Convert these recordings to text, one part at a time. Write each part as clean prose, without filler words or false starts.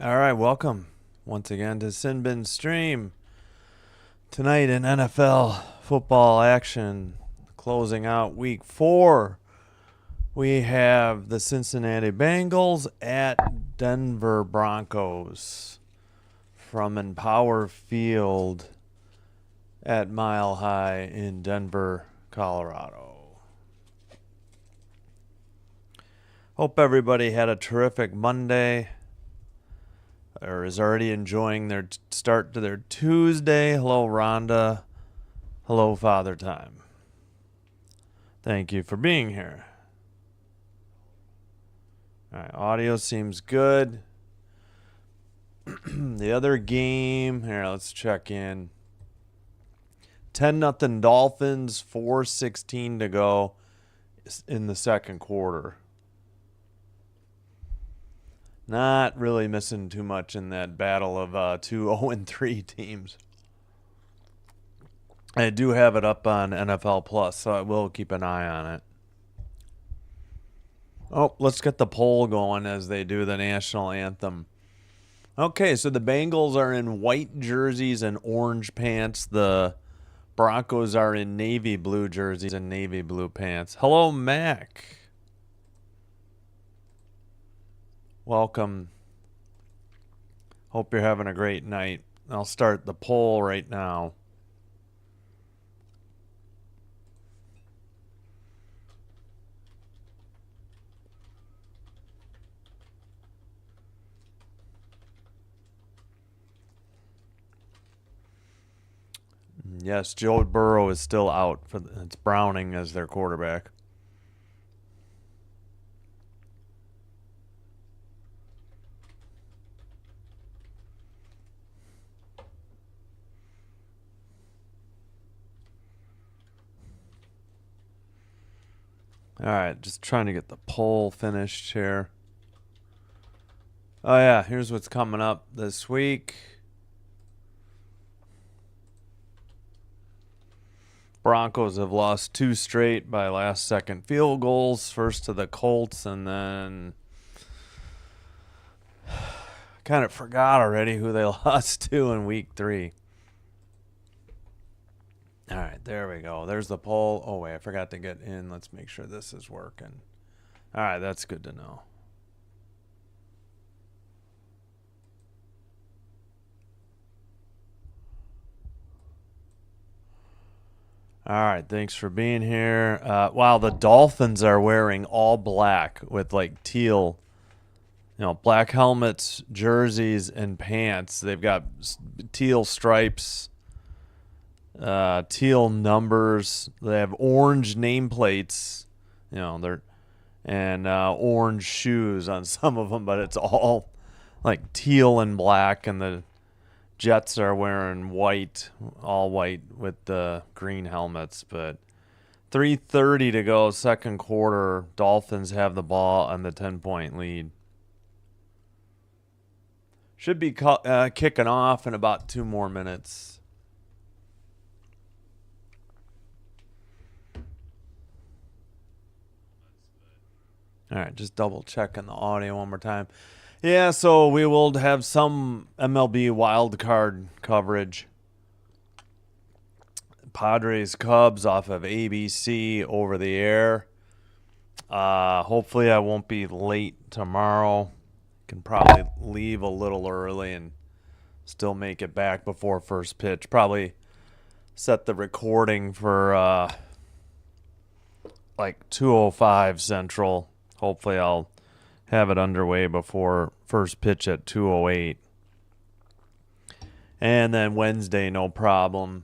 All right, welcome once again to Sinbin Stream. Tonight in NFL football action, closing out week 4, we have the Cincinnati Bengals at Denver Broncos from Empower Field at Mile High in Denver, Colorado. Hope everybody had a terrific Monday, or is already enjoying their start to their Tuesday. Hello, Rhonda. Hello, Father Time. Thank you for being here. All right, audio seems good. The other game, here, let's check in. 10-0 Dolphins, 4:16 to go in the second quarter. Not really missing too much in that battle of two 0-3 teams. I do have it up on NFL Plus, so I will keep an eye on it. Oh, let's get the poll going as they do the national anthem. Okay, so the Bengals are in white jerseys and orange pants. The Broncos are in navy blue jerseys and navy blue pants. Hello, Mac. Welcome. Hope you're having a great night. I'll start the poll right now. Yes, Joe Burrow is still out. It's Browning as their quarterback. All right, just trying to get the poll finished here. Oh, yeah, here's what's coming up this week. Broncos have lost 2 straight by last-second field goals. First to the Colts, and then kind of forgot already who they lost to in week 3. All right, there we go. There's the poll. Oh, wait, I forgot to get in. Let's make sure this is working. All right, that's good to know. All right, thanks for being here. Wow, the Dolphins are wearing all black with like teal, black helmets, jerseys, and pants. They've got teal stripes, teal numbers. They have orange nameplates, and orange shoes on some of them, but it's all like teal and black, and the Jets are wearing white, all white with the green helmets. But 3:30 to go, second quarter. Dolphins have the ball on the 10-point lead. Should be kicking off in about 2 more minutes. All right, just double checking the audio one more time. Yeah, so we will have some MLB wildcard coverage. Padres Cubs off of ABC over the air. Hopefully I won't be late tomorrow. Can probably leave a little early and still make it back before first pitch. Probably set the recording for like 2:05 Central. Hopefully I'll have it underway before first pitch at 2:08. And then Wednesday, no problem.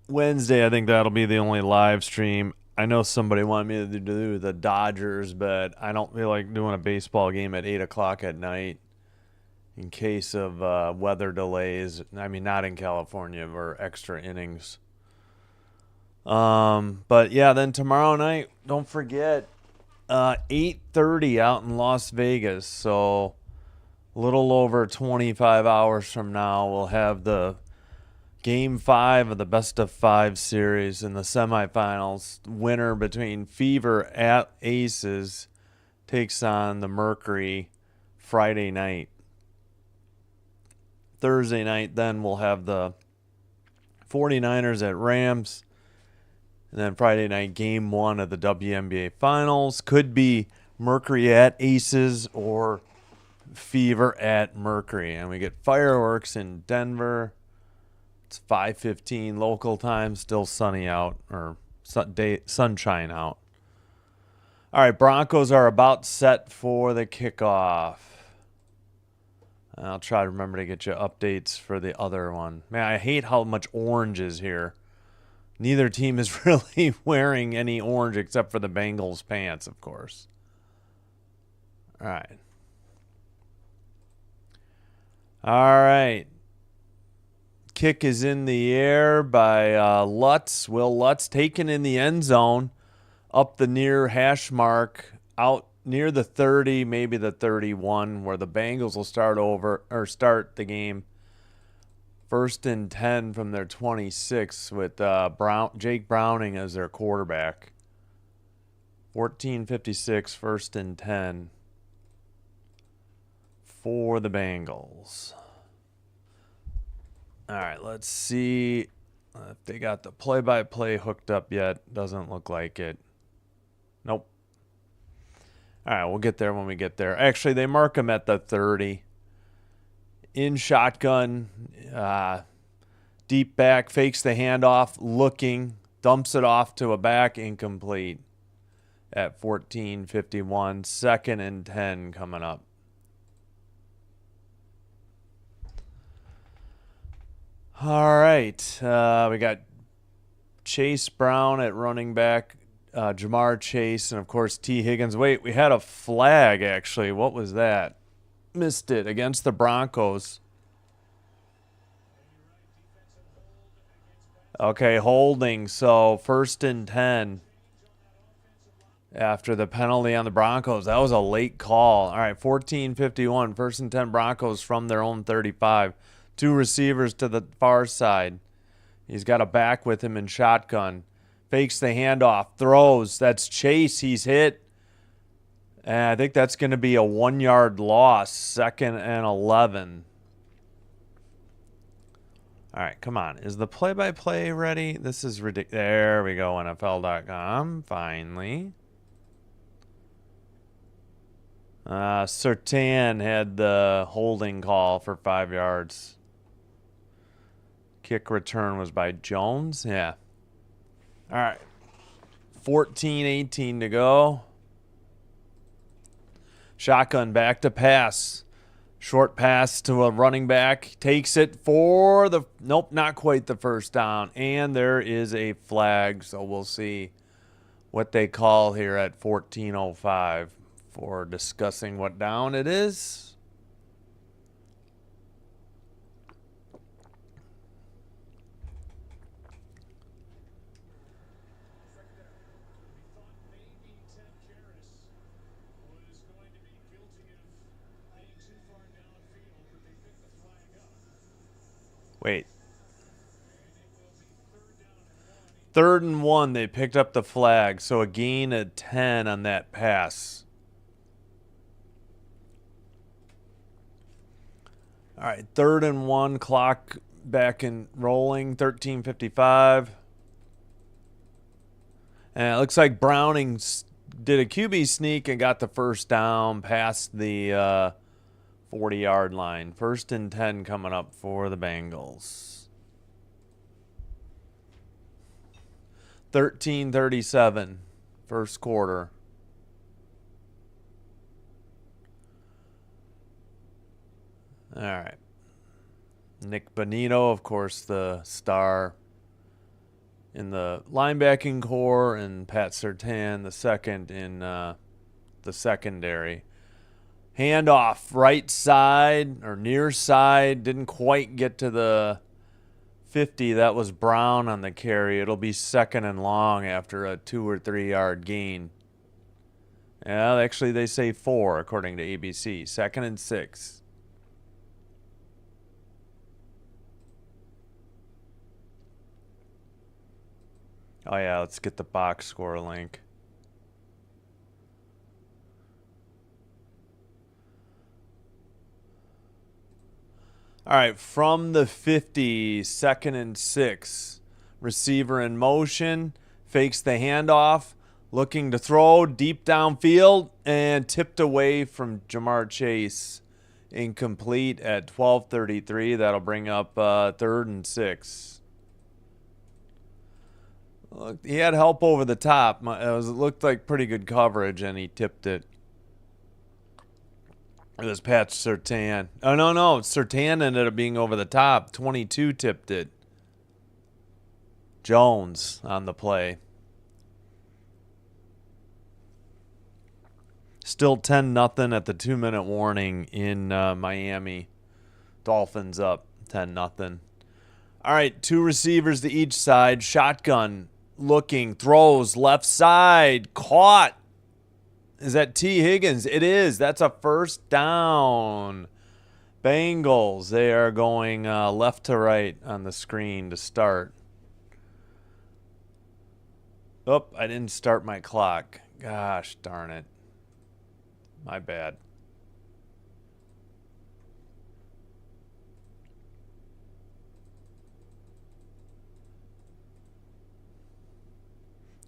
Wednesday, I think that'll be the only live stream. I know somebody wanted me to do the Dodgers, but I don't feel like doing a baseball game at 8 o'clock at night in case of weather delays. I mean, not in California or extra innings. But yeah, then tomorrow night, don't forget, 8:30 out in Las Vegas. So a little over 25 hours from now, we'll have the Game 5 of the best of 5 series in the semifinals. Winner between Fever at Aces takes on the Mercury Friday night. Thursday night, then we'll have the 49ers at Rams. And then Friday night, game 1 of the WNBA Finals. Could be Mercury at Aces or Fever at Mercury. And we get fireworks in Denver. It's 5:15 local time. Still sunny out, or sunshine out. All right, Broncos are about set for the kickoff. I'll try to remember to get you updates for the other one. Man, I hate how much orange is here. Neither team is really wearing any orange except for the Bengals pants, of course. All right. All right. Kick is in the air by Lutz. Will Lutz taken in the end zone up the near hash mark, out near the 30, maybe the 31, where the Bengals will start the game. 1st and 10 from their 26 with Jake Browning as their quarterback. 14:56, 1st and 10 for the Bengals. All right, let's see if they got the play-by-play hooked up yet. Doesn't look like it. Nope. All right, we'll get there when we get there. Actually, they mark him at the 30. In shotgun, deep back, fakes the handoff, looking, dumps it off to a back, incomplete at 14:51. 2nd and 10 coming up. All right, we got Chase Brown at running back, Jamar Chase, and of course T. Higgins. Wait, we had a flag actually. What was that? Missed it against the Broncos. Okay, holding. So 1st and 10 after the penalty on the Broncos. That was a late call. All right, 14:51. 1st and 10 Broncos from their own 35. 2 receivers to the far side. He's got a back with him in shotgun. Fakes the handoff. Throws. That's Chase. He's hit. And I think that's going to be a 1-yard loss. 2nd and 11. All right, come on. Is the play-by-play ready? This is ridiculous. There we go, NFL.com. Finally. Surtain had the holding call for 5 yards. Kick return was by Jones. Yeah. All right. 14:18 to go. Shotgun back to pass. Short pass to a running back. Takes it for the... Nope, not quite the first down. And there is a flag, so we'll see what they call here at 14:05 for discussing what down it is. Wait. 3rd and 1, they picked up the flag, so a gain of 10 on that pass. All right, 3rd and 1, clock back and rolling, 13:55. And it looks like Browning did a QB sneak and got the first down past the 40-yard line. 1st and 10 coming up for the Bengals. 13:37, 1st quarter. All right. Nick Bonito, of course, the star in the linebacking core, and Pat Surtain, the second in the secondary. Handoff, right side or near side. Didn't quite get to the 50. That was Brown on the carry. It'll be 2nd and long after a 2 or 3 yard gain. Yeah, actually they say 4 according to ABC. 2nd and 6. Oh yeah, let's get the box score link. All right, from the 50, 2nd and 6. Receiver in motion, fakes the handoff, looking to throw deep downfield, and tipped away from Jamar Chase. Incomplete at 12:33. That'll bring up 3rd and 6. Look, he had help over the top. It looked like pretty good coverage, and he tipped it. It was Pat Surtain. Oh, no. Surtain ended up being over the top. 22 tipped it. Jones on the play. Still 10-0 at the 2-minute warning in Miami. Dolphins up 10-0. All right, 2 receivers to each side. Shotgun, looking, throws, left side, caught. Is that T. Higgins? It is. That's a first down. Bengals, they are going left to right on the screen to start. Oh, I didn't start my clock. Gosh darn it. My bad.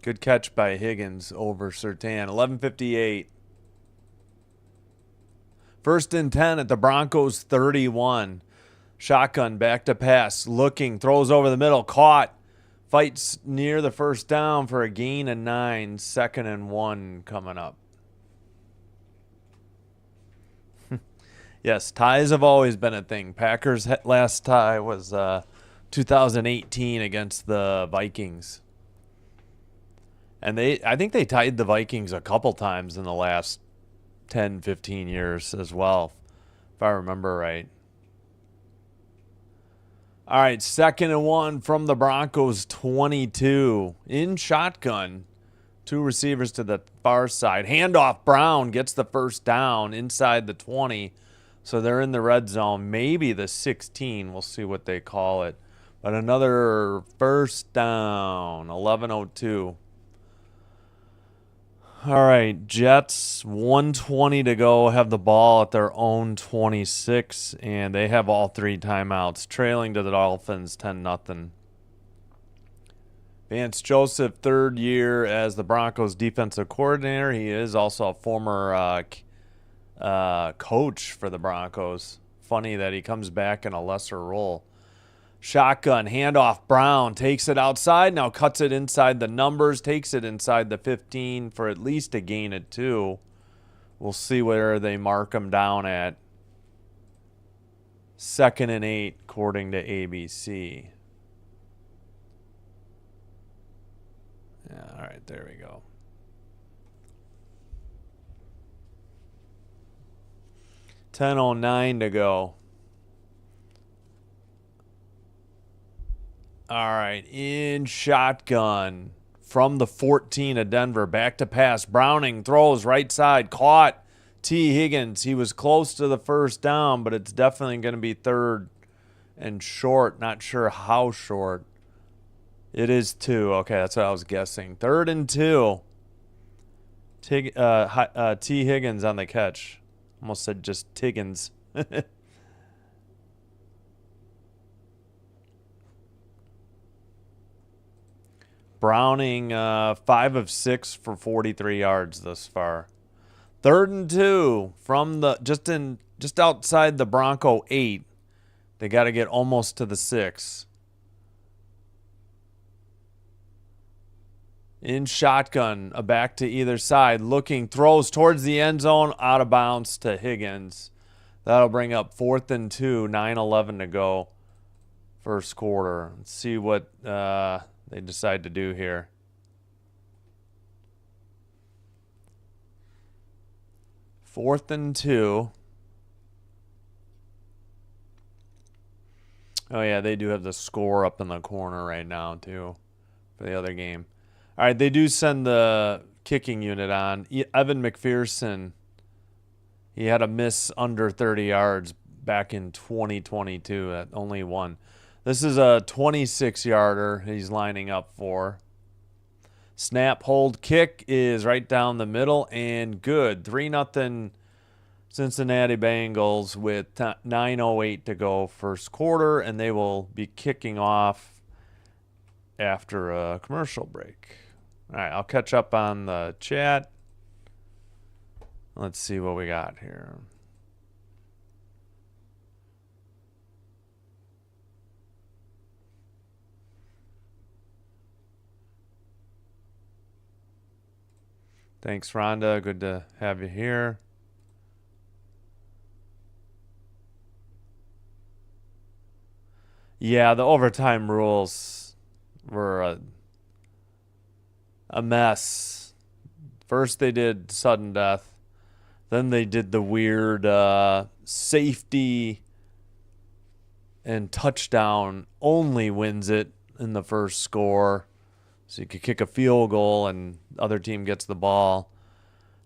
Good catch by Higgins over Surtain. 11:58. 1st and 10 at the Broncos 31. Shotgun back to pass. Looking. Throws over the middle. Caught. Fights near the first down for a gain of 9. 2nd and 1 coming up. Yes, ties have always been a thing. Packers' last tie was 2018 against the Vikings. And I think they tied the Vikings a couple times in the last 10, 15 years as well, if I remember right. All right, 2nd and 1 from the Broncos 22. In shotgun, 2 receivers to the far side. Handoff, Brown gets the first down inside the 20. So they're in the red zone, maybe the 16. We'll see what they call it. But another first down, 11:02. All right, Jets, 1:20 to go, have the ball at their own 26, and they have all 3 timeouts, trailing to the Dolphins 10-0. Vance Joseph, 3rd year as the Broncos defensive coordinator. He is also a former coach for the Broncos. Funny that he comes back in a lesser role. Shotgun, handoff, Brown takes it outside, now cuts it inside the numbers, takes it inside the 15 for at least a gain of 2. We'll see where they mark him down at. 2nd and 8, according to ABC. Yeah, all right, there we go. $10:09 to go. All right, in shotgun from the 14 of Denver, back to pass. Browning throws right side, caught. T. Higgins, he was close to the first down, but it's definitely going to be 3rd and short. Not sure how short. It is 2. Okay, that's what I was guessing. 3rd and 2. T. Higgins on the catch. Almost said just Tiggins. Browning, 5 of 6 for 43 yards thus far. 3rd and 2 from the just outside the Bronco 8. They got to get almost to the 6. In shotgun, a back to either side, looking, throws towards the end zone, out of bounds to Higgins. That'll bring up 4th and 2, 9:11 to go, first quarter. Let's see what they decide to do here. Fourth and 2. Oh, yeah, they do have the score up in the corner right now, too, for the other game. All right, they do send the kicking unit on. Evan McPherson, he had a miss under 30 yards back in 2022, that only one. This is a 26-yarder he's lining up for. Snap, hold, kick is right down the middle and good. 3-0 Cincinnati Bengals with 9:08 to go first quarter, and they will be kicking off after a commercial break. All right, I'll catch up on the chat. Let's see what we got here. Thanks, Rhonda. Good to have you here. Yeah, the overtime rules were a mess. First they did sudden death. Then they did the weird safety and touchdown only wins it in the first score. So you could kick a field goal and the other team gets the ball.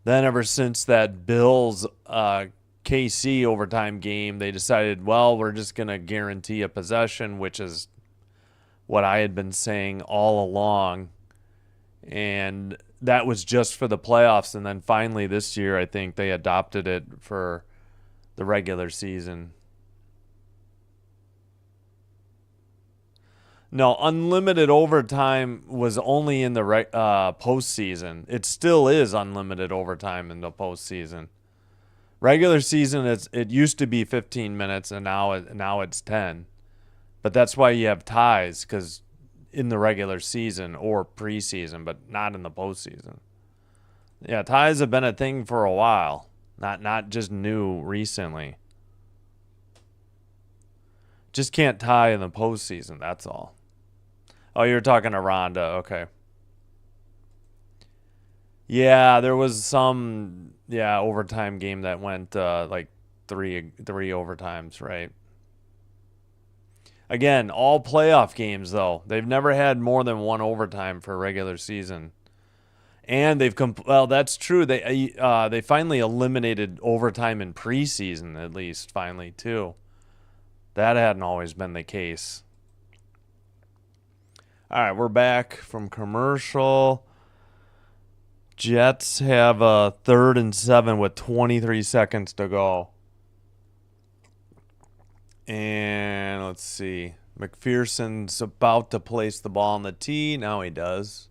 Then ever since that Bills KC overtime game, they decided, well, we're just going to guarantee a possession, which is what I had been saying all along. And that was just for the playoffs. And then finally this year, I think they adopted it for the regular season. No, unlimited overtime was only in the postseason. It still is unlimited overtime in the postseason. Regular season, it used to be 15 minutes, and now it's 10. But that's why you have ties, because in the regular season or preseason, but not in the postseason. Yeah, ties have been a thing for a while, not just new recently. Just can't tie in the postseason, that's all. Oh, you're talking to Rhonda. Okay. Yeah, there was some overtime game that went like three overtimes, right? Again, all playoff games though. They've never had more than one overtime for a regular season. And well, that's true. They finally eliminated overtime in preseason, at least finally too. That hadn't always been the case. All right, we're back from commercial. Jets have a 3rd and 7 with 23 seconds to go. And let's see. McPherson's about to place the ball on the tee. Now he does.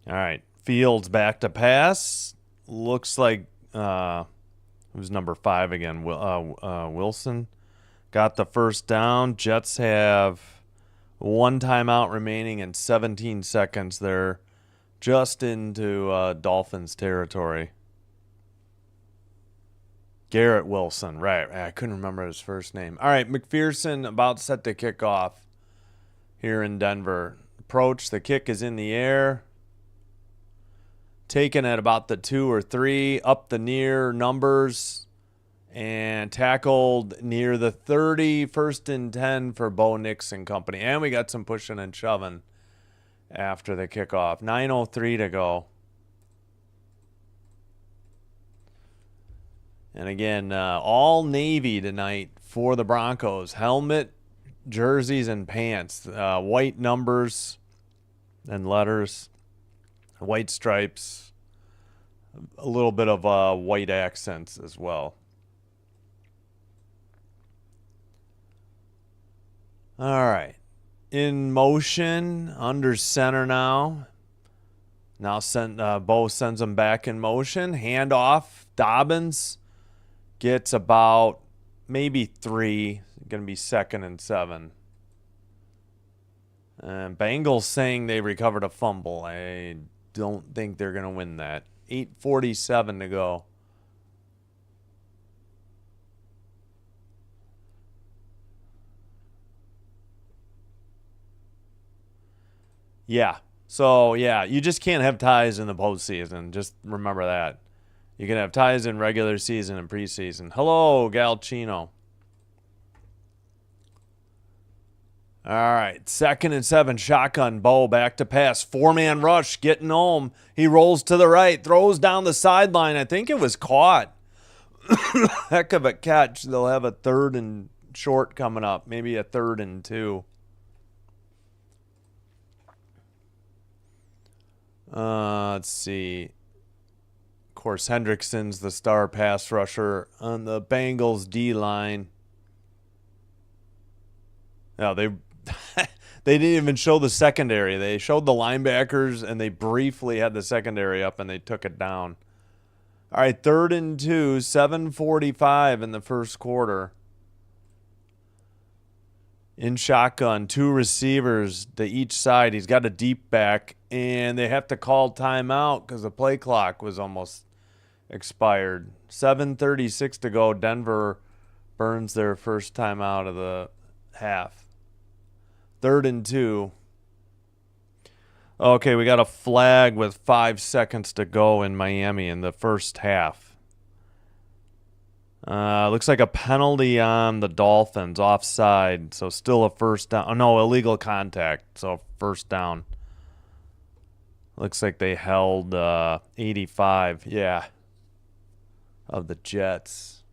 All right. Fields back to pass. Looks like who's number 5 again? Wilson. Got the first down. Jets have 1 timeout remaining and 17 seconds. They're just into Dolphins territory. Garrett Wilson, right. I couldn't remember his first name. All right, McPherson about set to kick off here in Denver. Approach, the kick is in the air. Taken at about the 2 or 3, up the near numbers. And tackled near the 30, 1st and 10 for Bo Nix and company. And we got some pushing and shoving after the kickoff. 9:03 to go. And again, all navy tonight for the Broncos. Helmet, jerseys, and pants. White numbers and letters. White stripes. A little bit of white accents as well. All right. In motion, under center now. Now Bo sends him back in motion. Handoff. Dobbins gets about maybe 3. Going to be 2nd and 7. Bengals saying they recovered a fumble. I don't think they're going to win that. 8:47 to go. Yeah. So, yeah, you just can't have ties in the postseason. Just remember that. You can have ties in regular season and preseason. Hello, Galchino. All right, 2nd and 7, shotgun. Bo back to pass. 4-man rush, getting home. He rolls to the right, throws down the sideline. I think it was caught. Heck of a catch. They'll have a 3rd and short coming up, maybe a 3rd and 2. Let's see. Of course, Hendrickson's the star pass rusher on the Bengals D line. No, they they didn't even show the secondary. They showed the linebackers, and they briefly had the secondary up, and they took it down. All right, 3rd and 2, 7:45 in the first quarter. In shotgun, 2 receivers to each side. He's got a deep back, and they have to call timeout because the play clock was almost expired. 7:36 to go. Denver burns their first timeout of the half. 3rd and 2. Okay, we got a flag with 5 seconds to go in Miami in the first half. Looks like a penalty on the Dolphins, offside, so still a first down. Oh, no, illegal contact, so first down. Looks like they held 85, yeah, of the Jets.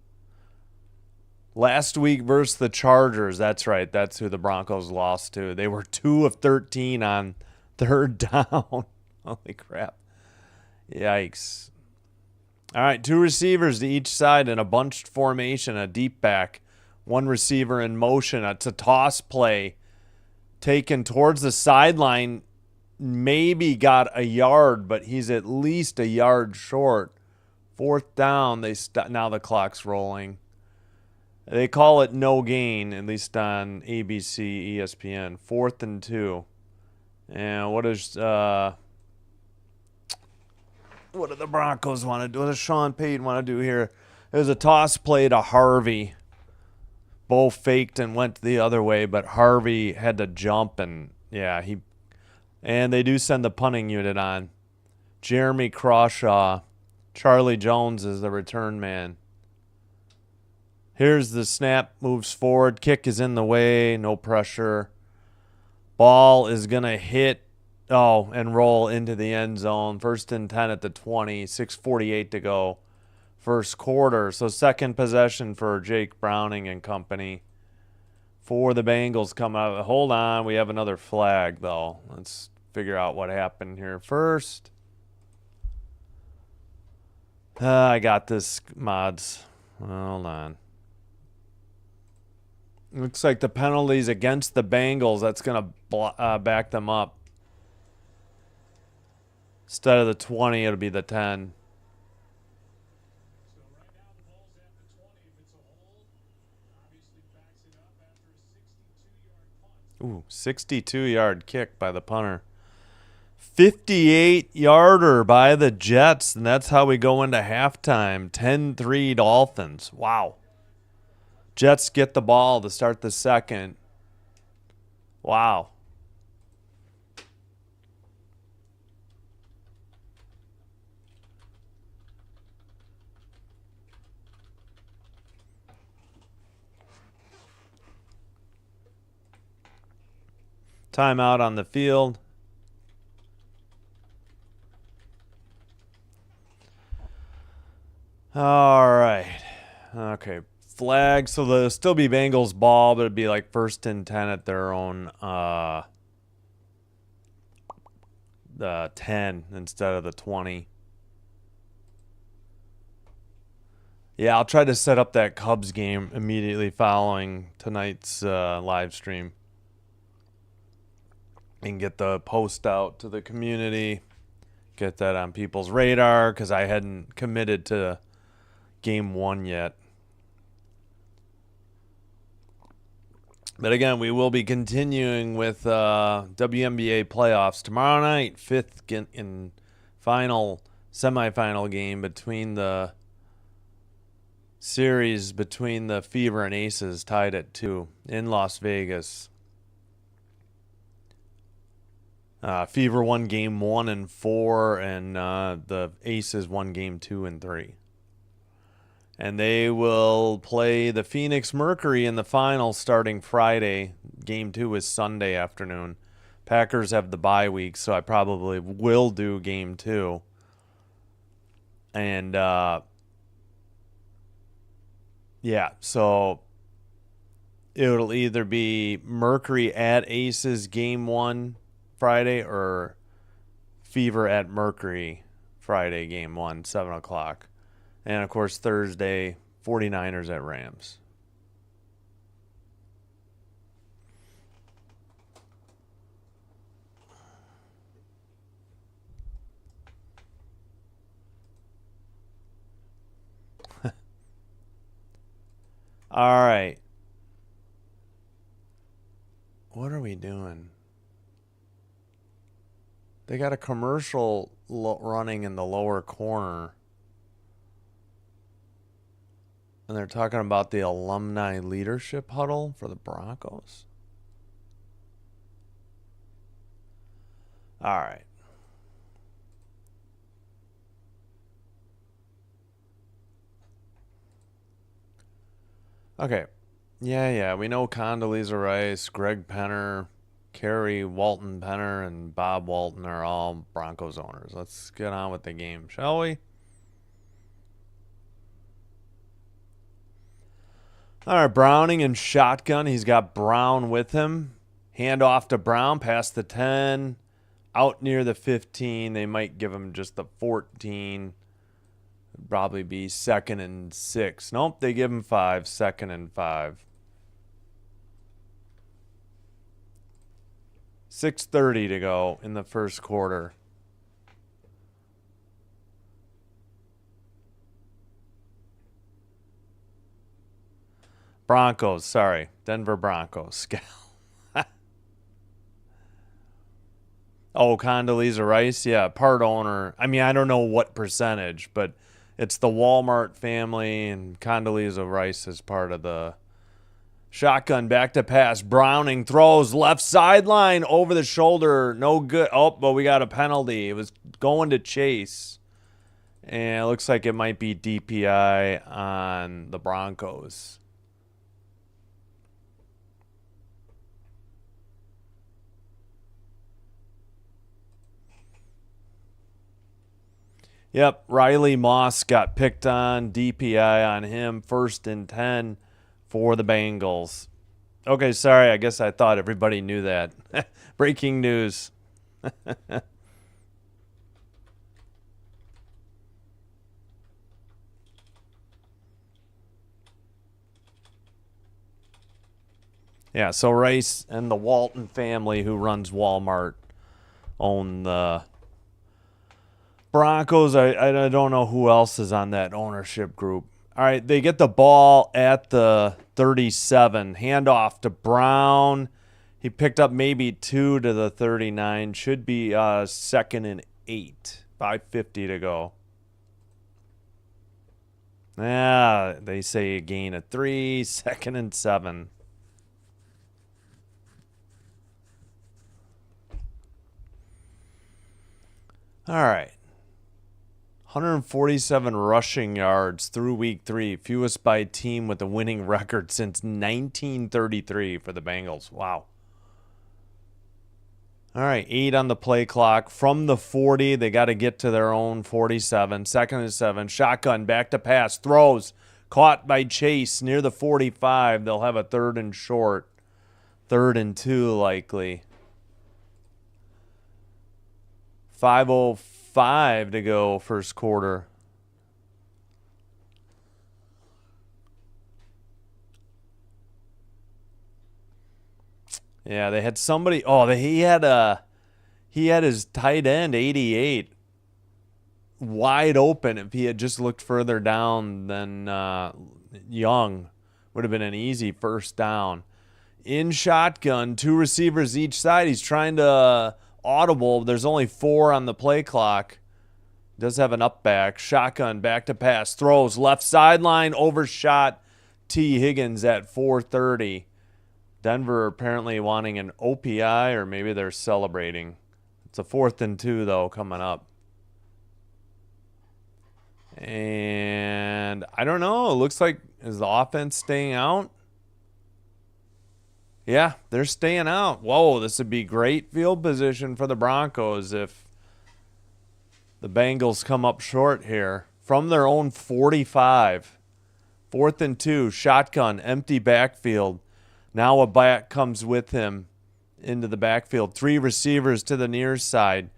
Last week versus the Chargers, that's right, that's who the Broncos lost to. They were 2 of 13 on 3rd down. Holy crap. Yikes. All right, 2 receivers to each side in a bunched formation, a deep back. 1 receiver in motion. It's a toss play taken towards the sideline. Maybe got a yard, but he's at least a yard short. 4th down. Now the clock's rolling. They call it no gain, at least on ABC, ESPN. 4th and 2. And what do the Broncos want to do? What does Sean Payton want to do here? It was a toss play to Harvey. Bo faked and went the other way, but Harvey had to jump, and yeah, and they do send the punting unit on. Jeremy Crawshaw. Charlie Jones is the return man. Here's the snap, moves forward, kick is in the way, no pressure. Ball is going to hit, and roll into the end zone. 1st and 10 at the 20, 6:48 to go. First quarter, so second possession for Jake Browning and company. For the Bengals come out. Hold on, we have another flag, though. Let's figure out what happened here first. I got this, mods. Hold on. Looks like the penalties against the Bengals, that's going to back them up. Instead of the 20, it'll be the 10. So right now the ball's at the 20. If it's a hold, obviously backs it up after a 62-yard punt. Ooh, 62-yard kick by the punter. 58-yarder by the Jets, and that's how we go into halftime. 10-3 Dolphins. Wow. Jets get the ball to start the second. Wow. Timeout on the field. All right. Okay. Flag. So there'll still be Bengals ball, but it'd be like 1st and 10 at their own the 10 instead of the 20. Yeah, I'll try to set up that Cubs game immediately following tonight's live stream and get the post out to the community, get that on people's radar, because I hadn't committed to game 1 yet. But again, we will be continuing with WNBA playoffs tomorrow night, 5th in final semifinal game between the series between the Fever and Aces, tied at 2 in Las Vegas. Fever won game 1 and 4, and the Aces won game 2 and 3. And they will play the Phoenix Mercury in the final starting Friday. Game 2 is Sunday afternoon. Packers have the bye week, so I probably will do game 2. And, yeah, so it'll either be Mercury at Aces game 1 Friday or Fever at Mercury Friday, game 1, 7 o'clock. And, of course, Thursday, 49ers at Rams. All right. What are we doing? They got a commercial running in the lower corner. And they're talking about the alumni leadership huddle for the Broncos. All right. Okay. Yeah. We know Condoleezza Rice, Greg Penner, Kerry Walton Penner, and Bob Walton are all Broncos owners. Let's get on with the game, shall we? All right, Browning and shotgun. He's got Brown with him. Hand off to Brown, past the 10, out near the 15. They might give him just the 14. Probably be 2nd and 6. Nope, they give him 5, 2nd and 5. 6:30 to go in the first quarter. Broncos, sorry. Denver Broncos. Oh, Condoleezza Rice? Yeah, part owner. I mean, I don't know what percentage, but it's the Walmart family, and Condoleezza Rice is part of the shotgun. Back to pass. Browning throws left sideline over the shoulder. No good. Oh, but we got a penalty. It was going to Chase. And it looks like it might be DPI on the Broncos. Yep, Riley Moss got picked on, DPI on him, 1st and 10 for the Bengals. Okay, sorry, I guess I thought everybody knew that. Breaking news. Yeah, so Rice and the Walton family, who runs Walmart, own the Broncos. I don't know who else is on that ownership group. All right, they get the ball at the 37. Handoff to Brown. He picked up maybe 2 to the 39. Should be 2nd and 8. 5:50 to go. Yeah, they say a gain of 3. 2nd and 7. All right. 147 rushing yards through week 3, fewest by a team with a winning record since 1933 for the Bengals. Wow. All right, 8 on the play clock. From the 40, they got to get to their own 47. 2nd and 7. Shotgun, back to pass. Throws. Caught by Chase near the 45. They'll have a 3rd and short. 3rd and 2 likely. 5:05 to go first quarter. Yeah, they had somebody. Oh, he had his tight end 88 wide open. If he had just looked further down than Young, would have been an easy first down. In shotgun, 2 receivers each side. He's trying to audible. There's only 4 on the play clock. Does have an up back. Shotgun, back to pass. Throws left sideline, overshot T. Higgins at 4:30. Denver apparently wanting an OPI, or maybe they're celebrating. It's a 4th and 2, though, coming up. And I don't know. It looks like, is the offense staying out? Yeah, they're staying out. Whoa, this would be great field position for the Broncos if the Bengals come up short here. From their own 45. 4th and 2, shotgun, empty backfield. Now a back comes with him into the backfield. 3 receivers to the near side.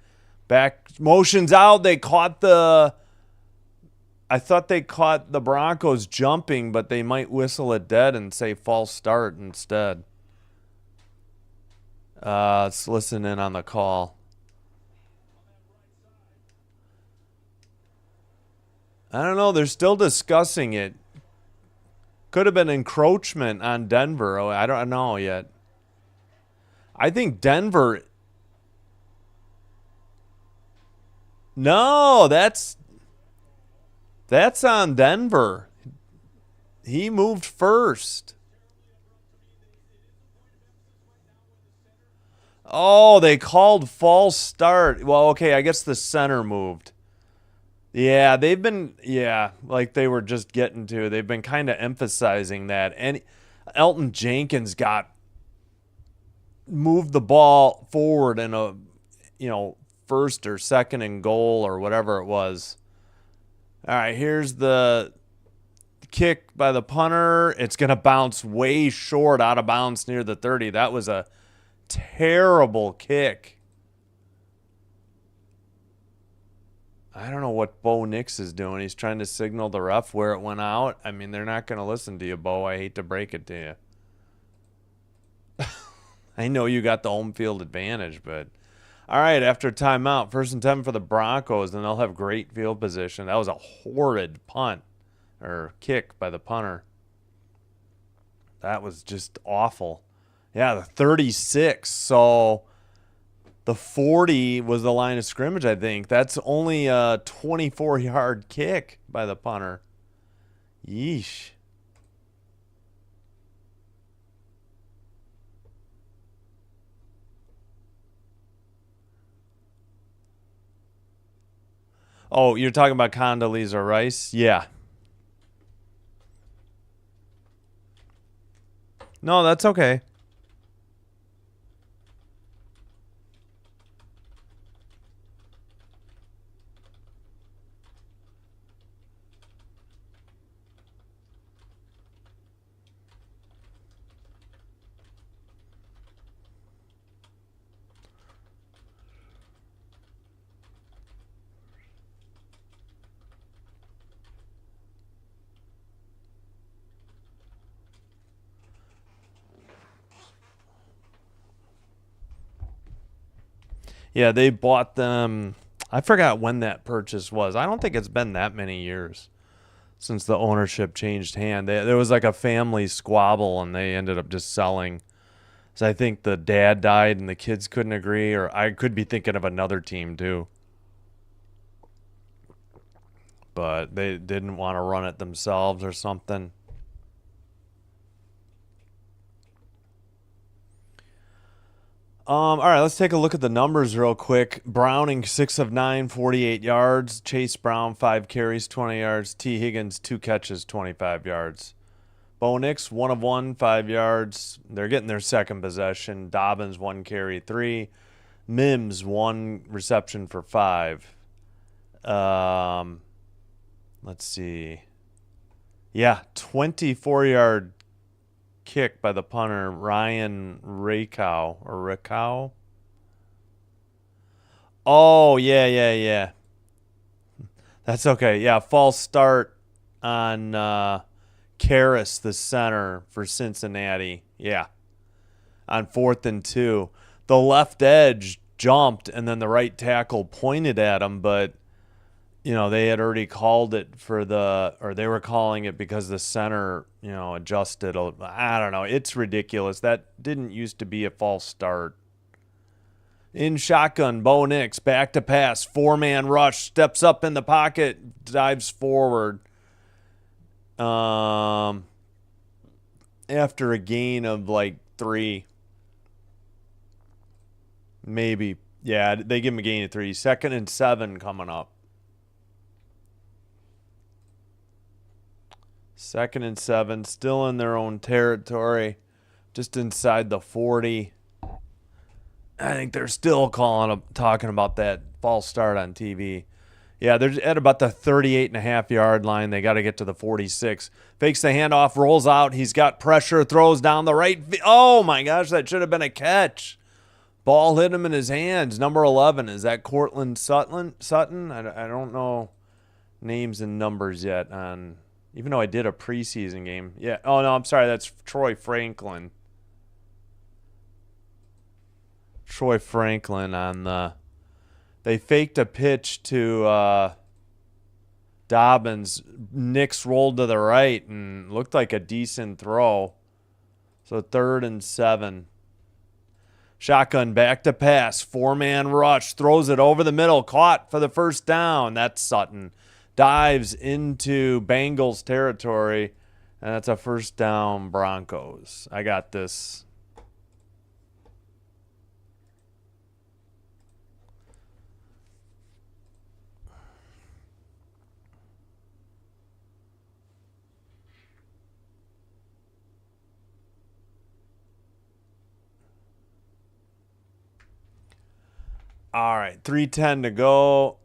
Back motions out. They caught the... I thought they caught the Broncos jumping, but they might whistle it dead and say false start instead. Let's listen in on the call. I don't know. They're still discussing it. Could have been encroachment on Denver. Oh, I don't know yet. I think Denver... No, that's on Denver. He moved first. Oh, they called false start. Well, okay, I guess the center moved. Yeah, like they were just getting to. They've been kind of emphasizing that. And Elton Jenkins moved the ball forward in a, first or second and goal or whatever it was. All right, here's the kick by the punter. It's going to bounce way short, out of bounds near the 30. That was a terrible kick. I don't know what Bo Nix is doing. He's trying to signal the ref where it went out. I mean, they're not going to listen to you, Bo. I hate to break it to you. I know you got the home field advantage, but... All right, after timeout, 1st and 10 for the Broncos, and they'll have great field position. That was a horrid punt or kick by the punter. That was just awful. Yeah, the 36. So the 40 was the line of scrimmage, I think. That's only a 24-yard kick by the punter. Yeesh. Oh, you're talking about Condoleezza Rice? Yeah. No, that's okay. Yeah, they bought them. I forgot when that purchase was. I don't think it's been that many years since the ownership changed hand. There was like a family squabble, and they ended up just selling. So I think the dad died, and the kids couldn't agree, or I could be thinking of another team too. But they didn't want to run it themselves or something. All right, let's take a look at the numbers real quick. Browning, 6 of 9, 48 yards. Chase Brown, 5 carries, 20 yards. T. Higgins, 2 catches, 25 yards. Bo Nix, 1 of 1, 5 yards. They're getting their second possession. Dobbins, 1 carry, 3. Mims, 1 reception for 5. Let's see. Yeah, 24-yard kick by the punter, Ryan Rakow. Oh, yeah. That's okay. Yeah, false start on Karras, the center for Cincinnati. Yeah, on 4th and 2. The left edge jumped, and then the right tackle pointed at him, but they had already called it or they were calling it because the center, adjusted. I don't know. It's ridiculous. That didn't used to be a false start. In shotgun, Bo Nix, back to pass, 4-man rush, steps up in the pocket, dives forward. After a gain of like 3. Maybe. Yeah, they give him a gain of 3. 2nd and 7 coming up. 2nd and 7, still in their own territory, just inside the 40. I think they're still talking about that false start on TV. Yeah, they're at about the 38.5-yard line. They got to get to the 46. Fakes the handoff, rolls out. He's got pressure, throws down the right. Oh, my gosh, that should have been a catch. Ball hit him in his hands. Number 11. Is that Cortland Sutton? I don't know names and numbers yet on, even though I did a preseason game. Yeah. Oh, no, I'm sorry. That's Troy Franklin. Troy Franklin on the, they faked a pitch to Dobbins. Nix rolled to the right and looked like a decent throw. So 3rd and 7. Shotgun back to pass. 4-man rush. Throws it over the middle. Caught for the first down. That's Sutton. Dives into Bengals territory. And that's a first down Broncos. I got this. All right, 3:10 to go.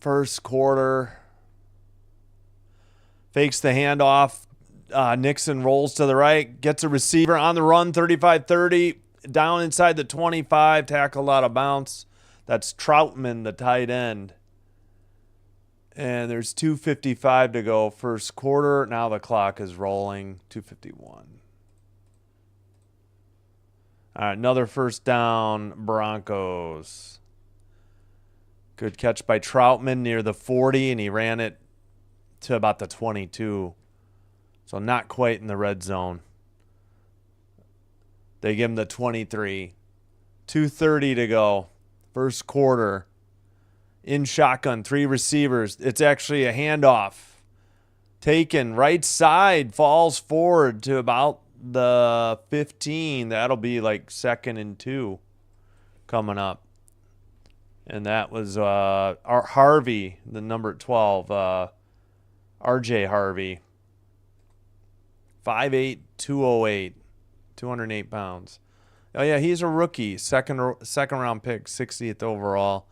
First quarter. Fakes the handoff. Nixon rolls to the right. Gets a receiver on the run, 35-30. Down inside the 25. Tackled out of bounds. That's Troutman, the tight end. And there's 2:55 to go. First quarter. Now the clock is rolling. 2:51. All right, another first down, Broncos. Good catch by Troutman near the 40, and he ran it to about the 22. So not quite in the red zone. They give him the 23. 2:30 to go. First quarter. In shotgun, 3 receivers. It's actually a handoff. Taken right side, falls forward to about the 15. That'll be like 2nd and 2 coming up. And that was Harvey, the number 12, RJ Harvey. 5'8", 208, 208 pounds. Oh, yeah, he's a rookie. Second round pick, 60th overall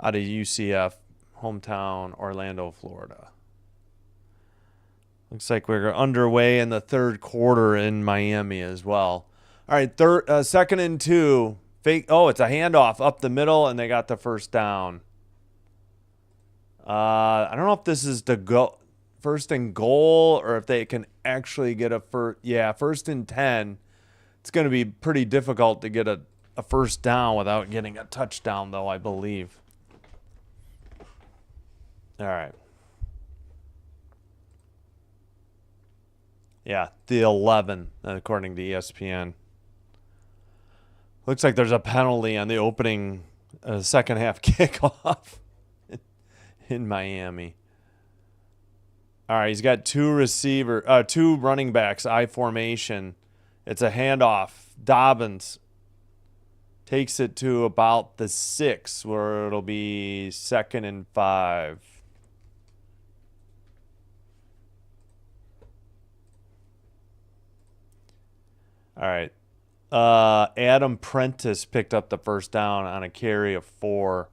out of UCF, hometown, Orlando, Florida. Looks like we're underway in the third quarter in Miami as well. All right, 2nd and 2. Fake. Oh, it's a handoff up the middle, and they got the first down. I don't know if this is the first and goal or if they can actually get a first. Yeah, 1st and 10. It's going to be pretty difficult to get a first down without getting a touchdown, though, I believe. All right. Yeah, the 11, according to ESPN. Looks like there's a penalty on the opening second half kickoff in Miami. All right, he's got 2 running backs, I formation. It's a handoff. Dobbins takes it to about the 6, where it'll be 2nd and 5. All right. Adam Prentice picked up the first down on a carry of 4.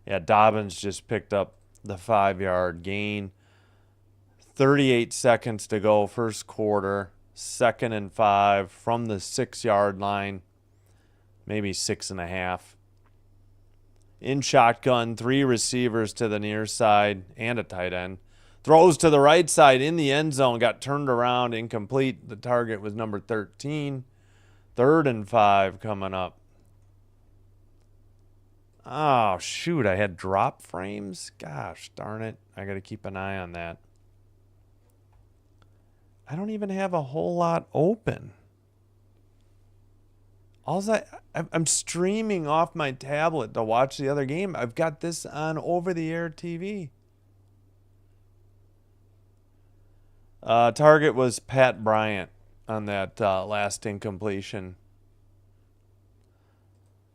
Yeah, Dobbins just picked up the 5-yard gain. 38 seconds to go, first quarter. 2nd and 5 from the 6-yard line. Maybe 6.5. In shotgun, 3 receivers to the near side and a tight end. Throws to the right side in the end zone. Got turned around, incomplete. The target was number 13. 3rd and 5 coming up. Oh, shoot. I had drop frames. Gosh, darn it. I got to keep an eye on that. I don't even have a whole lot open. I'm streaming off my tablet to watch the other game. I've got this on over-the-air TV. Target was Pat Bryant on that last incompletion.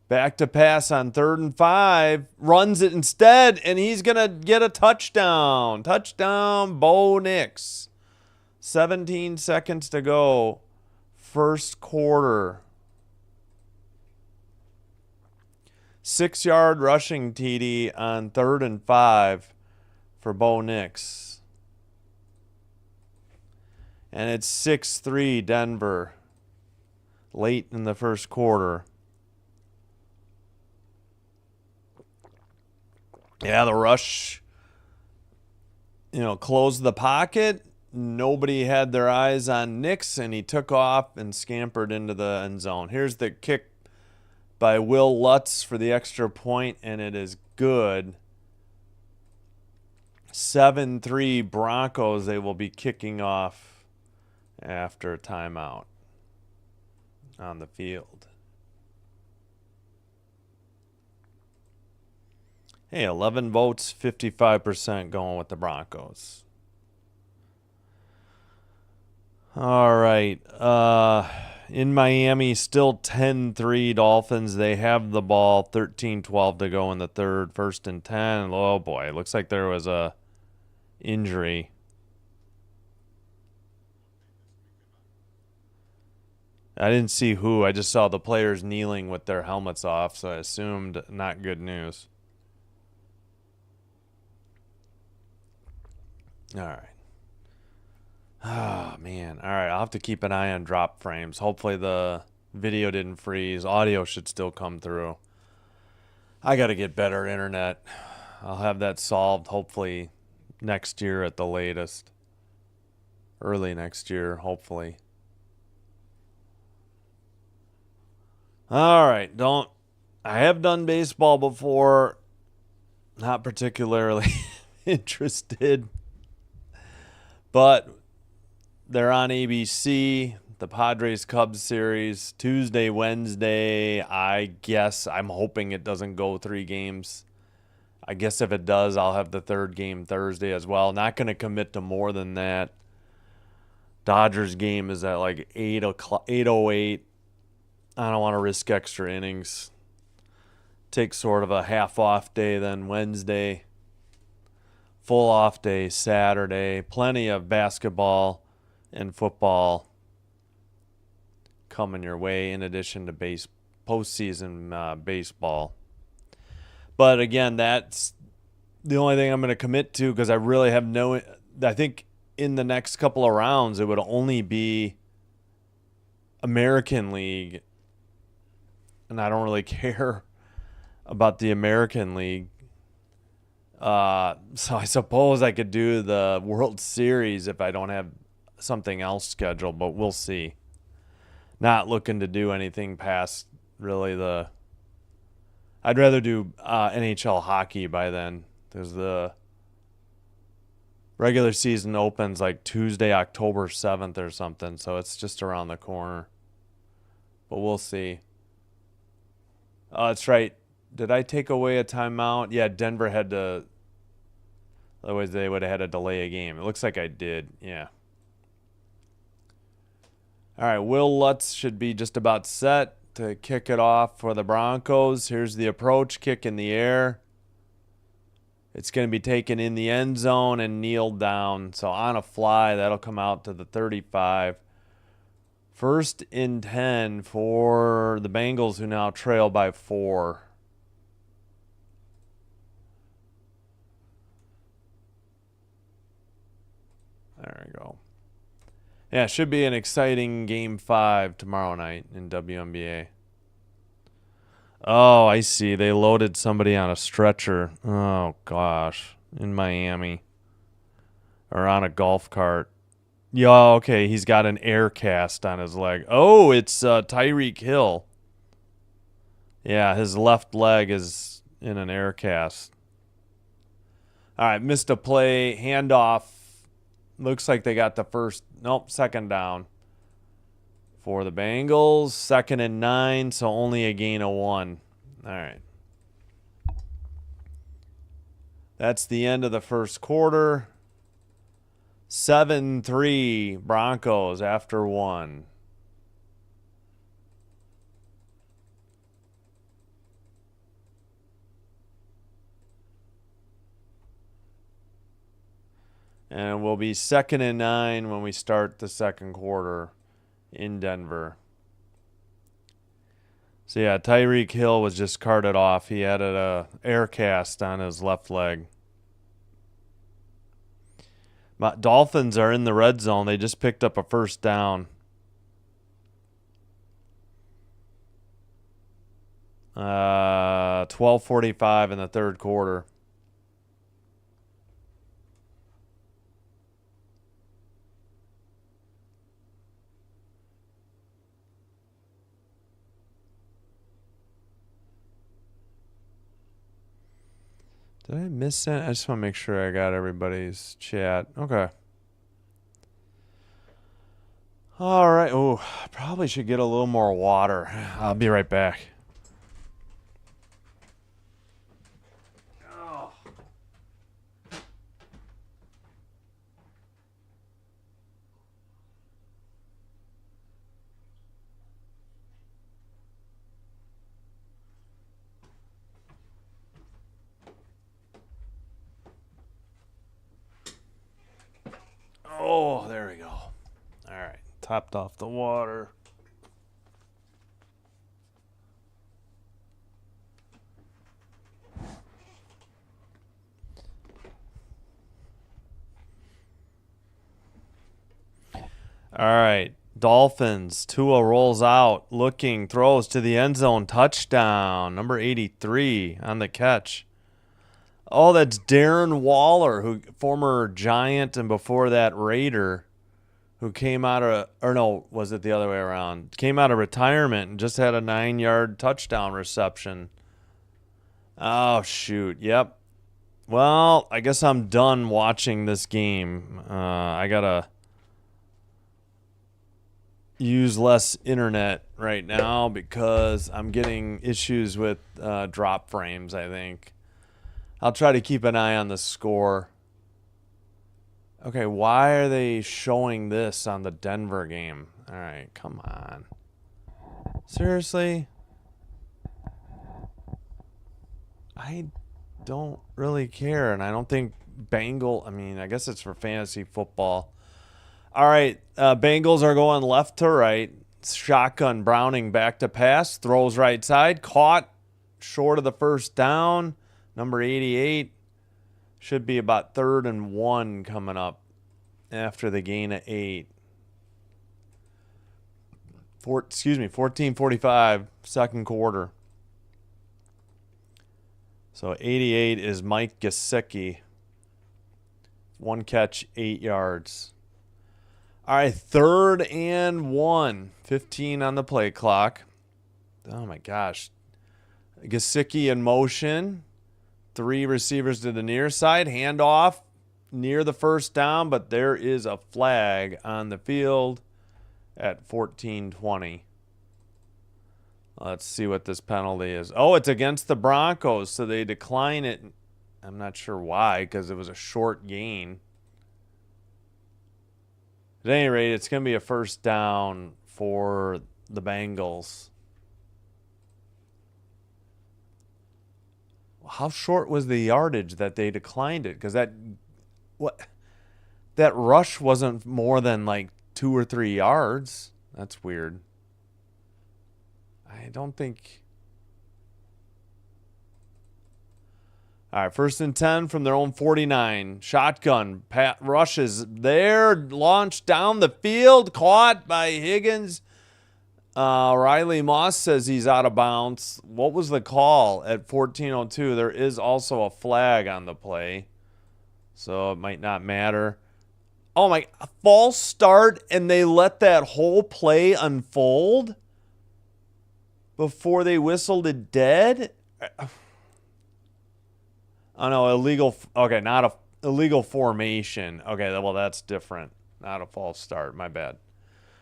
Back to pass on 3rd and 5. Runs it instead, and he's going to get a touchdown. Touchdown, Bo Nix. 17 seconds to go. First quarter. 6-yard rushing TD on 3rd and 5 for Bo Nix. And it's 6-3 Denver late in the first quarter. Yeah, the rush, closed the pocket. Nobody had their eyes on Nix, and he took off and scampered into the end zone. Here's the kick by Will Lutz for the extra point, and it is good. 7-3 Broncos. They will be kicking off after timeout on the field. Hey, 11 votes, 55% going with the Broncos. All right. In Miami, still 10-3 Dolphins. They have the ball, 13-12 to go in the third, 1st and 10. Oh, boy. It looks like there was a injury. I didn't see who. I just saw the players kneeling with their helmets off, so I assumed not good news. All right. Oh, man. All right. I'll have to keep an eye on drop frames. Hopefully the video didn't freeze. Audio should still come through. I got to get better internet. I'll have that solved hopefully next year at the latest. Early next year, hopefully. All right. I have done baseball before. Not particularly interested. But they're on ABC, the Padres-Cubs series, Tuesday, Wednesday. I'm hoping it doesn't go 3 games. I guess if it does, I'll have the third game Thursday as well. Not going to commit to more than that. Dodgers game is at like 8:08. I don't want to risk extra innings. Take sort of a half off day then Wednesday. Full off day Saturday. Plenty of basketball and football coming your way in addition to postseason baseball. But again, that's the only thing I'm going to commit to because I really have I think in the next couple of rounds it would only be American League, and I don't really care about the American League. So I suppose I could do the World Series if I don't have something else scheduled, but we'll see. Not looking to do anything past really I'd rather do NHL hockey by then. There's the regular season opens like Tuesday, October 7th or something, so it's just around the corner. But we'll see. That's right. Did I take away a timeout? Yeah, Denver had to. Otherwise, they would have had to delay a game. It looks like I did. Yeah. All right. Will Lutz should be just about set to kick it off for the Broncos. Here's the approach kick in the air. It's going to be taken in the end zone and kneeled down. So on a fly, that'll come out to the 35. 1st and 10 for the Bengals, who now trail by 4. There we go. Yeah, should be an exciting Game 5 tomorrow night in WNBA. Oh, I see. They loaded somebody on a stretcher. Oh, gosh. In Miami. Or on a golf cart. Yeah, okay. He's got an air cast on his leg. Oh, it's Tyreek Hill. Yeah, his left leg is in an air cast. All right, missed a play. Handoff. Looks like they got the second down for the Bengals. 2nd and 9, so only a gain of 1. All right. That's the end of the first quarter. 7-3 Broncos after 1. And we'll be 2nd and 9 when we start the second quarter in Denver. So, yeah, Tyreek Hill was just carted off. He had an air cast on his left leg. Dolphins are in the red zone. They just picked up a first down. 12:45 in the third quarter. Did I miss that? I just want to make sure I got everybody's chat. Okay. All right. Oh, probably should get a little more water. I'll be right back. Oh, there we go. All right. Topped off the water. All right. Dolphins. Tua rolls out, looking, throws to the end zone. Touchdown. Number 83 on the catch. Oh, that's Darren Waller, who former Giant and before that Raider, who came out of, or no, was it the other way around? Came out of retirement and just had a 9-yard touchdown reception. Oh, shoot. Yep. Well, I guess I'm done watching this game. I got to use less internet right now because I'm getting issues with drop frames, I think. I'll try to keep an eye on the score. Okay, why are they showing this on the Denver game? All right, come on. Seriously? I don't really care, and I don't think I guess it's for fantasy football. All right, Bengals are going left to right. Shotgun Browning back to pass. Throws right side. Caught short of the first down. Number 88. Should be about 3rd and 1 coming up after the gain of 8. 14:45, second quarter. So 88 is Mike Gesicki. 1 catch, 8 yards. All right, 3rd and 1. 15 on the play clock. Oh, my gosh. Gesicki in motion. 3 receivers to the near side. Handoff near the first down, but there is a flag on the field at 14:20. Let's see what this penalty is. Oh, it's against the Broncos, so they decline it. I'm not sure why, because it was a short gain. At any rate, it's going to be a first down for the Bengals. How short was the yardage that they declined it? Because that rush wasn't more than like 2 or 3 yards. That's weird. I don't think. All right, 1st and 10 from their own 49. Shotgun. Rushes there. Launched down the field. Caught by Higgins. Riley Moss says he's out of bounds. What was the call at 14:02? There is also a flag on the play, so it might not matter. Oh my, a false start, and they let that whole play unfold before they whistled it dead? Oh no, illegal. Okay, not a illegal formation. Okay, well that's different. Not a false start. My bad.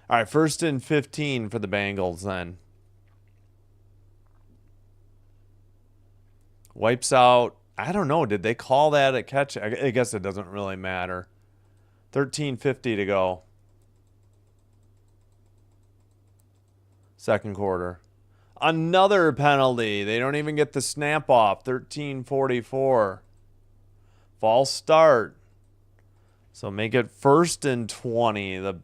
All right, 1st and 15 for the Bengals then. Wipes out. I don't know. Did they call that a catch? I guess it doesn't really matter. 13:50 to go. Second quarter. Another penalty. They don't even get the snap off. 13:44. False start. So make it 1st and 20. The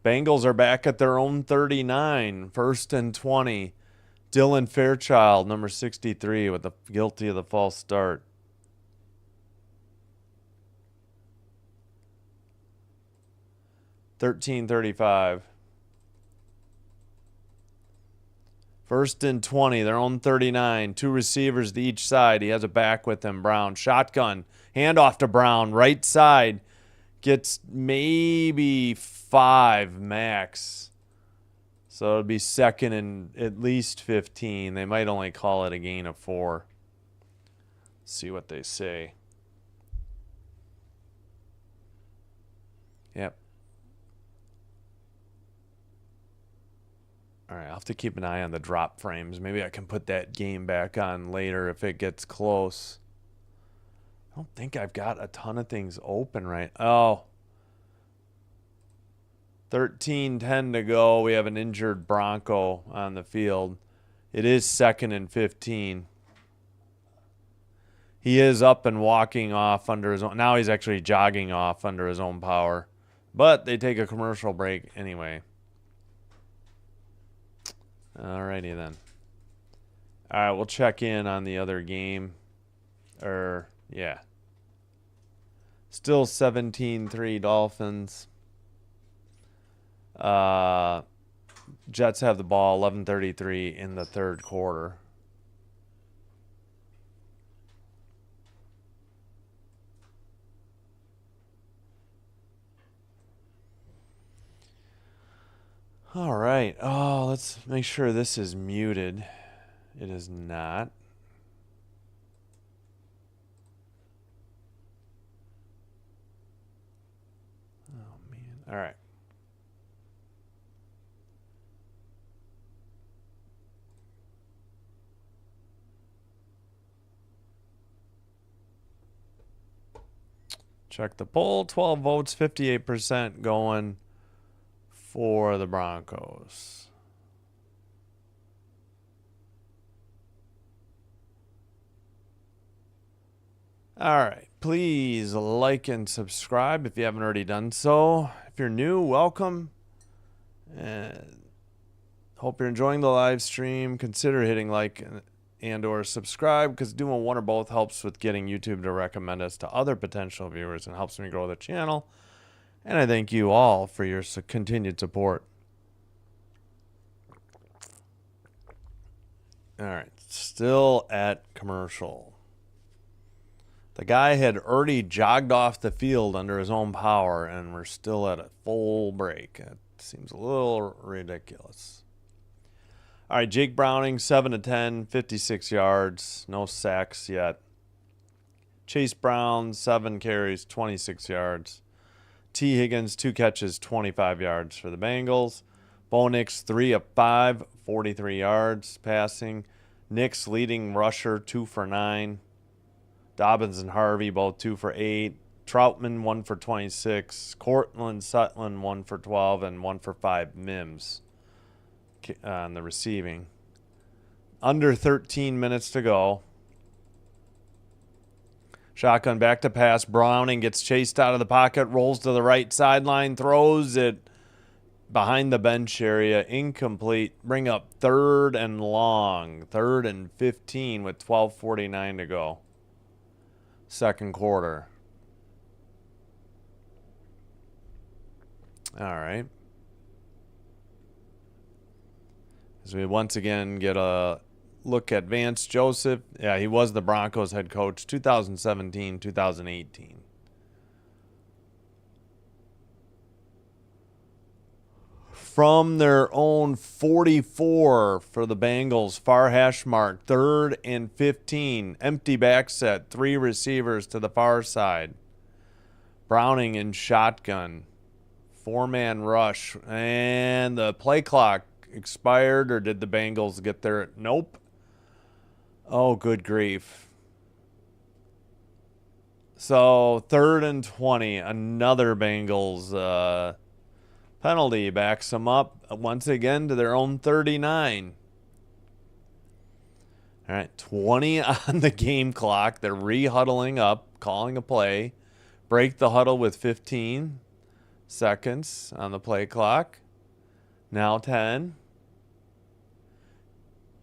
Bengals are back at their own 39. 1st and 20. Dylan Fairchild, number 63, with the guilty of the false start. $13.35. 1st and 20, their own 39. 2 receivers to each side. He has a back with him, Brown. Shotgun. Handoff to Brown. Right side. Gets maybe 5 max. So it'll be 2nd and at least 15. They might only call it a gain of 4. See what they say. Yep. All right, I'll have to keep an eye on the drop frames. Maybe I can put that game back on later if it gets close. I don't think I've got a ton of things open right. Oh. 13:10 to go. We have an injured Bronco on the field. It is 2nd and 15. He is up and walking off under his own. Now he's actually jogging off under his own power. But they take a commercial break anyway. Alrighty then. All right, we'll check in on the other game. Yeah. Still 17-3 Dolphins. Jets have the ball, 11:33 in the third quarter. All right. Oh, let's make sure this is muted. It is not. Oh, man. All right. Check the poll. 12 votes, 58% going for the Broncos. All right. Please like and subscribe if you haven't already done so. If you're new, welcome. And hope you're enjoying the live stream. Consider hitting like and or subscribe, because doing one or both helps with getting YouTube to recommend us to other potential viewers and helps me grow the channel. And I thank you all for your continued support. All right, still at commercial. The guy had already jogged off the field under his own power, and we're still at a full break. It seems a little ridiculous. All right, Jake Browning, 7 of 10, 56 yards, no sacks yet. Chase Brown, 7 carries, 26 yards. T. Higgins, 2 catches, 25 yards for the Bengals. Bo Nix, 3 of 5, 43 yards passing. Nix, leading rusher, 2 for 9. Dobbins and Harvey, both 2 for 8. Troutman, 1 for 26. Cortland Sutton, 1 for 12, and 1 for 5 Mims on the receiving. Under 13 minutes to go. Shotgun back to pass. Browning gets chased out of the pocket, rolls to the right sideline, throws it behind the bench area. Incomplete. Bring up 3rd and long. 3rd and 15 with 12:49 to go. Second quarter. All right. As we once again get a look at Vance Joseph. Yeah, he was the Broncos head coach 2017, 2018. From their own 44 for the Bengals, far hash mark, 3rd and 15. Empty back set, 3 receivers to the far side. Browning in shotgun. 4-man rush. And the play clock expired, or did the Bengals get there? Nope. Oh, good grief. So 3rd and 20, another Bengals penalty backs them up once again to their own 39. All right, 20 on the game clock. They're re-huddling up, calling a play. Break the huddle with 15 seconds on the play clock. Now 10.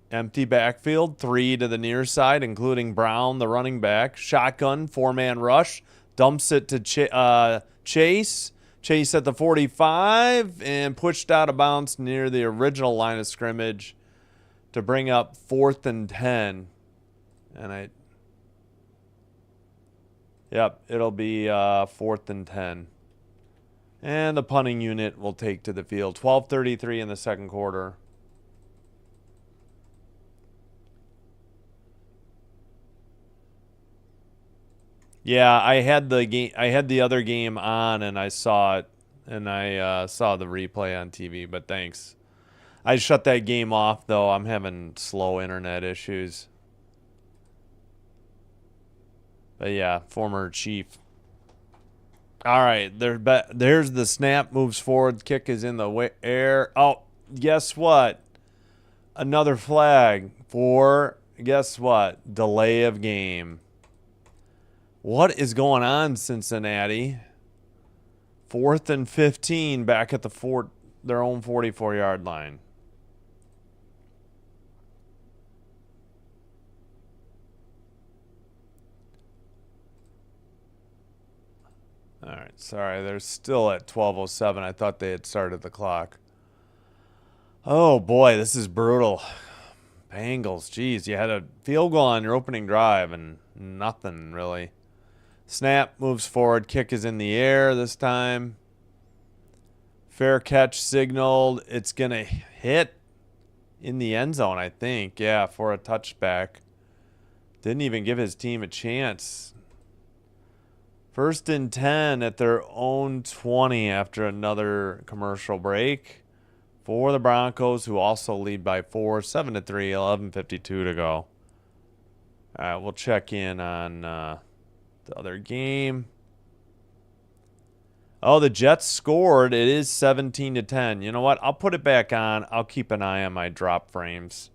Empty backfield, 3 to the near side, including Brown, the running back. Shotgun, 4-man rush. Dumps it to Chase. Chase at the 45 and pushed out of bounds near the original line of scrimmage to bring up 4th and 10. And it'll be 4th and 10. And the punting unit will take to the field. 12:33 in the second quarter. Yeah, I had the game. I had the other game on, and I saw it, and I saw the replay on TV. But thanks. I shut that game off though. I'm having slow internet issues. But yeah, former Chief. All right, there's the snap. Moves forward. Kick is in the air. Oh, guess what? Another flag for guess what? Delay of game. What is going on, Cincinnati? 4th and 15 back at their own 44-yard line. All right, sorry, they're still at 12:07. I thought they had started the clock. Oh boy, this is brutal. Bengals, geez, you had a field goal on your opening drive and nothing really. Snap moves forward, kick is in the air this time. Fair catch signaled. It's going to hit in the end zone, I think. Yeah, for a touchback. Didn't even give his team a chance. 1st and 10 at their own 20 after another commercial break for the Broncos, who also lead by 4, 7-3, 11:52 to go. All right, we'll check in on the other game. Oh, the Jets scored. It is 17-10. You know what? I'll put it back on. I'll keep an eye on my drop frames.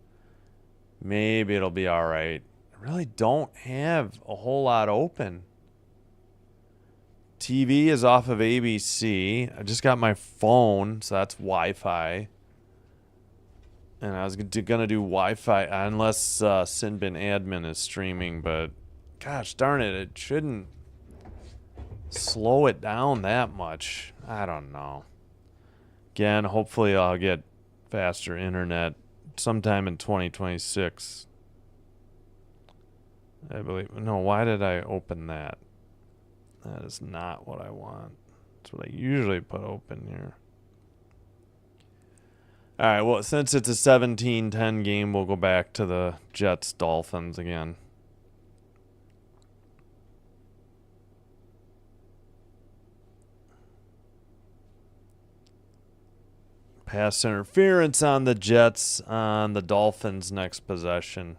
Maybe it'll be all right. I really don't have a whole lot open. TV is off of ABC. I just got my phone, so that's Wi-Fi. And I was going to do Wi-Fi unless Sinbin Admin is streaming, but gosh darn it, it shouldn't slow it down that much. I don't know. Again, hopefully I'll get faster internet sometime in 2026. I believe. No, why did I open that? That is not what I want. That's what I usually put open here. All right, well, since it's a 17-10 game, we'll go back to the Jets-Dolphins again. Pass interference on the Jets on the Dolphins' next possession.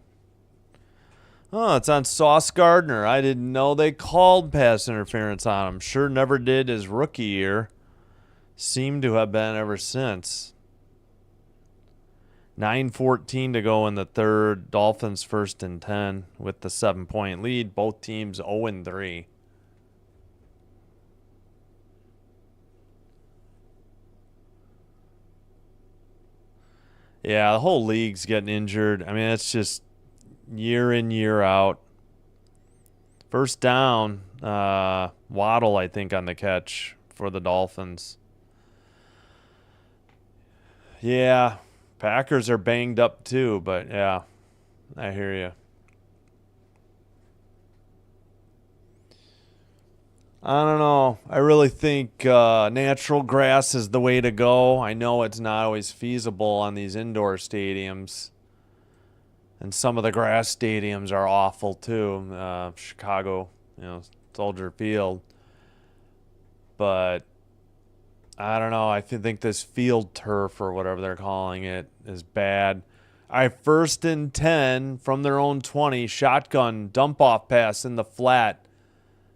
Oh, it's on Sauce Gardner. I didn't know they called pass interference on him. Sure never did his rookie year. Seemed to have been ever since. 9:14 to go in the third. Dolphins 1st and 10 with the 7-point lead. Both teams 0-3. Yeah, the whole league's getting injured. I mean, it's just year in, year out. First down, Waddle, I think, on the catch for the Dolphins. Yeah, Packers are banged up too, but yeah, I hear you. I don't know. I really think natural grass is the way to go. I know it's not always feasible on these indoor stadiums. And some of the grass stadiums are awful too. Chicago, Soldier Field. But I don't know. I think this field turf or whatever they're calling it is bad. All right, 1st and 10 from their own 20. Shotgun dump off pass in the flat.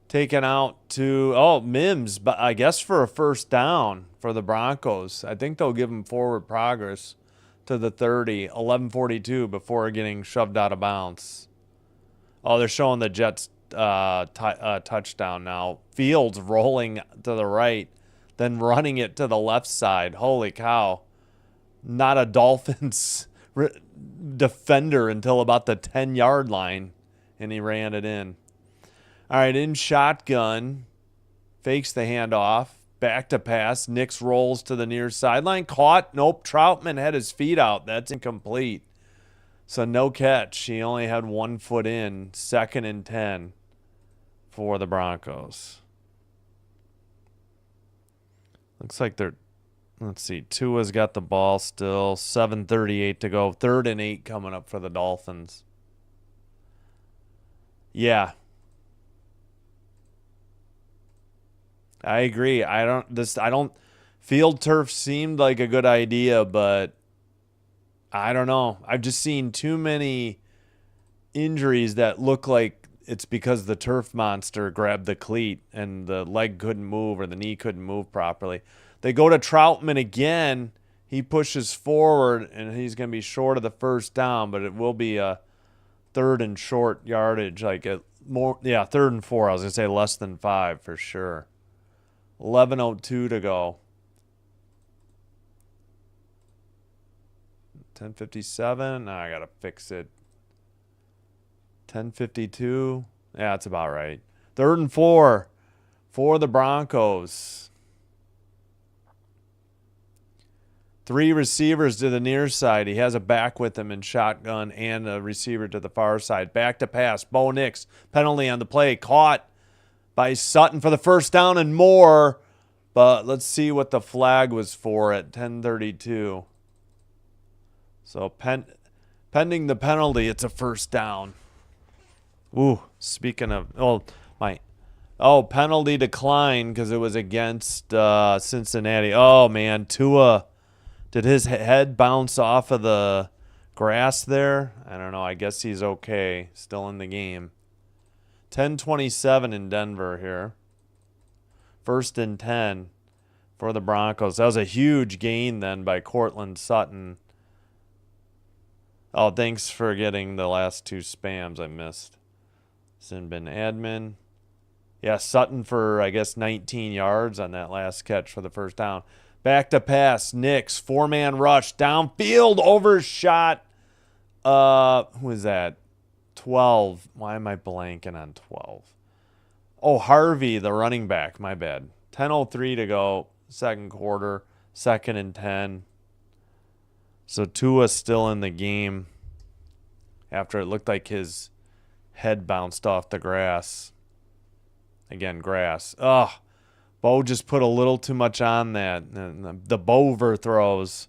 Taken out to, Mims, but I guess for a first down for the Broncos. I think they'll give them forward progress to the 30, 11:42 before getting shoved out of bounds. Oh, they're showing the Jets touchdown now. Fields rolling to the right, then running it to the left side. Holy cow. Not a Dolphins defender until about the 10-yard line, and he ran it in. All right, in shotgun, fakes the handoff, back to pass. Nix rolls to the near sideline. Caught. Nope, Troutman had his feet out. That's incomplete. So no catch. He only had 1 foot in. 2nd and 10 for the Broncos. Looks like let's see, Tua's got the ball still. 7:38 to go. 3rd and 8 coming up for the Dolphins. Yeah. I agree. I don't field turf seemed like a good idea, but I don't know. I've just seen too many injuries that look like it's because the turf monster grabbed the cleat and the leg couldn't move or the knee couldn't move properly. They go to Troutman again. He pushes forward and he's going to be short of the first down, but it will be a third and short yardage, like third and 4. I was going to say less than 5 for sure. 11:02 to go. 10:57. I got to fix it. 10:52. Yeah, that's about right. 3rd and 4 for the Broncos. 3 receivers to the near side. He has a back with him in shotgun and a receiver to the far side. Back to pass. Bo Nix, penalty on the play. Caught by Sutton for the first down and more. But let's see what the flag was for at 10:32. So pending the penalty, it's a first down. Ooh, speaking of, penalty decline because it was against Cincinnati. Oh, man, Tua, did his head bounce off of the grass there? I don't know. I guess he's okay. Still in the game. 10:27 in Denver here. 1st and 10 for the Broncos. That was a huge gain then by Cortland Sutton. Oh, thanks for getting the last 2 spams I missed. Sinbin admin. Yeah, Sutton for, I guess, 19 yards on that last catch for the first down. Back to pass. Nix, 4-man rush. Downfield, overshot. Who is that? 12. Why am I blanking on 12? Oh, Harvey, the running back. My bad. 10:03 to go. Second quarter. 2nd and 10. So Tua's still in the game after it looked like his head bounced off the grass. Again, grass. Ugh. Bo just put a little too much on that. The Bover throws,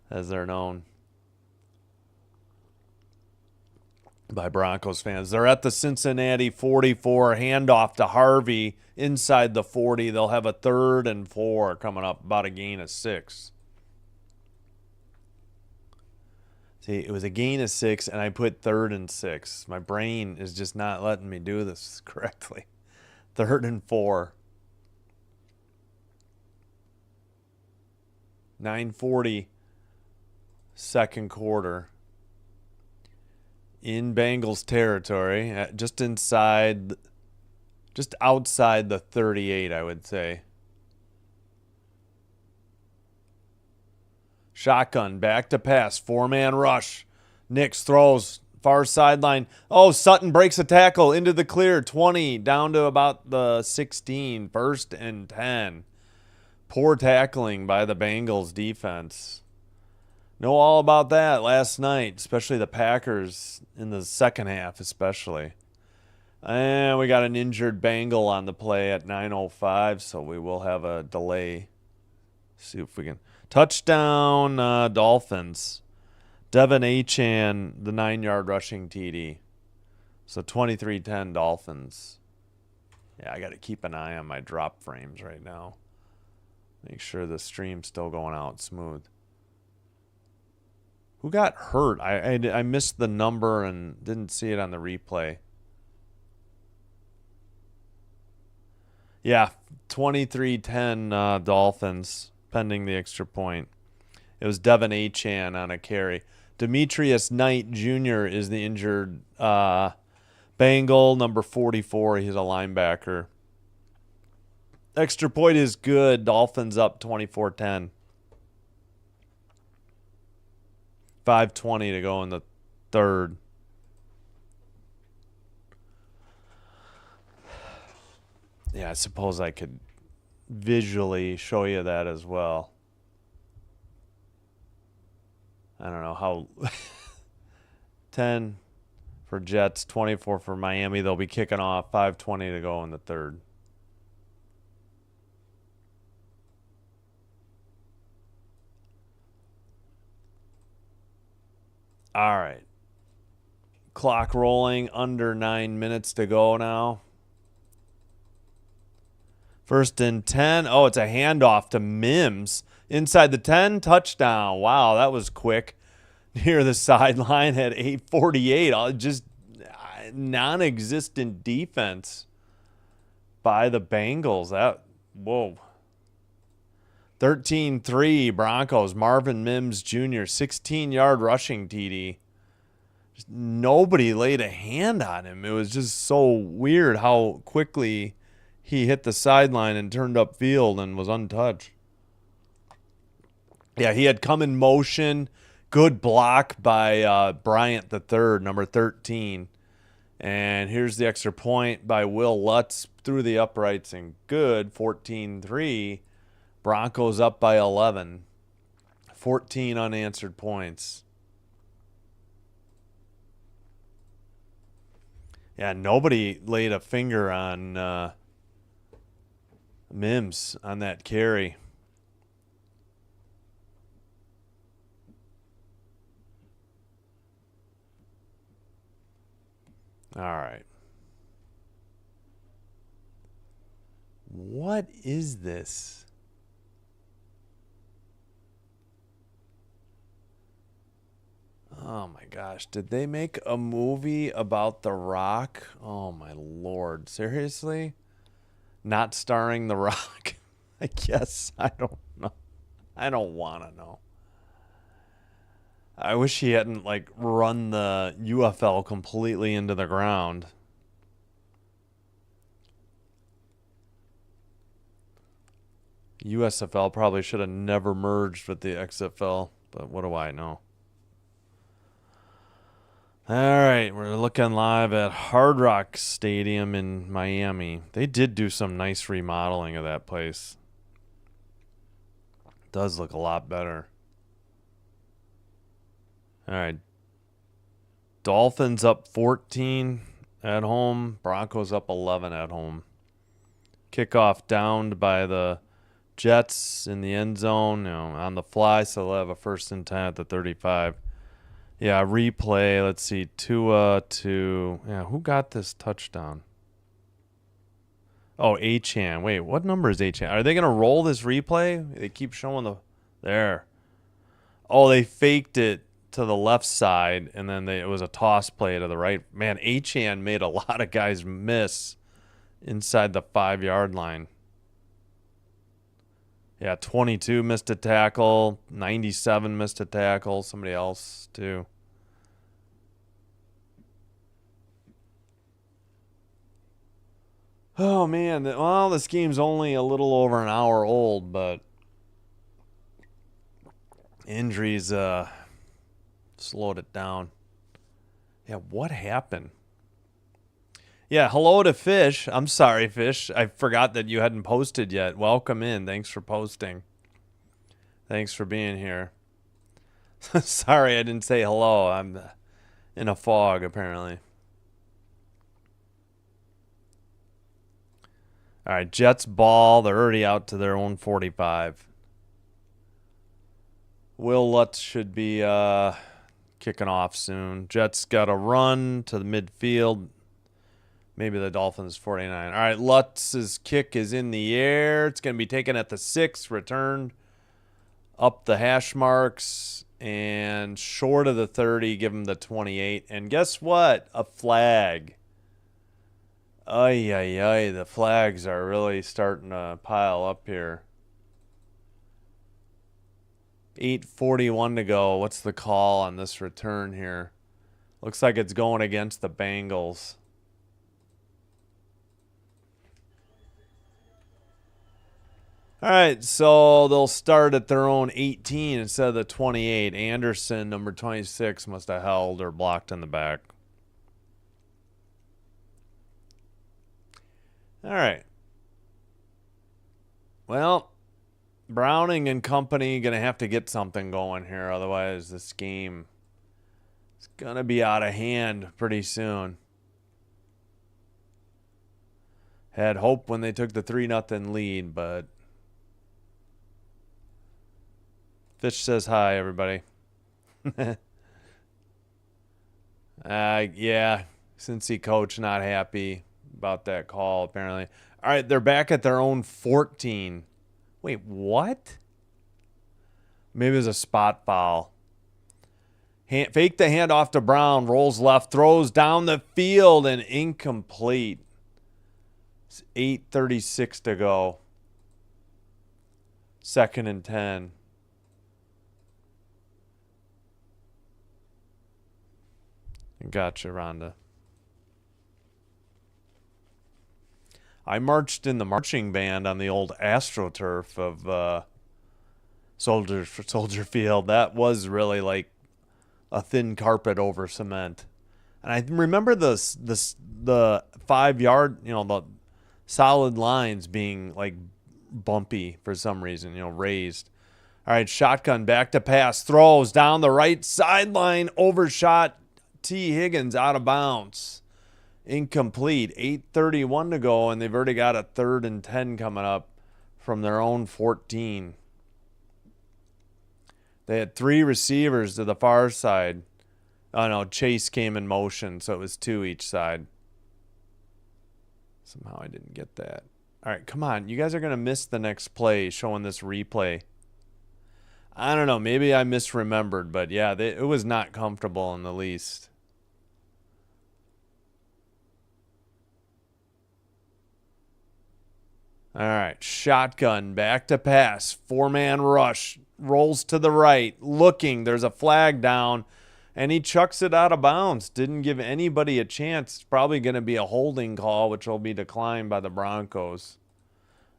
as they're known by Broncos fans. They're at the Cincinnati 44. Handoff to Harvey inside the 40. They'll have a 3rd and 4 coming up, about a gain of 6. See, it was a gain of 6, and I put 3rd and 6. My brain is just not letting me do this correctly. 3rd and 4. 9:40, second quarter. In Bengals territory, just outside the 38, I would say. Shotgun, back to pass, 4-man rush. Nix throws, far sideline. Oh, Sutton breaks a tackle into the clear, 20, down to about the 16, 1st and 10. Poor tackling by the Bengals defense. Know all about that last night, especially the Packers in the second half especially. And we got an injured Bengal on the play at 9:05, so we will have a delay. See if we can. Touchdown, Dolphins. Devin Achane, the 9-yard rushing TD. So 23-10 Dolphins. Yeah, I got to keep an eye on my drop frames right now. Make sure the stream's still going out smooth. Who got hurt? I missed the number and didn't see it on the replay. Yeah, 23-10 Dolphins, pending the extra point. It was Devin Achane on a carry. Demetrius Knight Jr. is the injured Bengal, number 44. He's a linebacker. Extra point is good. Dolphins up 24-10. 5:20 to go in the third. Yeah, I suppose I could visually show you that as well. I don't know how. 10 for Jets, 24 for Miami. They'll be kicking off. 5:20 to go in the third. All right. Clock rolling, under 9 minutes to go now. First and 10. Oh, it's a handoff to Mims. Inside the 10, touchdown. Wow, that was quick. Near the sideline at 8:48. Just non-existent defense by the Bengals. Whoa. 13-3 Broncos. Marvin Mims Jr. 16-yard rushing TD. Just nobody laid a hand on him. It was just so weird how quickly he hit the sideline and turned upfield and was untouched. Yeah, he had come in motion. Good block by Bryant III, number 13. And here's the extra point by Will Lutz through the uprights and good. 14-3. Broncos up by 11. 14 unanswered points. Yeah, nobody laid a finger on Mims on that carry. All right. What is this? Oh my gosh. Did they make a movie about The Rock? Oh my Lord. Seriously? Not starring The Rock? I guess. I don't know. I don't want to know. I wish he hadn't run the UFL completely into the ground. USFL probably should have never merged with the XFL, but what do I know? All right, we're looking live at Hard Rock Stadium in Miami. They did do some nice remodeling of that place. It does look a lot better. All right. Dolphins up 14 at home. Broncos up 11 at home. Kickoff downed by the Jets in the end zone, on the fly, so they'll have a 1st and 10 at the 35. Yeah, replay. Let's see. Tua to... Yeah, who got this touchdown? Oh, Achane. Wait, what number is Achane? Are they going to roll this replay? They keep showing the... There. Oh, they faked it to the left side, and then it was a toss play to the right. Man, Achane made a lot of guys miss inside the 5-yard line. Yeah, 22 missed a tackle. 97 missed a tackle. Somebody else, too. Oh, man. Well, this game's only a little over an hour old, but injuries slowed it down. Yeah, what happened? Yeah, hello to Fish. I'm sorry, Fish. I forgot that you hadn't posted yet. Welcome in. Thanks for posting. Thanks for being here. Sorry I didn't say hello. I'm in a fog, apparently. All right, Jets ball. They're already out to their own 45. Will Lutz should be kicking off soon. Jets got a run to the midfield. Maybe the Dolphins 49. All right, Lutz's kick is in the air. It's going to be taken at the 6, returned up the hash marks, and short of the 30, give him the 28. And guess what? A flag. Ay, ay, ay. The flags are really starting to pile up here. 8:41 to go. What's the call on this return here? Looks like it's going against the Bengals. All right, so they'll start at their own 18 instead of the 28. Anderson, number 26, must have held or blocked in the back. All right. Well, Browning and company going to have to get something going here. Otherwise, this game is going to be out of hand pretty soon. Had hope when they took the 3-0 lead, but... Fish says hi, everybody. Yeah, Cincy coach not happy. about that call, apparently. All right, they're back at their own 14. Wait, what? Maybe it was a spot foul. Fake the handoff to Brown, rolls left, throws down the field, and incomplete. It's 8:36 to go. 2nd and 10. Gotcha, Rhonda. I marched in the marching band on the old AstroTurf of Soldier Field. That was really like a thin carpet over cement. And I remember the 5 yard, the solid lines being like bumpy for some reason, raised. All right, shotgun back to pass, throws down the right sideline, overshot T. Higgins out of bounds. Incomplete. 8:31 to go, and they've already got a 3rd and 10 coming up from their own 14. They had 3 receivers to the far side. Oh, no, Chase came in motion, so it was 2 each side. Somehow I didn't get that. All right, come on. You guys are going to miss the next play showing this replay. I don't know. Maybe I misremembered, but yeah, it was not comfortable in the least. All right, shotgun, back to pass, 4-man rush, rolls to the right, looking, there's a flag down, and he chucks it out of bounds. Didn't give anybody a chance. It's probably going to be a holding call, which will be declined by the Broncos.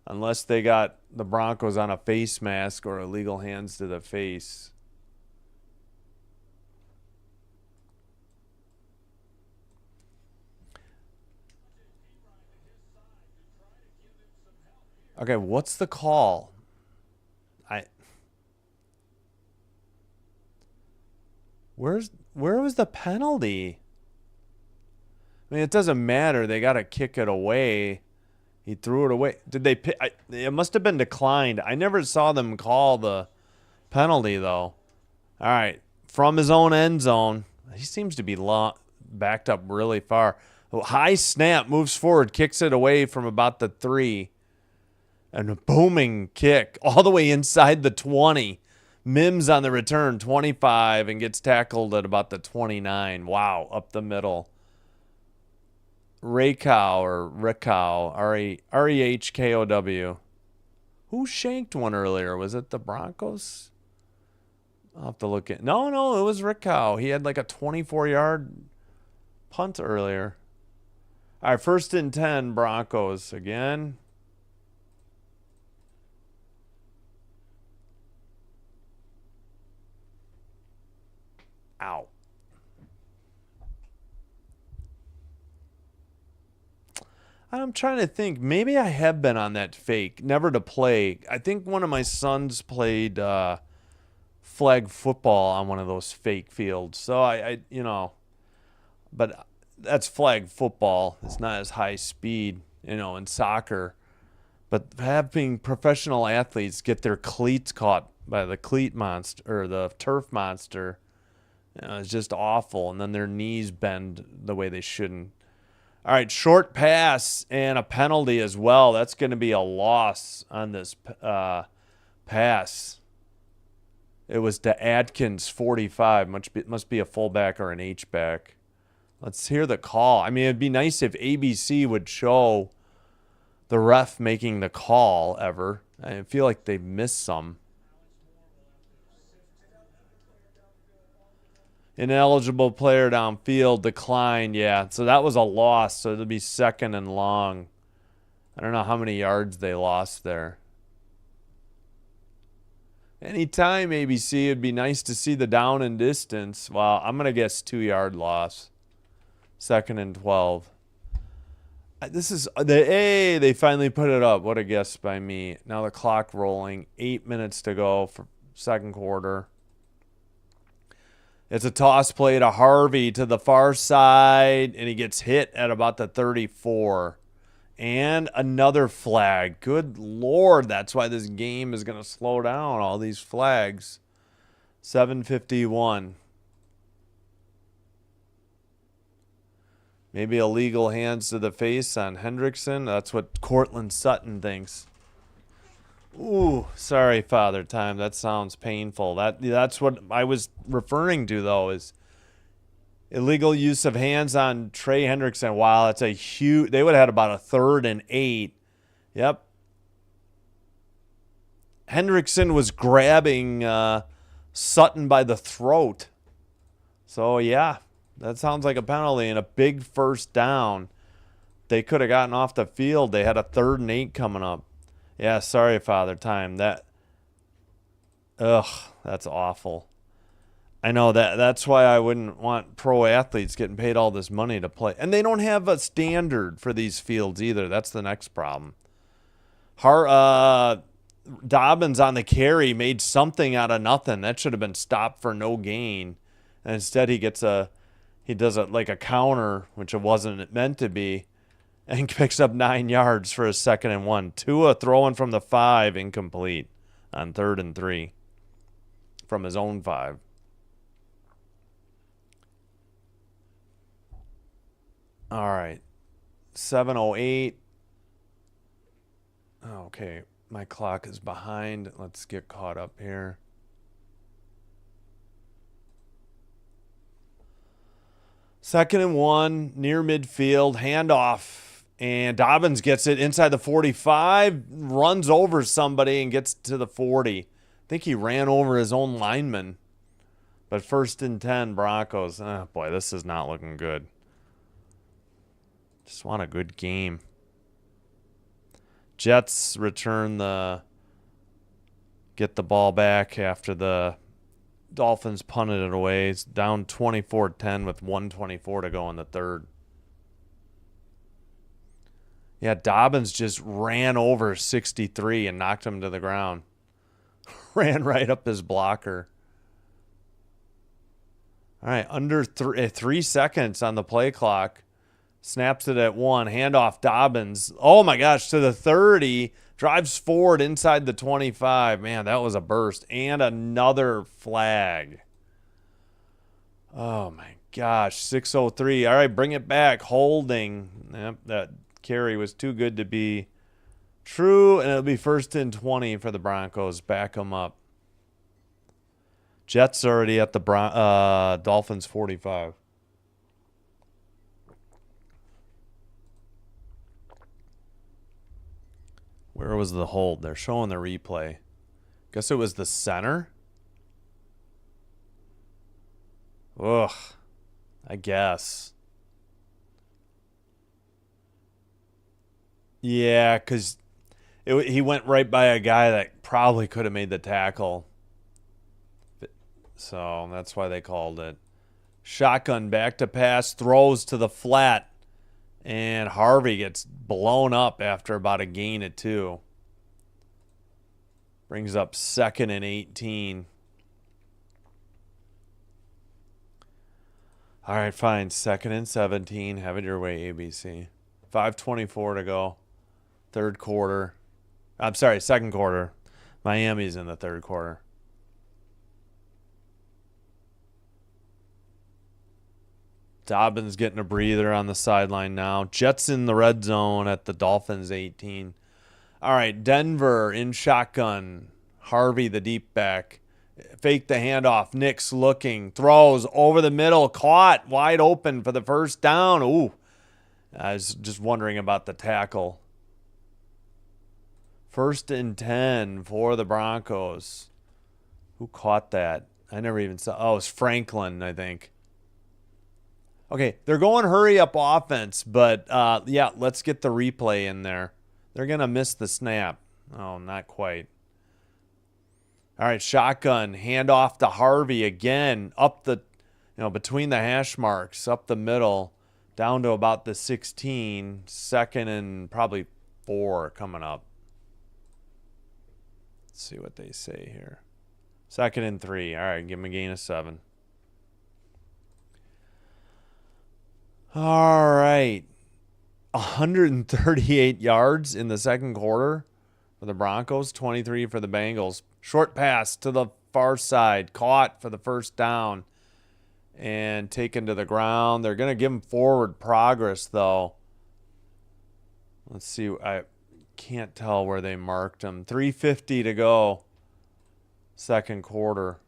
Unless they got the Broncos on a face mask or illegal hands to the face. Okay, what's the call? Where was the penalty? I mean, it doesn't matter. They got to kick it away. He threw it away. Did they it must have been declined. I never saw them call the penalty, though. All right. From his own end zone. He seems to be backed up really far. High snap, moves forward, kicks it away from about the 3. And a booming kick all the way inside the 20. Mims on the return, 25, and gets tackled at about the 29. Wow, up the middle. Rehkow or Rehkow, Rehkow. Who shanked one earlier? Was it the Broncos? I'll have to look at. No, it was Rehkow. He had like a 24-yard punt earlier. All right, 1st and 10, Broncos again. Ow. I'm trying to think. Maybe I have been on that fake. Never to play. I think one of my sons played flag football on one of those fake fields. So I but that's flag football. It's not as high speed, in soccer. But having professional athletes get their cleats caught by the cleat monster or the turf monster, it's just awful. And then their knees bend the way they shouldn't. All right, short pass and a penalty as well. That's going to be a loss on this pass. It was to Atkins, 45. Must be a fullback or an H-back. Let's hear the call. I mean, it'd be nice if ABC would show the ref making the call ever. I feel like they've missed some. Ineligible player downfield, declined. Yeah, so that was a loss. So it'll be 2nd and long. I don't know how many yards they lost there. Anytime, ABC, it'd be nice to see the down and distance. Well, I'm going to guess 2-yard loss. 2nd and 12. This is they finally put it up. What a guess by me. Now the clock rolling. 8 minutes to go for 2nd quarter. It's a toss play to Harvey to the far side, and he gets hit at about the 34. And another flag. Good Lord, that's why this game is going to slow down, all these flags. 7:51. Maybe illegal hands to the face on Hendrickson. That's what Cortland Sutton thinks. Ooh, sorry, Father Time. That sounds painful. That's what I was referring to, though, is illegal use of hands on Trey Hendrickson. Wow, that's a huge... They would have had about a 3rd and 8. Yep. Hendrickson was grabbing Sutton by the throat. So, yeah, that sounds like a penalty and a big first down. They could have gotten off the field. They had a 3rd and 8 coming up. Yeah, sorry, Father Time. That's awful. I know that's why I wouldn't want pro athletes getting paid all this money to play. And they don't have a standard for these fields either. That's the next problem. Dobbins on the carry made something out of nothing. That should have been stopped for no gain. And instead he does it like a counter, which it wasn't meant to be, and picks up 9 yards for a 2nd and 1. Tua throwing from the 5, incomplete on 3rd and 3 from his own 5. All right, 7:08. Okay, my clock is behind. Let's get caught up here. Second and 1, near midfield, handoff, and Dobbins gets it inside the 45, runs over somebody and gets to the 40. I think he ran over his own lineman. But 1st and 10, Broncos. Oh, boy, this is not looking good. Just want a good game. Jets get the ball back after the Dolphins punted it away. It's down 24-10 with 1:24 to go in the 3rd. Yeah, Dobbins just ran over 63 and knocked him to the ground. Ran right up his blocker. All right, under 3 seconds on the play clock. Snaps it at 1. Handoff Dobbins. Oh, my gosh, to the 30. Drives forward inside the 25. Man, that was a burst. And another flag. Oh, my gosh. 6:03. All right, bring it back. Holding. Yep, that carry was too good to be true. And it'll be 1st and 20 for the Broncos. Back them up. Jets already at the Dolphins 45. Where was the hold? They're showing the replay. Guess it was the center? Ugh. I guess. Yeah, because he went right by a guy that probably could have made the tackle. So that's why they called it. Shotgun back to pass. Throws to the flat. And Harvey gets blown up after about a gain of 2. Brings up 2nd and 18. All right, fine. 2nd and 17. Have it your way, ABC. 5:24 to go. 3rd quarter. I'm sorry, 2nd quarter. Miami's in the 3rd quarter. Dobbins getting a breather on the sideline now. Jets in the red zone at the Dolphins 18. All right, Denver in shotgun. Harvey, the deep back. Fake the handoff. Nick's looking. Throws over the middle. Caught. Wide open for the first down. Ooh. I was just wondering about the tackle. 1st and 10 for the Broncos. Who caught that? I never even saw. Oh, it was Franklin, I think. Okay, they're going hurry up offense, but yeah, let's get the replay in there. They're going to miss the snap. Oh, not quite. All right, shotgun, handoff to Harvey again, up the, between the hash marks, up the middle, down to about the 16, 2nd and probably 4 coming up. Let's see what they say here. 2nd and 3. All right, give him a gain of 7. All right. 138 yards in the 2nd quarter for the Broncos, 23 for the Bengals. Short pass to the far side, caught for the first down. and taken to the ground. They're going to give him forward progress, though. Let's see. I can't tell where they marked him. 3:50 to go. Second quarter.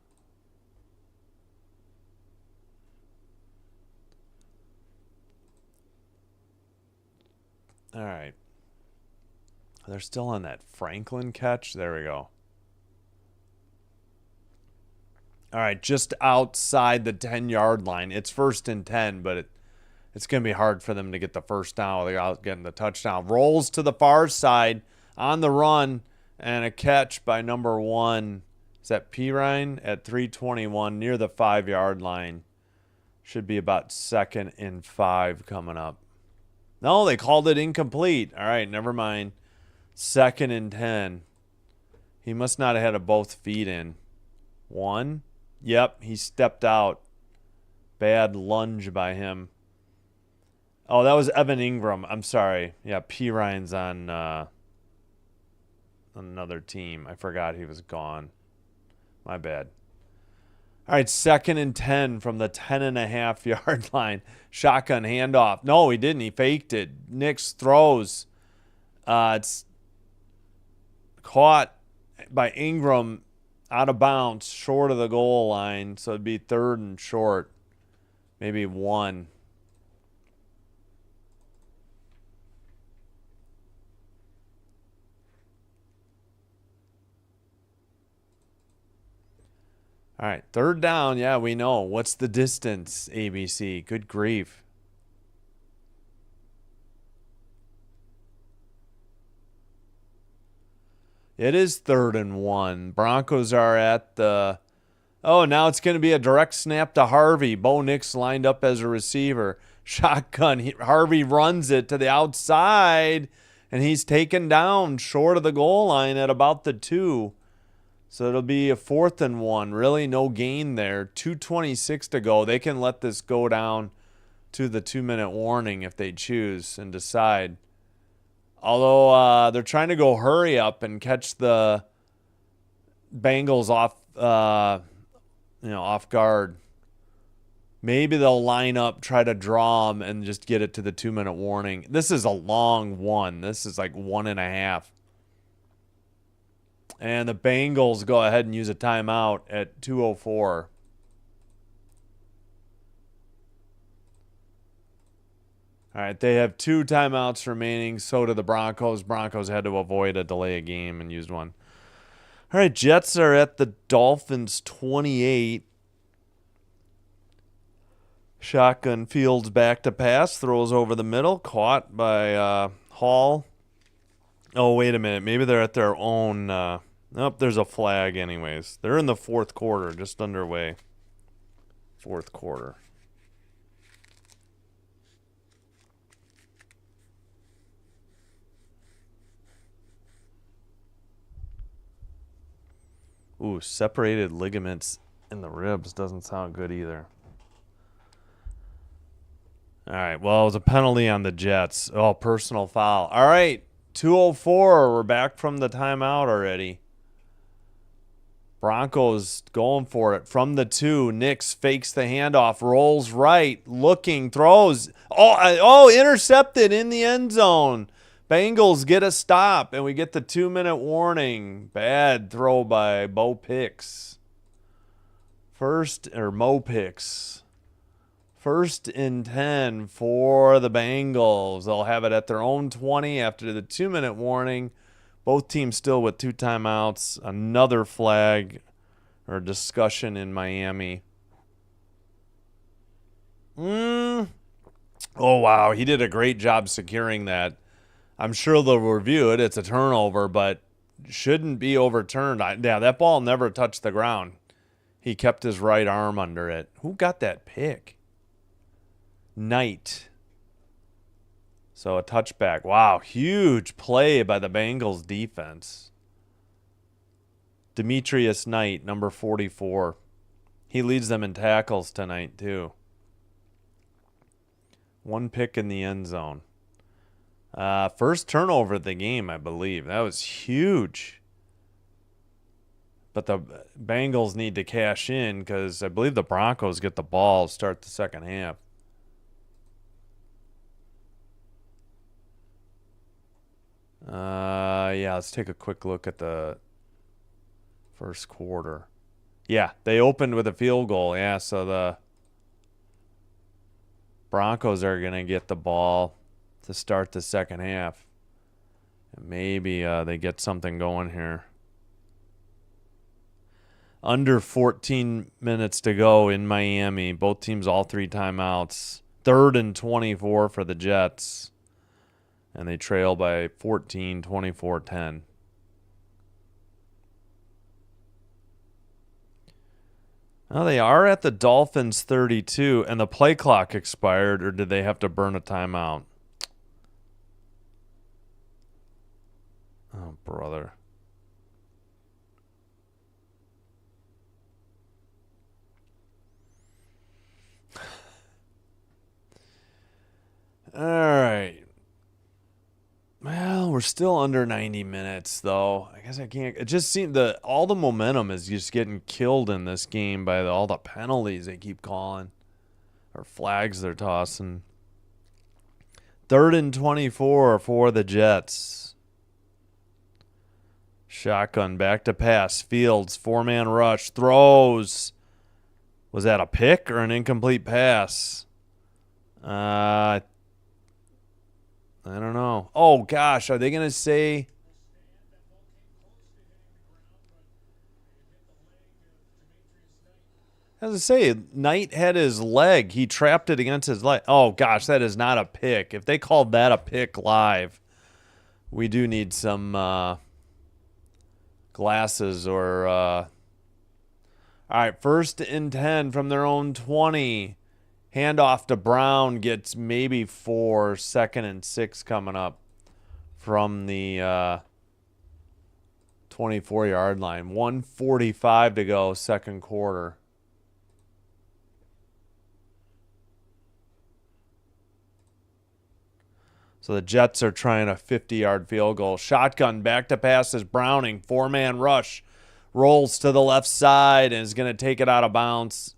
All right. They're still on that Franklin catch. There we go. All right, just outside the 10-yard line. It's 1st and 10, but it's going to be hard for them to get the first down without getting the touchdown. Rolls to the far side on the run, and a catch by number 1. Is that Pirine at 3:21 near the 5-yard line? Should be about 2nd and 5 coming up. No, they called it incomplete. All right, never mind. 2nd and 10. He must not have had both feet in. 1. Yep, he stepped out. Bad lunge by him. Oh, that was Evan Ingram. I'm sorry. Yeah, P. Ryan's on another team. I forgot he was gone. My bad. All right, 2nd and 10 from the 10.5-yard line. Shotgun handoff. No, he didn't. He faked it. Nix throws. It's caught by Ingram out of bounds, short of the goal line. So it'd be 3rd and short. Maybe 1. All right, 3rd down. Yeah, we know. What's the distance, ABC? Good grief. It is 3rd and 1. Broncos are at the... Oh, now it's going to be a direct snap to Harvey. Bo Nix lined up as a receiver. Shotgun. Harvey runs it to the outside, and he's taken down short of the goal line at about the 2. So it'll be a 4th and 1. Really no gain there. 2:26 to go. They can let this go down to the 2-minute warning if they choose and decide. Although they're trying to go hurry up and catch the Bengals off, off guard. Maybe they'll line up, try to draw them, and just get it to the 2-minute warning. This is a long one. This is like 1.5. And the Bengals go ahead and use a timeout at 2:04. All right, they have 2 timeouts remaining. So do the Broncos. Broncos had to avoid a delay of game and used one. All right, Jets are at the Dolphins 28. Shotgun fields back to pass, throws over the middle, caught by Hall. Oh, wait a minute. Maybe they're at their own. Nope, there's a flag anyways. They're in the 4th quarter, just underway. 4th quarter. Ooh, separated ligaments in the ribs doesn't sound good either. All right, well, it was a penalty on the Jets. Oh, personal foul. All right, 2:04. We're back from the timeout already. Broncos going for it from the 2. Nix fakes the handoff, rolls right, looking, throws. Oh, intercepted in the end zone. Bengals get a stop, and we get the 2-minute warning. Bad throw by Mo Picks. 1st and 10 for the Bengals. They'll have it at their own 20 after the 2-minute warning. Both teams still with 2 timeouts. Another flag or discussion in Miami. Oh, wow. He did a great job securing that. I'm sure they'll review it. It's a turnover, but shouldn't be overturned. Yeah, that ball never touched the ground. He kept his right arm under it. Who got that pick? Knight. So a touchback. Wow, huge play by the Bengals defense. Demetrius Knight, number 44. He leads them in tackles tonight, too. 1 pick in the end zone. First turnover of the game, I believe. That was huge. But the Bengals need to cash in because I believe the Broncos get the ball to start the second half. Yeah, let's take a quick look at the first quarter. Yeah, they opened with a field goal. Yeah, so the Broncos are going to get the ball to start the second half. And maybe they get something going here. Under 14 minutes to go in Miami. Both teams all 3 timeouts. 3rd and 24 for the Jets. And they trail by 14, 24-10. Well, they are at the Dolphins 32, and the play clock expired, or did they have to burn a timeout? Oh, brother. All right. Well, we're still under 90 minutes, though. I guess I can't. It just seemed all the momentum is just getting killed in this game by all the penalties they keep calling or flags they're tossing. 3rd and 24 for the Jets. Shotgun back to pass. Fields, 4-man rush, throws. Was that a pick or an incomplete pass? I don't know. Oh, gosh. Are they going to say... As I say, Knight had his leg. He trapped it against his leg. Oh, gosh, that is not a pick. If they called that a pick live, we do need some glasses or... All right, 1st and 10 from their own 20. Handoff to Brown gets maybe 4. 2nd and 6 coming up from the 24-yard line. 1:45 to go, second quarter. So the Jets are trying a 50-yard field goal. Shotgun back to pass is Browning. 4-man rush. Rolls to the left side and is going to take it out of bounds.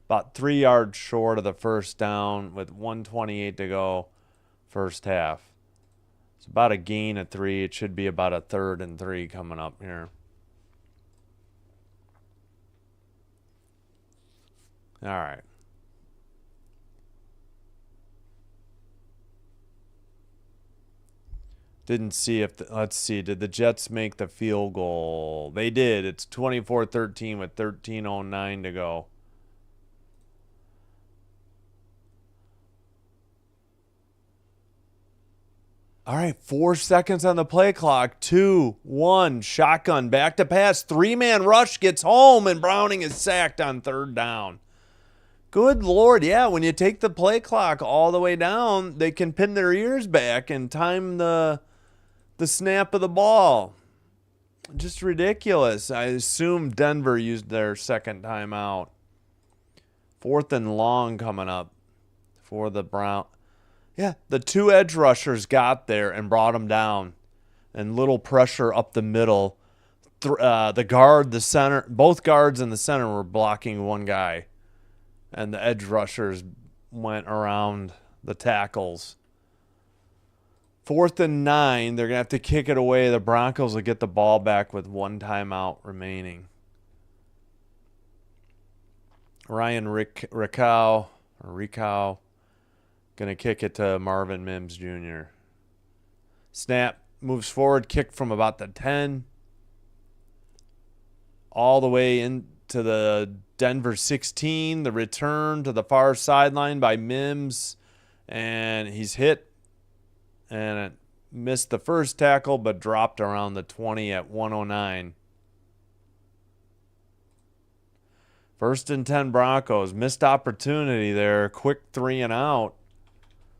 About 3 yards short of the first down with 1:28 to go, first half. It's about a gain of 3. It should be about a 3rd and 3 coming up here. All right. Didn't see if let's see, did the Jets make the field goal? They did. It's 24-13 with 13:09 to go. All right, 4 seconds on the play clock. 2, 1, shotgun, back to pass. 3-man rush gets home, and Browning is sacked on 3rd down. Good Lord, yeah, when you take the play clock all the way down, they can pin their ears back and time the snap of the ball. Just ridiculous. I assume Denver used their second timeout. 4th and long coming up for the Brown. Yeah, the 2 edge rushers got there and brought them down. And little pressure up the middle. The guard, the center, both guards in the center were blocking one guy. And the edge rushers went around the tackles. 4th and 9, they're going to have to kick it away. The Broncos will get the ball back with 1 timeout remaining. Ryan Ricow going to kick it to Marvin Mims Jr. Snap, moves forward, kick from about the 10. All the way into the Denver 16. The return to the far sideline by Mims. And he's hit. And it missed the first tackle, but dropped around the 20 at 109. 1st and 10 Broncos. Missed opportunity there. Quick 3 and out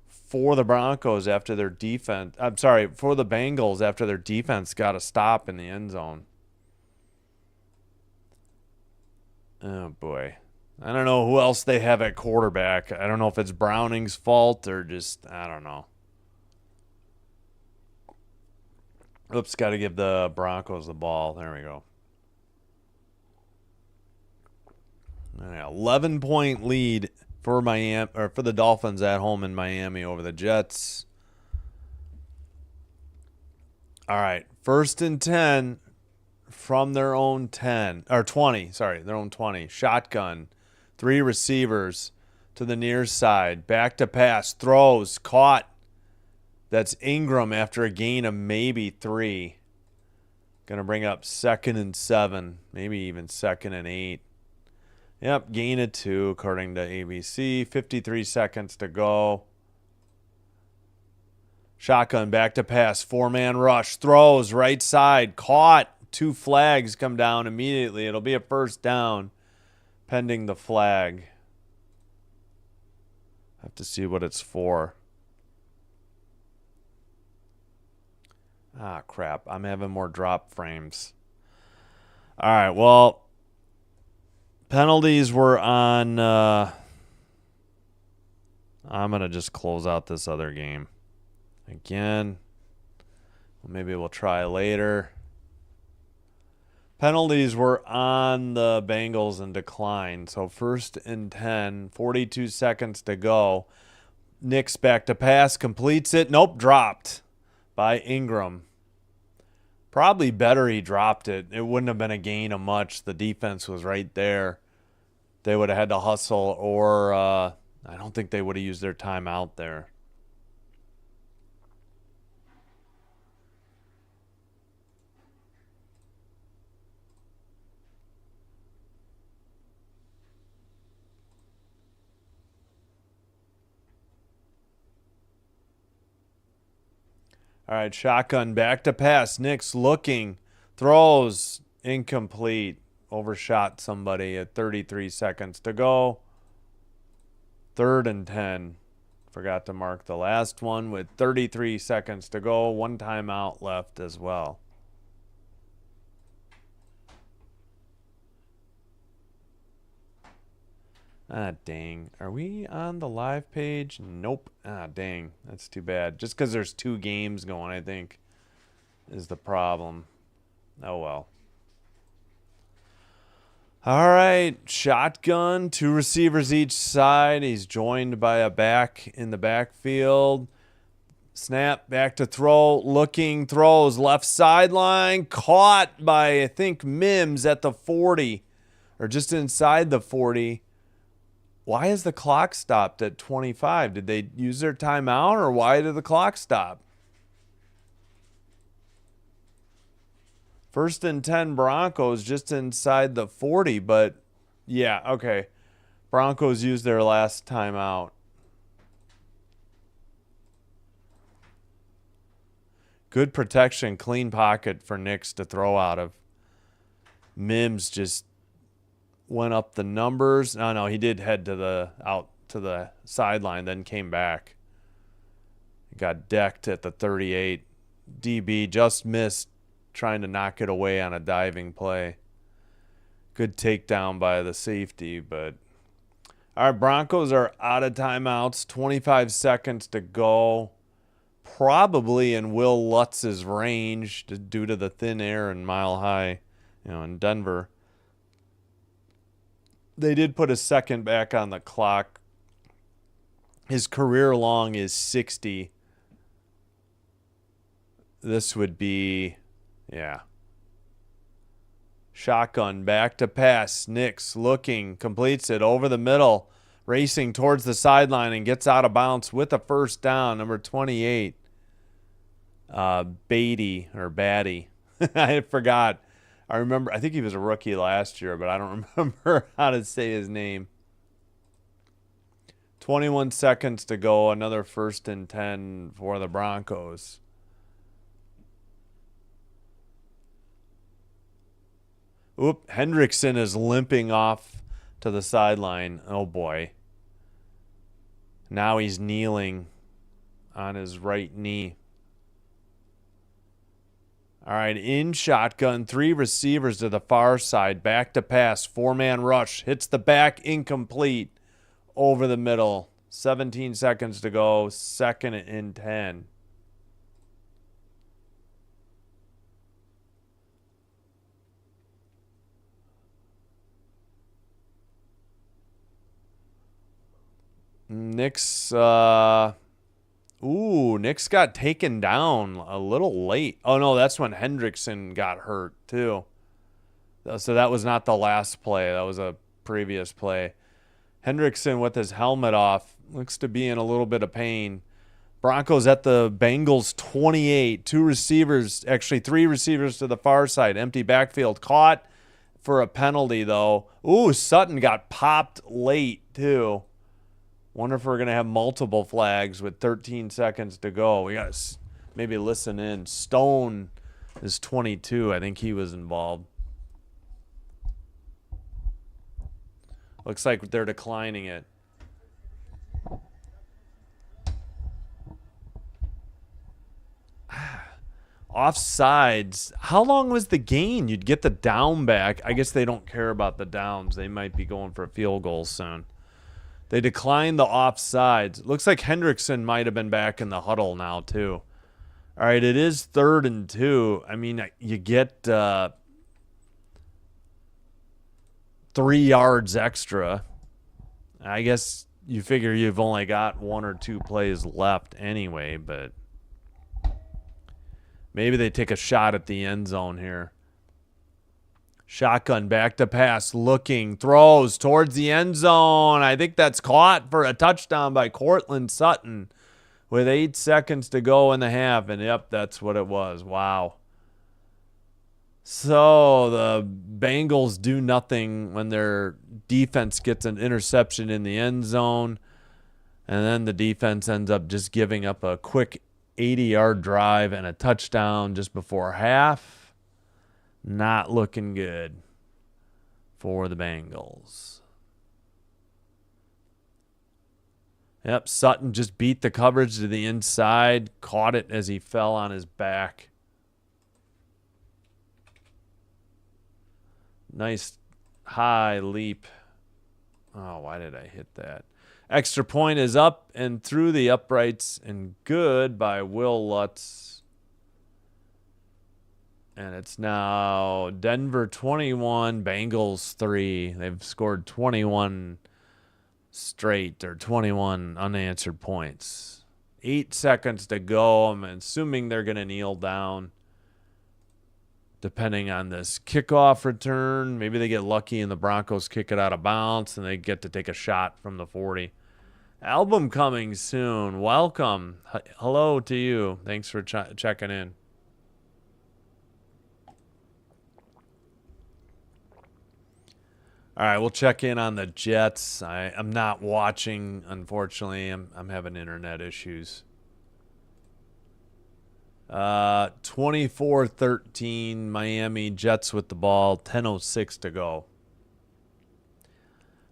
for the Broncos after their defense. I'm sorry, for the Bengals after their defense got a stop in the end zone. Oh, boy. I don't know who else they have at quarterback. I don't know if it's Browning's fault or just, I don't know. Oops, got to give the Broncos the ball. There we go. All right, 11-point lead for Miami, or for the Dolphins at home in Miami over the Jets. All right, 1st and 10 from their own 10 or 20. Sorry, their own 20. Shotgun, 3 receivers to the near side. Back to pass, throws, caught. That's Ingram after a gain of maybe 3. Going to bring up 2nd and 7, maybe even 2nd and 8. Yep, gain of 2 according to ABC. 53 seconds to go. Shotgun, back to pass, 4-man rush, throws, right side, caught. 2 flags come down immediately. It'll be a 1st down pending the flag. Have to see what it's for. Ah, crap. I'm having more drop frames. All right, well, penalties were on... I'm going to just close out this other game. Again, maybe we'll try later. Penalties were on the Bengals and declined. So 1st and 10, 42 seconds to go. Nick's back to pass, completes it. Nope, dropped by Ingram. Probably better he dropped it. It wouldn't have been a gain of much. The defense was right there. They would have had to hustle, or I don't think they would have used their timeout there. All right, shotgun, back to pass. Nick's looking, throws, incomplete. Overshot somebody at 33 seconds to go. 3rd and 10. Forgot to mark the last one with 33 seconds to go. 1 timeout left as well. Ah, dang. Are we on the live page? Nope. Ah, dang. That's too bad. Just because there's 2 games going, I think, is the problem. Oh, well. All right. Shotgun. 2 receivers each side. He's joined by a back in the backfield. Snap. Back to throw. Looking. Throws. Left sideline. Caught by, I think, Mims at the 40. Or just inside the 40. Why is the clock stopped at 25? Did they use their timeout, or why did the clock stop? 1st and 10 Broncos just inside the 40, but yeah, okay. Broncos used their last timeout. Good protection, clean pocket for Nix to throw out of. Mims just went up the numbers. No, he did head to the sideline, then came back. Got decked at the 38. DB just missed trying to knock it away on a diving play. Good takedown by the safety, but all right, Broncos are out of timeouts. 25 seconds to go. Probably in Will Lutz's range due to the thin air and Mile High, in Denver. They did put a second back on the clock. His career long is 60. This would be, yeah. Shotgun, back to pass. Nix looking, completes it over the middle, racing towards the sideline and gets out of bounds with a 1st down. Number 28, Batty. I forgot. I think he was a rookie last year, but I don't remember how to say his name. 21 seconds to go. Another 1st and 10 for the Broncos. Oop, Hendrickson is limping off to the sideline. Oh, boy. Now he's kneeling on his right knee. All right, in shotgun, 3 receivers to the far side. Back to pass, 4-man rush. Hits the back, incomplete. Over the middle. 17 seconds to go. 2nd and 10. Nick's Nick's got taken down a little late. Oh no, that's when Hendrickson got hurt too. So that was not the last play. That was a previous play. Hendrickson with his helmet off looks to be in a little bit of pain. Broncos at the Bengals 28. Three receivers to the far side. Empty backfield. Caught for a penalty, though. Ooh, Sutton got popped late, too. Wonder if we're going to have multiple flags with 13 seconds to go. We got to maybe listen in. Stone is 22. I think he was involved. Looks like they're declining it. Offsides. How long was the gain? You'd get the down back. I guess they don't care about the downs. They might be going for a field goal soon. They declined the offsides. Looks like Hendrickson might have been back in the huddle now, too. All right, it is 3rd and 2. I mean, you get 3 yards extra. I guess you figure you've only got 1 or 2 plays left anyway, but maybe they take a shot at the end zone here. Shotgun back to pass, looking, throws towards the end zone. I think that's caught for a touchdown by Cortland Sutton with 8 seconds to go in the half. And yep, that's what it was. Wow. So the Bengals do nothing when their defense gets an interception in the end zone. And then the defense ends up just giving up a quick 80-yard drive and a touchdown just before half. Not looking good for the Bengals. Yep, Sutton just beat the coverage to the inside, caught it as he fell on his back. Nice high leap. Oh, why did I hit that? Extra point is up and through the uprights and good by Will Lutz. And it's now Denver 21, Bengals 3. They've scored 21 straight or 21 unanswered points. 8 seconds to go. I'm assuming they're going to kneel down. Depending on this kickoff return, maybe they get lucky and the Broncos kick it out of bounds and they get to take a shot from the 40. Album coming soon. Welcome. Hello to you. Thanks for checking in. All right, we'll check in on the Jets. I'm not watching, unfortunately. I'm having internet issues. 24-13, Miami Jets with the ball, 10:06 to go.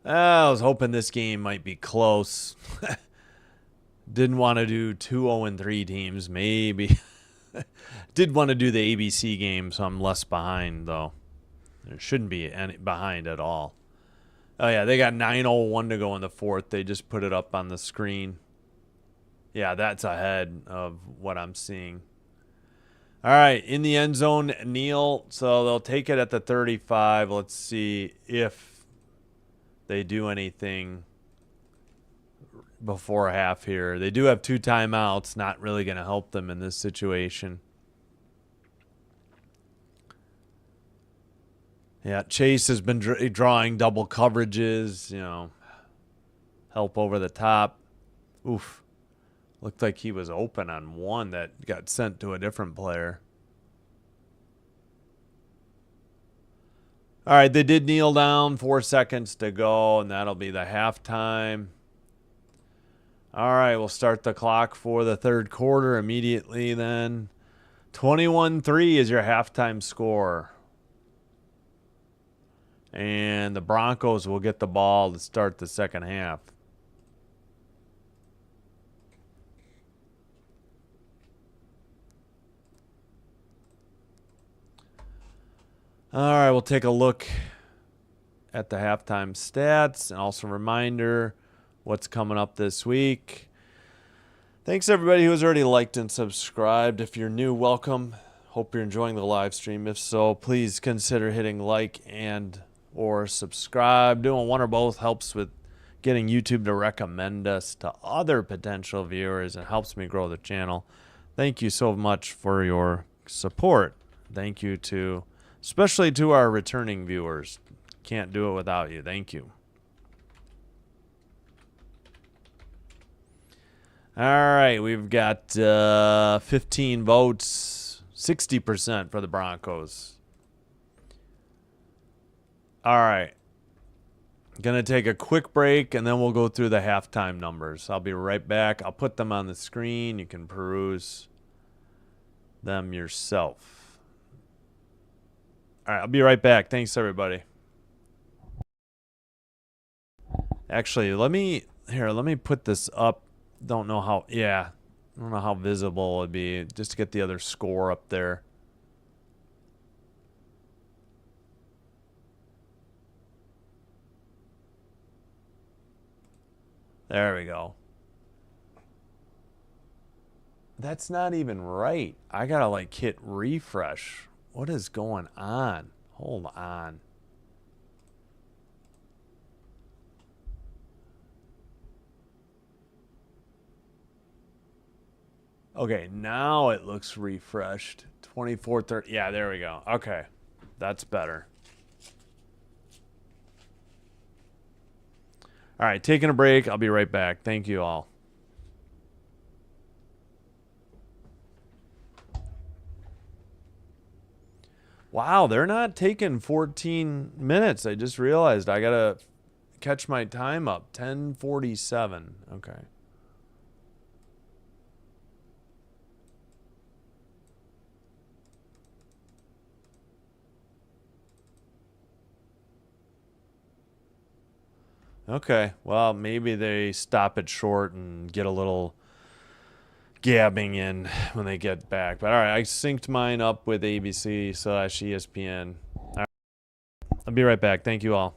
I was hoping this game might be close. Didn't want to do 2-0-3 teams, maybe. Did want to do the ABC game, so I'm less behind, though. There shouldn't be any behind at all. Oh, yeah, they got 9:01 to go in the fourth. They just put it up on the screen. Yeah, that's ahead of what I'm seeing. All right, in the end zone, Neal. So they'll take it at the 35. Let's see if they do anything before half here. They do have 2 timeouts. Not really going to help them in this situation. Yeah, Chase has been drawing double coverages, help over the top. Oof. Looked like he was open on one that got sent to a different player. All right, they did kneel down. 4 seconds to go, and that'll be the halftime. All right, we'll start the clock for the third quarter immediately then. 21-3 is your halftime score. And the Broncos will get the ball to start the second half. All right, we'll take a look at the halftime stats and also a reminder what's coming up this week. Thanks everybody who's already liked and subscribed. If you're new, welcome. Hope you're enjoying the live stream. If so, please consider hitting like and or subscribe. Doing one or both helps with getting YouTube to recommend us to other potential viewers. It helps me grow the channel. Thank you so much for your support. Thank you to, especially to our returning viewers. Can't do it without you. Thank you. All right, we've got 15 votes, 60% for the Broncos. All right. Gonna take a quick break, and then we'll go through the halftime numbers. I'll be right back. I'll put them on the screen. You can peruse them yourself. All right, I'll be right back. Thanks, everybody. Actually, let me put this up. Don't know how, I don't know how visible it'd be, just to get the other score up there. There we go. That's not even right. I gotta like hit refresh. What is going on? Hold on. Okay, now it looks refreshed. 24:30. Yeah, there we go. Okay, that's better. All right, taking a break. I'll be right back. Thank you all. Wow, they're not taking 14 minutes. I just realized I got to catch my time up. 10:47. Okay. Okay, well, maybe they stop it short and get a little gabbing in when they get back. But all right, I synced mine up with ABC/ESPN. All right, I'll be right back. Thank you all.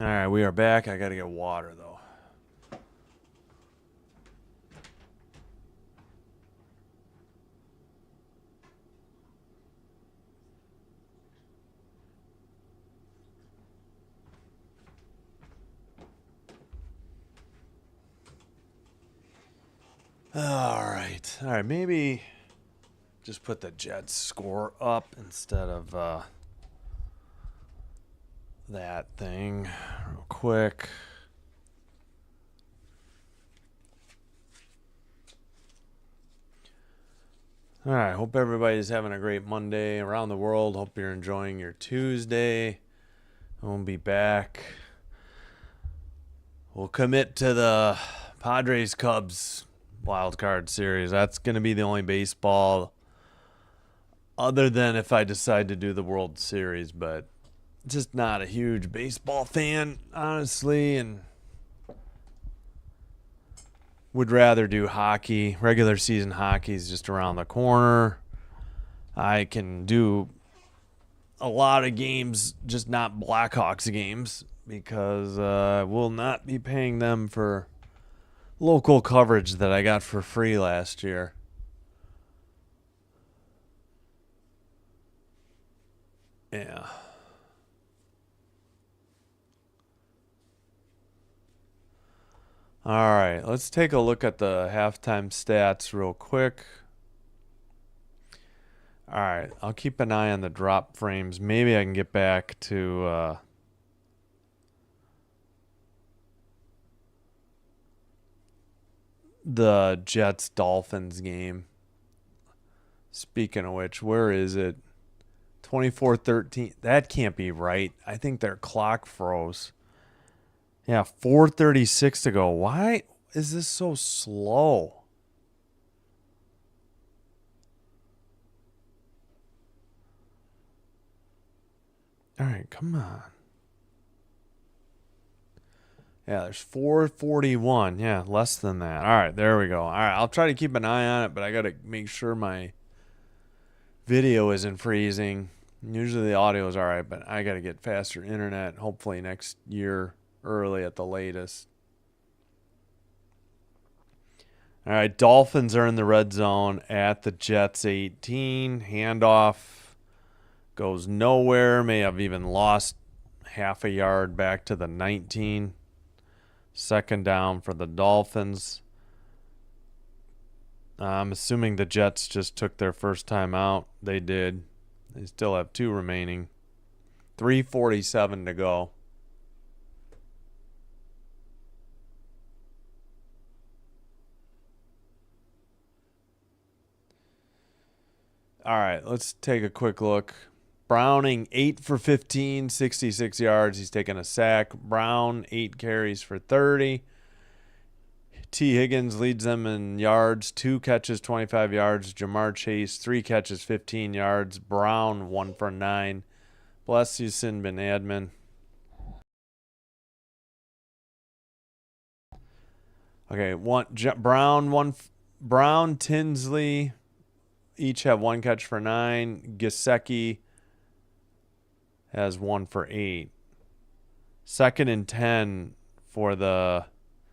All right, we are back. I got to get water, though. All right, maybe just put the Jets score up instead of that thing real quick. All right, hope everybody's having a great Monday around the world. Hope you're enjoying your Tuesday. We'll be back. We'll commit to the Padres Cubs wild card series. That's going to be the only baseball other than if I decide to do the World Series, but just not a huge baseball fan, honestly, and would rather do hockey. Regular season hockey is just around the corner. I can do a lot of games, just not Blackhawks games, because I will not be paying them for local coverage that I got for free last year. Yeah. All right, let's take a look at the halftime stats real quick. All right, I'll keep an eye on the drop frames. Maybe I can get back to the Jets-Dolphins game. Speaking of which, where is it? 24-13. That can't be right. I think their clock froze. Yeah, 4:36 to go. Why is this so slow? All right, come on. Yeah, there's 4:41. Yeah, less than that. All right, there we go. All right, I'll try to keep an eye on it, but I got to make sure my video isn't freezing. Usually the audio is all right, but I got to get faster internet, hopefully next year early at the latest. All right, Dolphins are in the red zone at the Jets 18. Handoff goes nowhere. May have even lost half a yard back to the 19. Second down for the Dolphins. I'm assuming the Jets just took their first time out. They did. They still have 2 remaining. 3:47 to go. All right, let's take a quick look. Browning, 8 for 15, 66 yards. He's taking a sack. Brown, 8 carries for 30. T. Higgins leads them in yards, 2 catches, 25 yards. Jamar Chase, 3 catches, 15 yards. Brown, 1 for 9. Bless you, Sin Bin Admin. Okay, Brown, Tinsley, each have 1 catch for 9. Gesicki has 1 for 8. Second and 10 for the.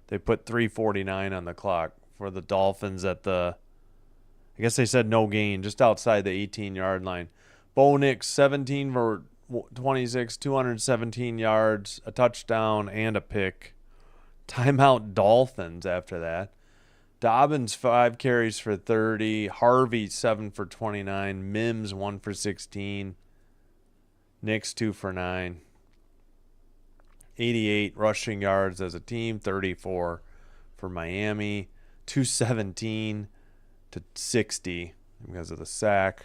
They put 3:49 on the clock for the Dolphins at the. I guess they said no gain, just outside the 18-yard line. Bo Nix, 17 for 26, 217 yards, a touchdown, and a pick. Timeout Dolphins after that. Dobbins, 5 carries for 30. Harvey, 7 for 29. Mims, 1 for 16. Nix, 2 for 9. 88 rushing yards as a team, 34 for Miami. 217 to 60 because of the sack.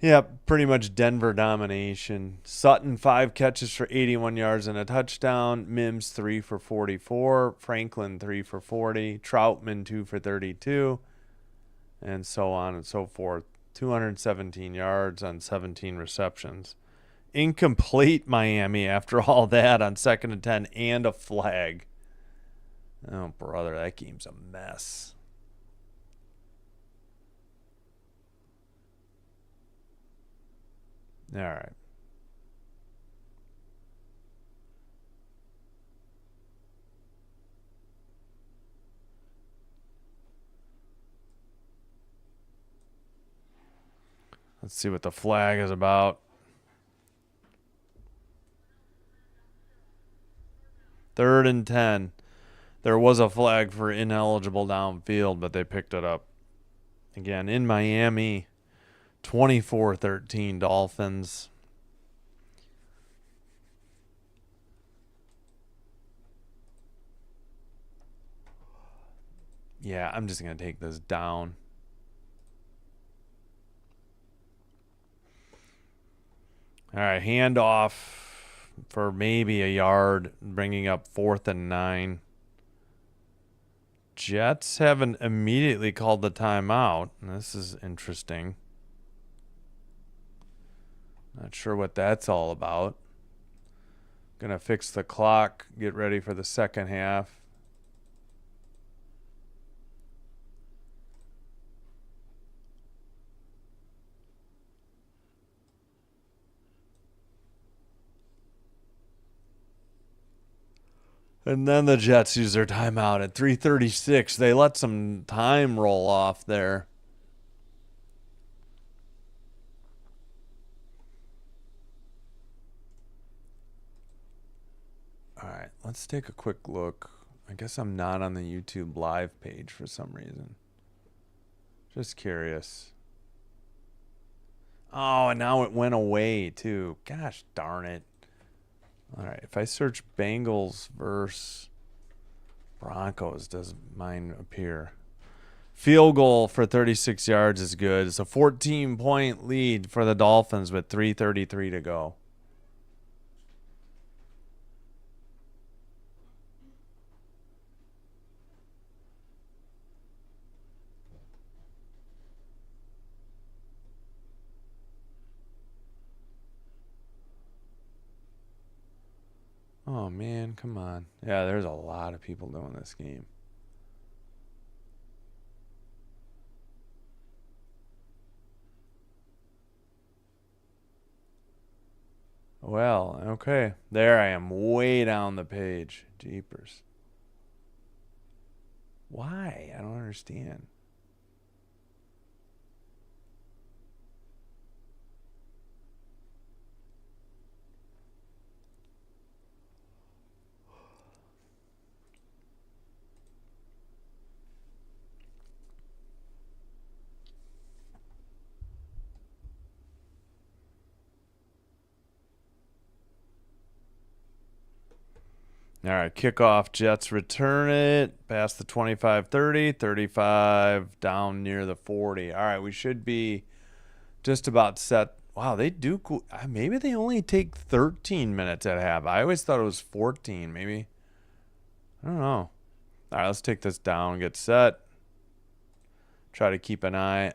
Yeah, pretty much Denver domination. Sutton, 5 catches for 81 yards and a touchdown. Mims, 3 for 44. Franklin, 3 for 40. Troutman, 2 for 32. And so on and so forth. 217 yards on 17 receptions. Incomplete Miami after all that on 2nd and 10 and a flag. Oh, brother, that game's a mess. All right. Let's see what the flag is about. 3rd and 10. There was a flag for ineligible downfield, but they picked it up. Again, in Miami, 24-13 Dolphins. Yeah, I'm just going to take this down. All right, handoff for maybe a yard, bringing up 4th and 9. Jets haven't immediately called the timeout. This is interesting. Not sure what that's all about. Gonna fix the clock, get ready for the second half. And then the Jets use their timeout at 3:36. They let some time roll off there. All right, let's take a quick look. I guess I'm not on the YouTube live page for some reason. Just curious. Oh, and now it went away too. Gosh darn it. All right, if I search Bengals versus Broncos, does mine appear? Field goal for 36 yards is good. It's a 14-point lead for the Dolphins with 3:33 to go. Oh, man, come on. Yeah, there's a lot of people doing this game. Well, okay. There I am, way down the page. Jeepers. Why? I don't understand. All right, kickoff. Jets return it past the 25-30, 35 down near the 40. All right, we should be just about set. Wow, they do cool. Maybe they only take 13 minutes at half. I always thought it was 14, maybe. I don't know. All right, let's take this down, get set. Try to keep an eye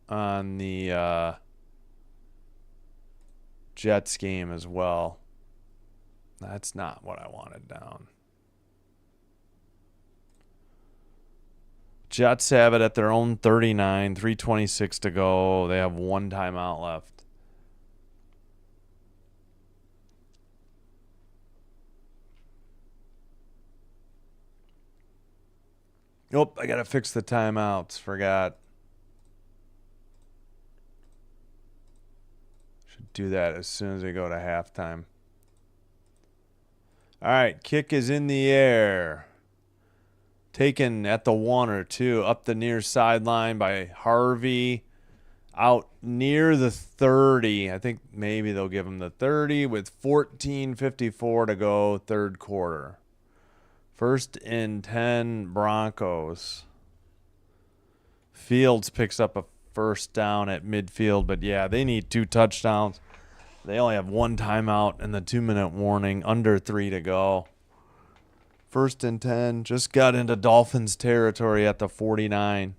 on the Jets game as well. That's not what I wanted down. Jets have it at their own 39, 3:26 to go. They have one timeout left. Nope, I got to fix the timeouts. Forgot. Should do that as soon as we go to halftime. All right, kick is in the air. Taken at the 1 or 2, up the near sideline by Harvey. Out near the 30. I think maybe they'll give him the 30 with 14:54 to go, third quarter. 1st and 10 Broncos. Fields picks up a first down at midfield, but yeah, they need 2 touchdowns. They only have 1 timeout and the 2-minute warning, under 3 to go. 1st and 10, just got into Dolphins territory at the 49.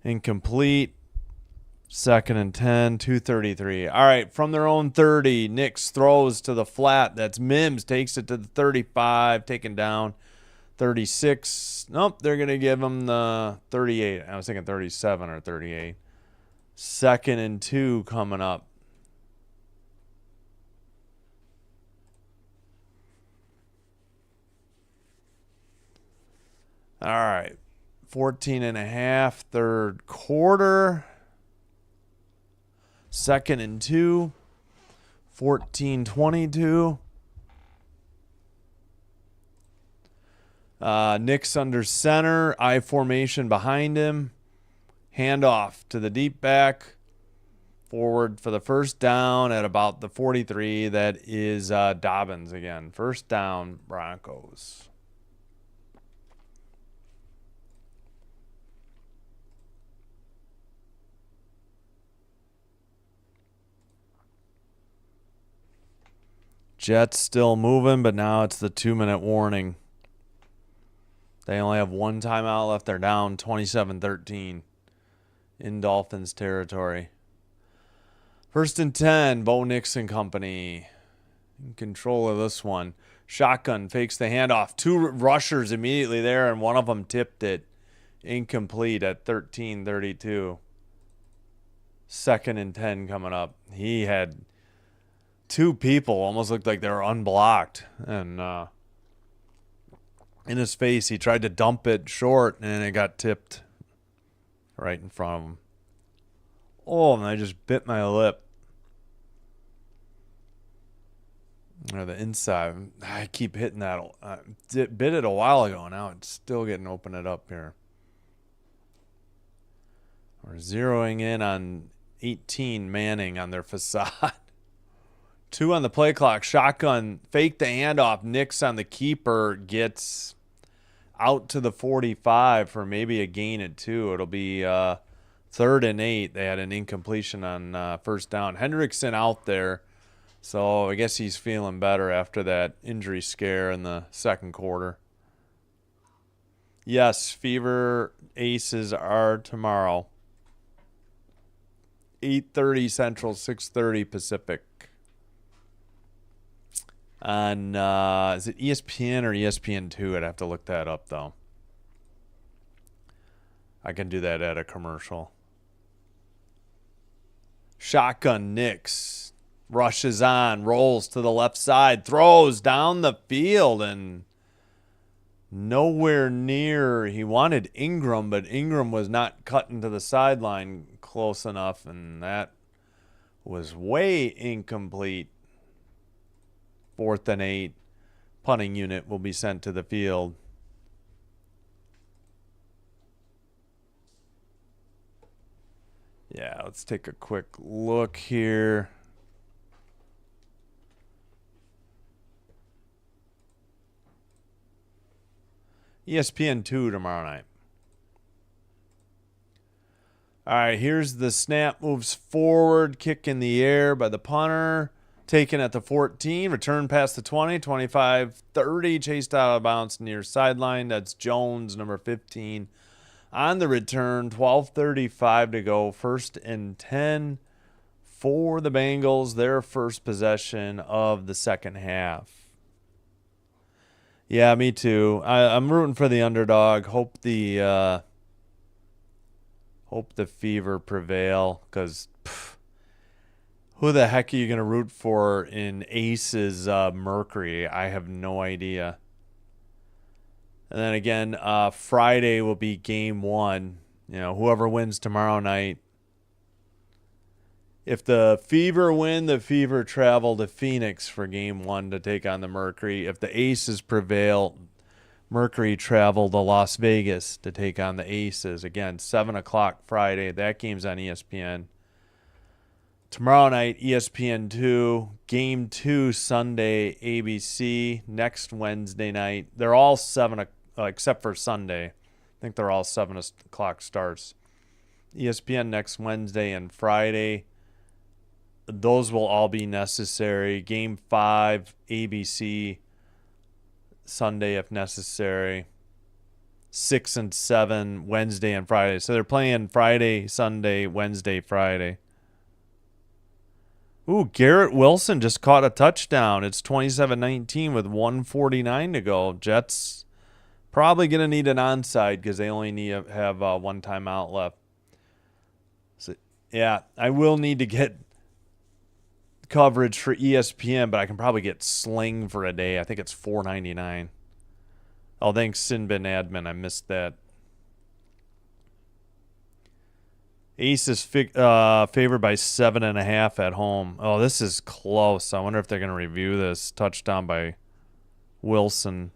Incomplete. 2nd and 10, 2:33. All right, from their own 30, Nix throws to the flat. That's Mims, takes it to the 35, taken down. 36. Nope, they're going to give him the 38. I was thinking 37 or 38. 2nd and 2 coming up. All right. 14 and a half, third quarter. 2nd and 2. 14-22. Nix under center. I formation behind him. Handoff to the deep back. Forward for the first down at about the 43. That is Dobbins again. First down, Broncos. Jets still moving, but now it's the 2-minute warning. They only have one timeout left. They're down 27-13 in Dolphins territory. 1st and 10, Bo Nix and company. In control of this one. Shotgun fakes the handoff. 2 rushers immediately there, and one of them tipped it. Incomplete at 13-32. 2nd and 10 coming up. He had 2 people almost looked like they were unblocked. And in his face, he tried to dump it short, and it got tipped right in front of him. Oh, and I just bit my lip. Or the inside. I keep hitting that. Bit it a while ago. Now it's still getting open it up here. We're zeroing in on 18 Manning on their facade. 2 on the play clock. Shotgun. Fake the handoff. Nix on the keeper. Gets out to the 45 for maybe a gain at 2. It'll be 3rd and 8. They had an incompletion on 1st down. Hendrickson out there. So I guess he's feeling better after that injury scare in the 2nd quarter. Yes, Fever Aces are tomorrow. 8:30 Central, 6:30 Pacific. On, is it ESPN or ESPN2? I'd have to look that up, though. I can do that at a commercial. Shotgun Nix. Rushes on, rolls to the left side, throws down the field, and nowhere near. He wanted Ingram, but Ingram was not cutting to the sideline close enough, and that was way incomplete. 4th and 8. Punting unit will be sent to the field. Yeah, let's take a quick look here. ESPN2 tomorrow night. All right, here's the snap. Moves forward, kick in the air by the punter. Taken at the 14, return past the 20, 25-30, chased out of bounds near sideline. That's Jones, number 15. On the return, 12:35 to go. 1st and 10 for the Bengals, their first possession of the 2nd half. Yeah, me too. I'm rooting for the underdog. Hope the Fever prevail, because who the heck are you going to root for in Aces Mercury? I have no idea. And then again, Friday will be game 1. You know, whoever wins tomorrow night. If the Fever win, the Fever travel to Phoenix for game 1 to take on the Mercury. If the Aces prevail, Mercury travel to Las Vegas to take on the Aces. Again, 7 o'clock Friday. That game's on ESPN. Tomorrow night, ESPN2. Game 2, Sunday, ABC. Next Wednesday night. They're all 7 except for Sunday. I think they're all 7 o'clock starts. ESPN next Wednesday and Friday. Those will all be necessary. Game 5, ABC, Sunday if necessary. 6 and 7, Wednesday and Friday. So they're playing Friday, Sunday, Wednesday, Friday. Ooh, Garrett Wilson just caught a touchdown. It's 27-19 with 1:49 to go. Jets probably going to need an onside because they only have one timeout left. So, yeah, I will need to get coverage for ESPN, but I can probably get Sling for a day. I think it's $4.99. Oh, thanks, Sinbin Admin. I missed that. Ace is favored by 7.5 at home. Oh, this is close. I wonder if they're going to review this. Touchdown by Wilson.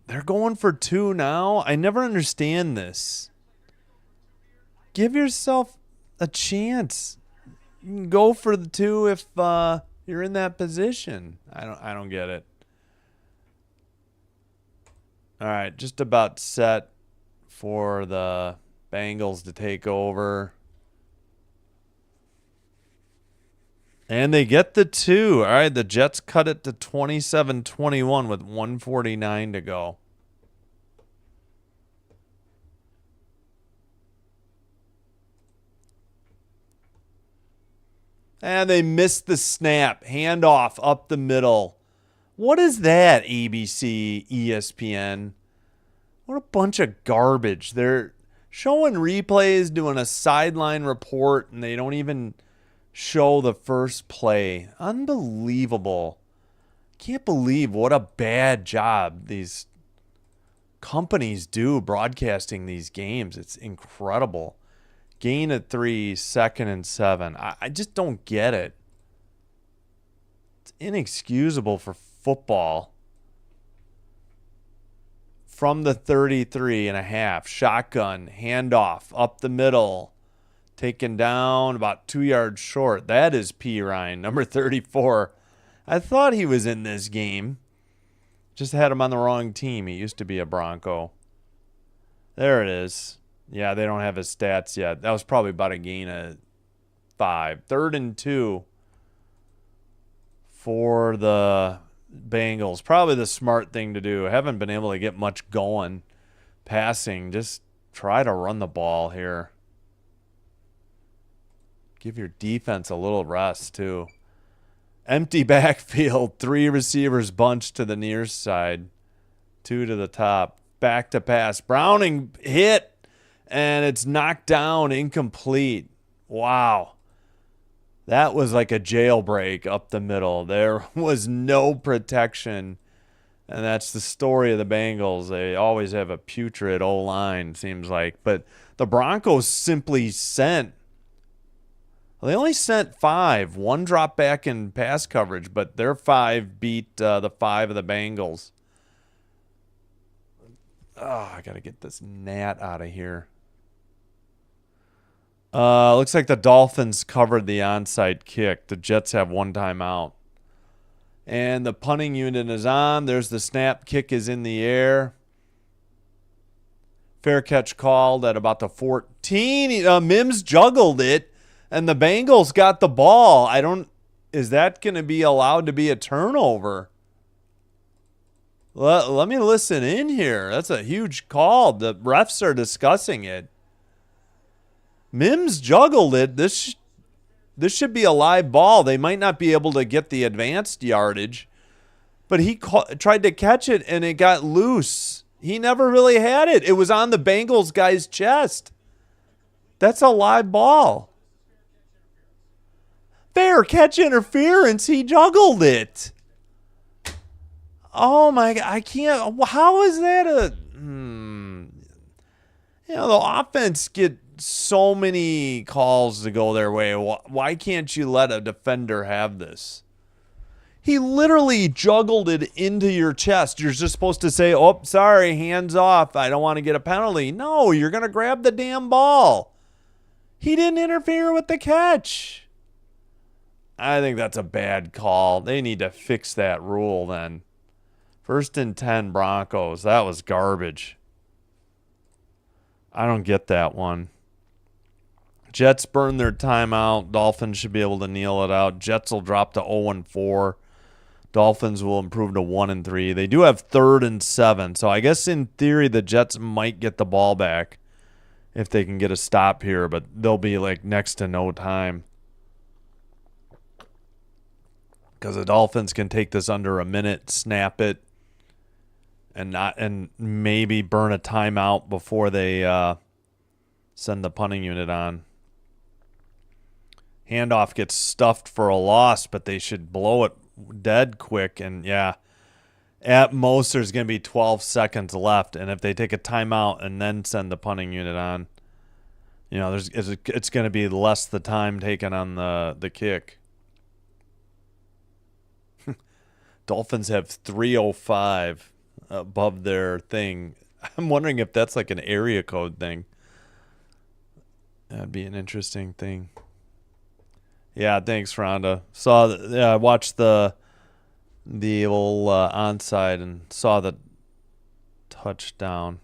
They're going for 2 now? I never understand this. Give yourself a chance. You can go for the 2 if you're in that position. I don't get it. All right, just about set. for the Bengals to take over. And they get the 2. All right, the Jets cut it to 27-21 with 1:49 to go. And they missed the snap. Handoff up the middle. What is that, ABC, ESPN? What a bunch of garbage. They're showing replays, doing a sideline report, and they don't even show the first play. Unbelievable. Can't believe what a bad job these companies do broadcasting these games. It's incredible. Gain at 3, 2nd and 7. I just don't get it. It's inexcusable for football. From the 33.5, shotgun, handoff, up the middle, taken down about 2 yards short. That is P. Ryan, number 34. I thought he was in this game. Just had him on the wrong team. He used to be a Bronco. There it is. Yeah, they don't have his stats yet. That was probably about a gain of 5. 3rd and 2 for the Bengals. Probably the smart thing to do. Haven't been able to get much going passing. Just try to run the ball here. Give your defense a little rest, too. Empty backfield. 3 receivers bunched to the near side. 2 to the top. Back to pass. Browning hit. And it's knocked down, incomplete. Wow. That was like a jailbreak up the middle. There was no protection. And that's the story of the Bengals. They always have a putrid O-line, seems like. But the Broncos simply sent. Well, they only sent 5. 1 dropped back in pass coverage, but their 5 beat the 5 of the Bengals. Oh, I got to get this gnat out of here. Looks like the Dolphins covered the onside kick. The Jets have 1 timeout. And the punting unit is on. There's the snap. Kick is in the air. Fair catch called at about the 14. Mims juggled it, and the Bengals got the ball. Is that going to be allowed to be a turnover? Let me listen in here. That's a huge call. The refs are discussing it. Mims juggled it. This should be a live ball. They might not be able to get the advanced yardage, but he tried to catch it, and it got loose. He never really had it. It was on the Bengals guy's chest. That's a live ball. Fair catch interference. He juggled it. Oh, my God. I can't. How is that a... the offense get so many calls to go their way. Why can't you let a defender have this? He literally juggled it into your chest. You're just supposed to say, oh, sorry, hands off. I don't want to get a penalty. No, you're going to grab the damn ball. He didn't interfere with the catch. I think that's a bad call. They need to fix that rule then. 1st and 10 Broncos. That was garbage. I don't get that one. Jets burn their timeout. Dolphins should be able to kneel it out. Jets will drop to 0-4. Dolphins will improve to 1-3. They do have 3rd and 7. So I guess in theory the Jets might get the ball back if they can get a stop here, but they'll be like next to no time. Because the Dolphins can take this under a minute, snap it, and maybe burn a timeout before they send the punting unit on. Handoff gets stuffed for a loss, but they should blow it dead quick. And, yeah, at most there's going to be 12 seconds left. And if they take a timeout and then send the punting unit on, it's going to be less the time taken on the kick. Dolphins have 3:05 above their thing. I'm wondering if that's like an area code thing. That'd be an interesting thing. Yeah, thanks, Rhonda. I watched the old onside and saw the touchdown.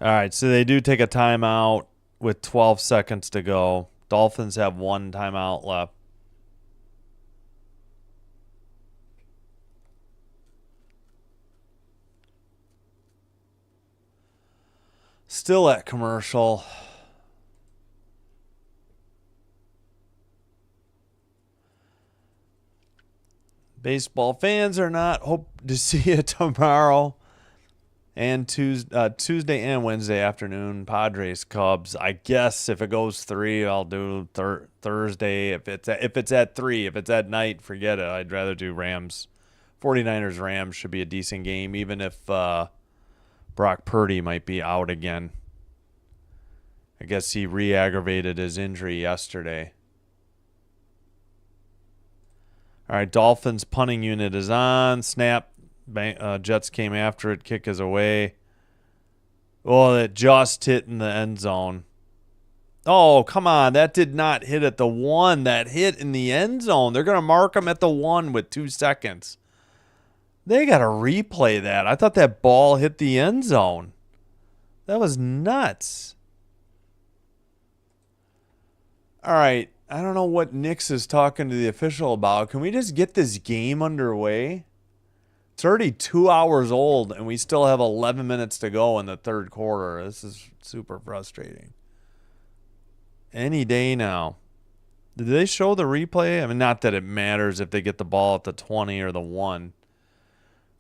All right, so they do take a timeout with 12 seconds to go. Dolphins have one timeout left. Still at commercial. Baseball fans are not hope to see you tomorrow and Tuesday and Wednesday afternoon. Padres Cubs. I guess if it goes 3, I'll do Thursday. If it's at 3, if it's at night, forget it. I'd rather do Rams. 49ers Rams should be a decent game, even if Brock Purdy might be out again. I guess he re-aggravated his injury yesterday. All right, Dolphins punting unit is on. Snap. Jets came after it. Kick is away. Oh, it just hit in the end zone. Oh, come on. That did not hit at the 1. That hit in the end zone. They're going to mark him at the 1 with 2 seconds. They got to replay that. I thought that ball hit the end zone. That was nuts. All right. I don't know what Nix is talking to the official about. Can we just get this game underway? It's already 2 hours old, and we still have 11 minutes to go in the third quarter. This is super frustrating. Any day now. Did they show the replay? I mean, not that it matters if they get the ball at the 20 or the 1.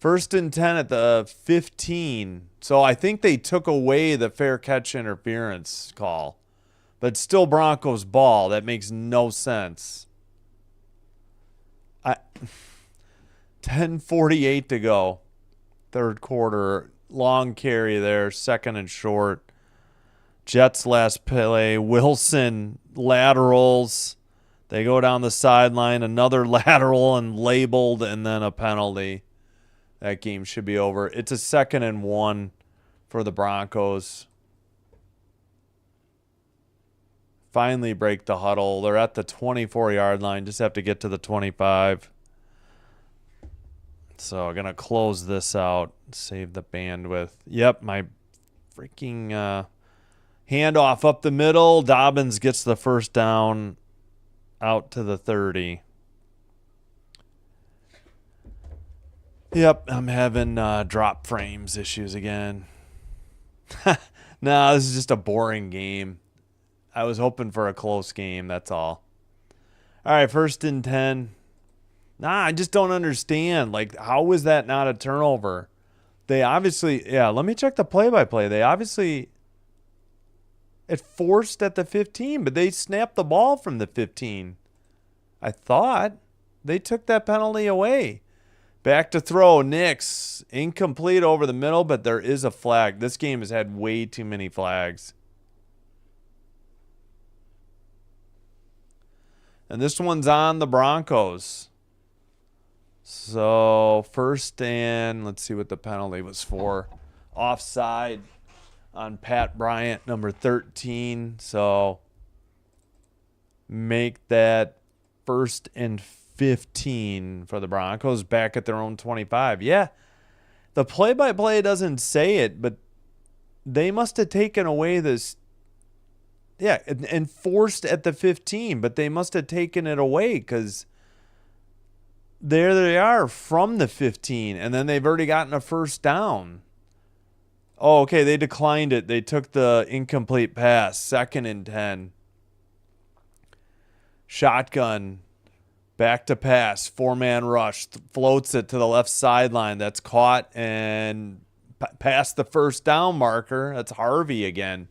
1st and 10 at the 15. So I think they took away the fair catch interference call. But still Broncos ball. That makes no sense. 10:48 to go. Third quarter. Long carry there. 2nd and short. Jets last play. Wilson laterals. They go down the sideline. Another lateral and labeled, and then a penalty. That game should be over. It's a 2nd and 1 for the Broncos. Finally break the huddle. They're at the 24-yard line. Just have to get to the 25. So I'm going to close this out. Save the bandwidth. Yep, my freaking handoff up the middle. Dobbins gets the first down out to the 30. Yep, I'm having drop frames issues again. No, this is just a boring game. I was hoping for a close game, that's all. All right, 1st and 10. I just don't understand. Like, how was that not a turnover? They obviously, let me check the play-by-play. They obviously, it forced at the 15, but they snapped the ball from the 15. I thought they took that penalty away. Back to throw, Nix. Incomplete over the middle, but there is a flag. This game has had way too many flags. And this one's on the Broncos. So 1st and, let's see what the penalty was for. Offside on Pat Bryant, number 13. So make that 1st and 15 for the Broncos back at their own 25. Yeah, the play-by-play doesn't say it, but they must have taken away this. Yeah, and forced at the 15, but they must have taken it away because there they are from the 15, and then they've already gotten a first down. Oh, okay, they declined it. They took the incomplete pass, 2nd and 10. Shotgun, back to pass, 4-man rush, floats it to the left sideline. That's caught and past the first down marker. That's Harvey again.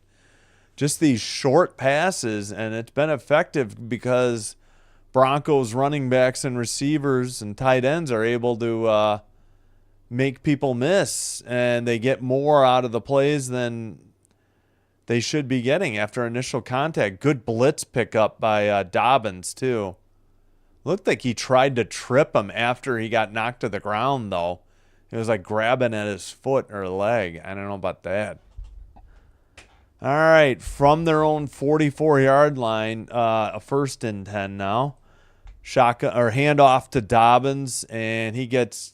Just these short passes, and it's been effective because Broncos running backs and receivers and tight ends are able to make people miss, and they get more out of the plays than they should be getting after initial contact. Good blitz pickup by Dobbins, too. Looked like he tried to trip him after he got knocked to the ground, though. It was like grabbing at his foot or leg. I don't know about that. All right, from their own 44-yard line, a 1st and 10 now. Shotgun or handoff to Dobbins, and he gets,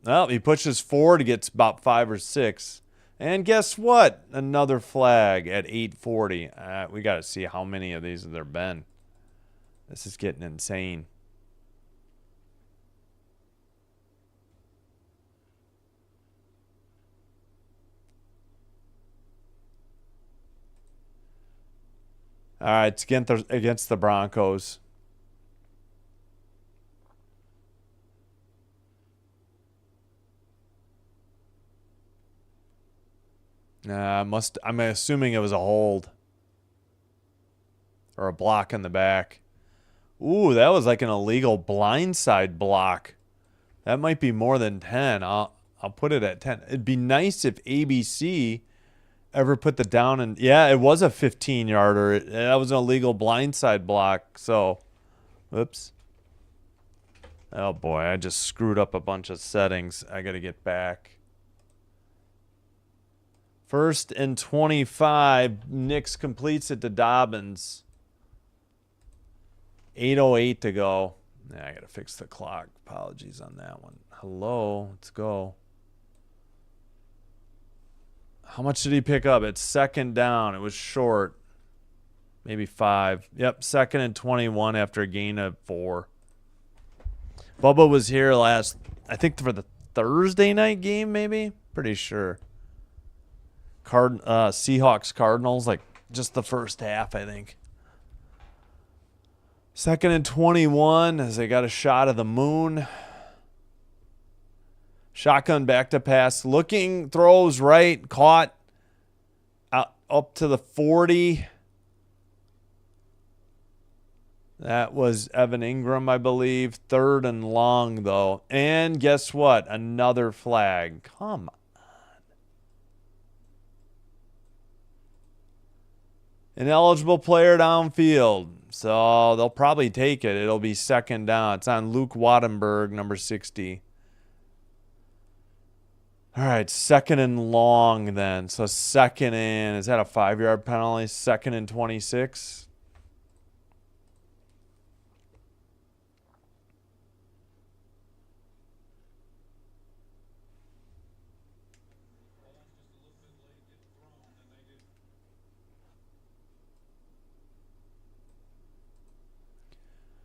well, he pushes forward. He gets about 5 or 6. And guess what? Another flag at 8:40. We got to see how many of these there been. This is getting insane. All right, it's against the Broncos. I'm assuming it was a hold or a block in the back. Ooh, that was like an illegal blindside block. That might be more than 10. I'll put it at 10. It'd be nice if ABC ever put the down and yeah, it was a 15-yarder. That was an illegal blindside block. So, whoops. Oh boy, I just screwed up a bunch of settings. I got to get back. 1st and 25. Nix completes it to Dobbins. 8:08 to go. Yeah, I got to fix the clock. Apologies on that one. Hello, let's go. How much did he pick up? It's 2nd down. It was short. Maybe 5. Yep, 2nd and 21 after a gain of 4. Bubba was here I think for the Thursday night game, maybe? Pretty sure. Seahawks Cardinals, like just the first half, I think. 2nd and 21 as they got a shot of the moon. Shotgun back to pass. Looking, throws right, caught. Up to the 40. That was Evan Ingram, I believe. 3rd and long, though. And guess what? Another flag. Come on. An eligible player downfield. So they'll probably take it. It'll be 2nd down. It's on Luke Wattenberg, number 60. All right, 2nd and long then. So 2nd and, is that a 5-yard penalty? 2nd and 26.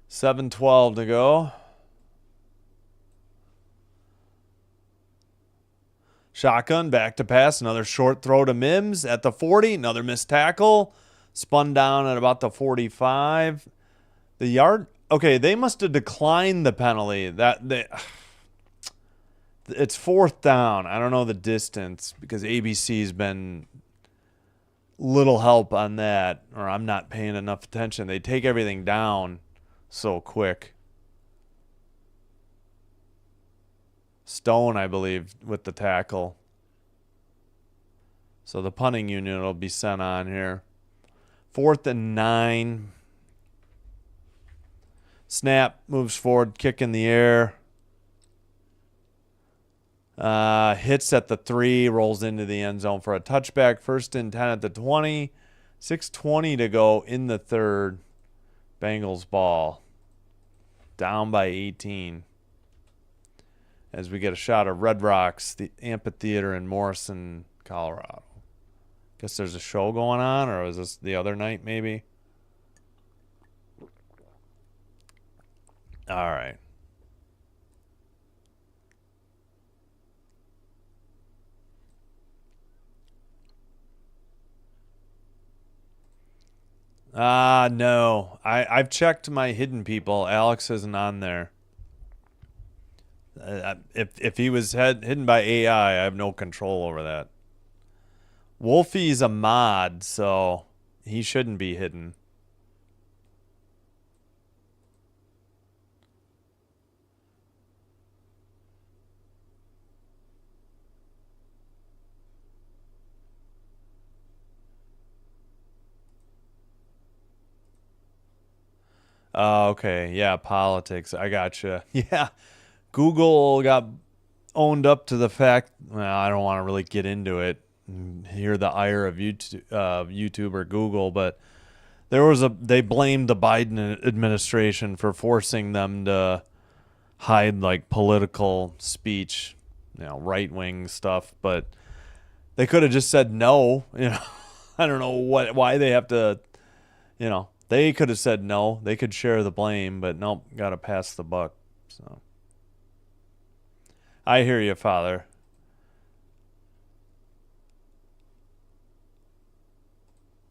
$7:12 to go. Shotgun, back to pass. Another short throw to Mims at the 40. Another missed tackle. Spun down at about the 45. The yard. Okay, they must have declined the penalty. It's 4th down. I don't know the distance because ABC's been little help on that, or I'm not paying enough attention. They take everything down so quick. Stone, I believe, with the tackle. So the punting unit will be sent on here. 4th and 9. Snap, moves forward, kick in the air. Hits at the 3, rolls into the end zone for a touchback. 1st and 10 at the 20. 6:20 to go in the 3rd. Bengals ball. Down by 18. As we get a shot of Red Rocks, the amphitheater in Morrison, Colorado. Guess there's a show going on, or was this the other night maybe? All right. No. I've checked my hidden people. Alex isn't on there. If he was hidden by AI, I have no control over that. Wolfie's a mod, so he shouldn't be hidden. Okay. Yeah, politics. I gotcha. Yeah. Google got owned up to the fact, well, I don't want to really get into it, hear the ire of YouTube or Google, but they blamed the Biden administration for forcing them to hide like political speech, right-wing stuff, but They could have just said no. I don't know why they have to. They could have said no. They could share the blame, but nope, got to pass the buck. So I hear you, Father.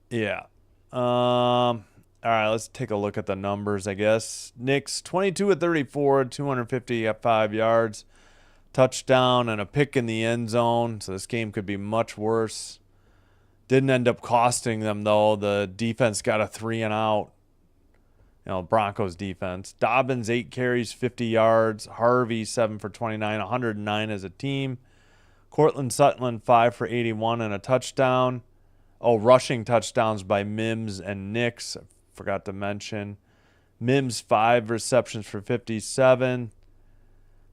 Yeah. All right, let's take a look at the numbers, I guess. Knicks 22 of 34, 255 yards, touchdown, and a pick in the end zone. So this game could be much worse. Didn't end up costing them, though. The defense got a 3 and out. Broncos defense. Dobbins, 8 carries, 50 yards. Harvey, 7 for 29, 109 as a team. Cortland Sutton, 5 for 81 and a touchdown. Oh, rushing touchdowns by Mims and Nix. Forgot to mention. Mims, 5 receptions for 57.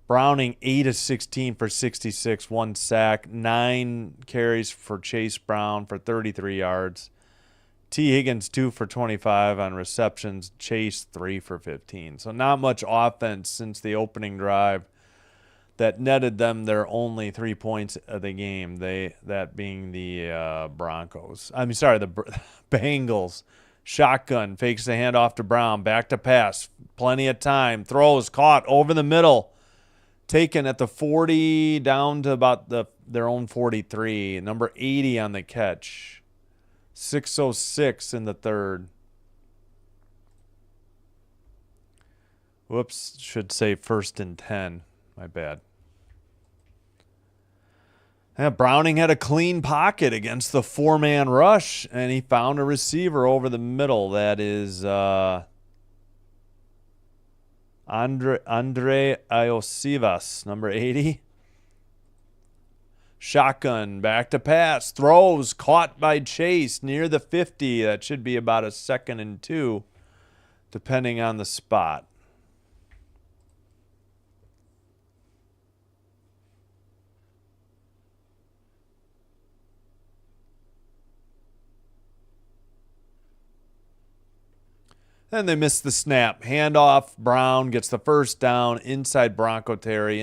Browning, 8 of 16 for 66, 1 sack. 9 carries for Chase Brown for 33 yards. T. Higgins, 2 for 25 on receptions. Chase, 3 for 15. So not much offense since the opening drive that netted them their only 3 points of the game. That being the Broncos. The Bengals. Shotgun, fakes the handoff to Brown. Back to pass. Plenty of time. Throws, caught over the middle. Taken at the 40 down to about their own 43. Number 80 on the catch. 6:06 in the third. Whoops, should say 1st and 10. My bad. Yeah, Browning had a clean pocket against the 4-man rush, and he found a receiver over the middle. That is Andre Iosivas, number 80. Shotgun, back to pass, throws, caught by Chase near the 50. That should be about a 2nd and 2, depending on the spot. Then they missed the snap. Handoff, Brown gets the first down inside Bronco territory,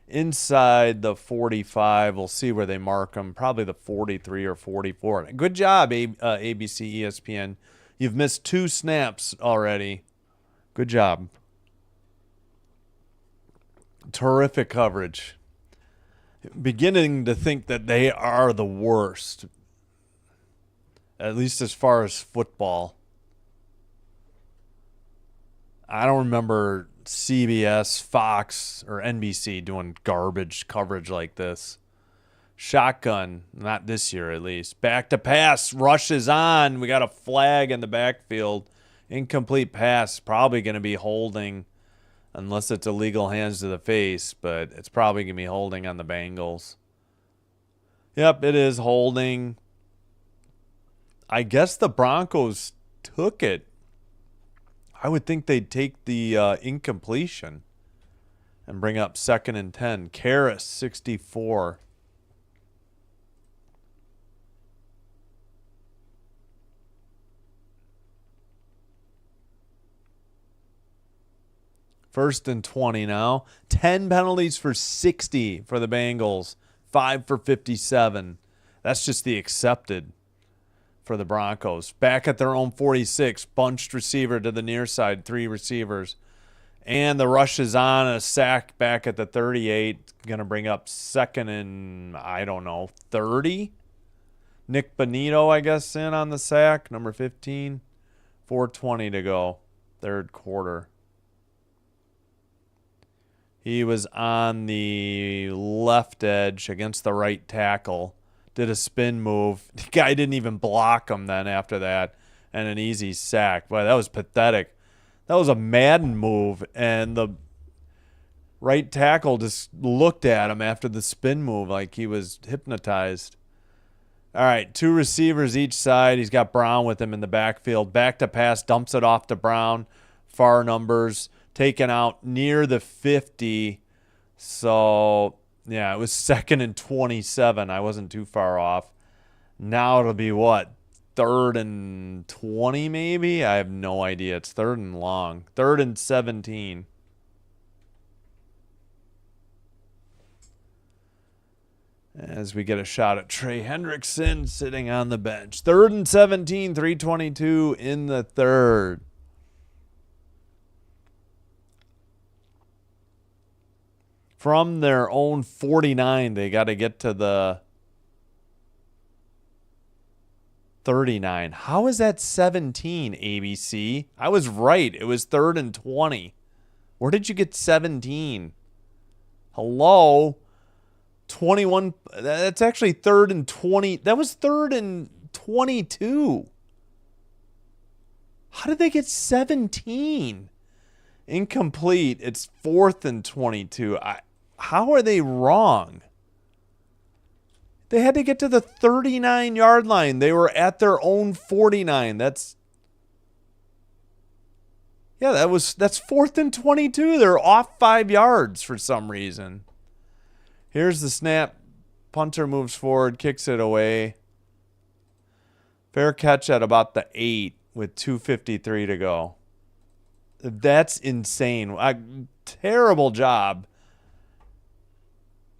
inside the 45. We'll see where they mark them. Probably the 43 or 44. Good job, ABC, ESPN. You've missed 2 snaps already. Good job. Terrific coverage. Beginning to think that they are the worst, at least as far as football. I don't remember CBS, Fox, or NBC doing garbage coverage like this. Shotgun, not this year at least. Back to pass, rushes on. We got a flag in the backfield. Incomplete pass, probably going to be holding, unless it's illegal hands to the face, but it's probably going to be holding on the Bengals. Yep, it is holding. I guess the Broncos took it. I would think they'd take the incompletion and bring up 2nd and 10. Karras, 64. First and 20 now. 10 penalties for 60 for the Bengals. 5 for 57. That's just the accepted for the Broncos. Back at their own 46. Bunched receiver to the near side. 3 receivers. And the rush is on. A sack back at the 38. Going to bring up 2nd and, 30. Nick Bonito, I guess, in on the sack. Number 15. 4:20 to go. Third quarter. He was on the left edge against the right tackle. Did a spin move. The guy didn't even block him then after that. And an easy sack. Boy, that was pathetic. That was a Madden move. And the right tackle just looked at him after the spin move like he was hypnotized. All right, 2 receivers each side. He's got Brown with him in the backfield. Back to pass, dumps it off to Brown. Far numbers. Taken out near the 50. So, yeah, it was 2nd and 27. I wasn't too far off. Now it'll be what? 3rd and 20 maybe? I have no idea. It's 3rd and long. 3rd and 17. as we get a shot at Trey Hendrickson sitting on the bench. 3rd and 17, 3:22 in the third. From their own 49, they got to get to the 39. How is that 17, ABC? I was right. It was 3rd and 20. Where did you get 17? Hello? 21. That's actually 3rd and 20. That was 3rd and 22. How did they get 17? Incomplete. It's 4th and 22. How are they wrong? They had to get to the 39-yard line. They were at their own 49. That's 4th and 22. They're off 5 yards for some reason. Here's the snap. Punter moves forward, kicks it away. Fair catch at about the 8 with 2:53 to go. That's insane. Terrible job.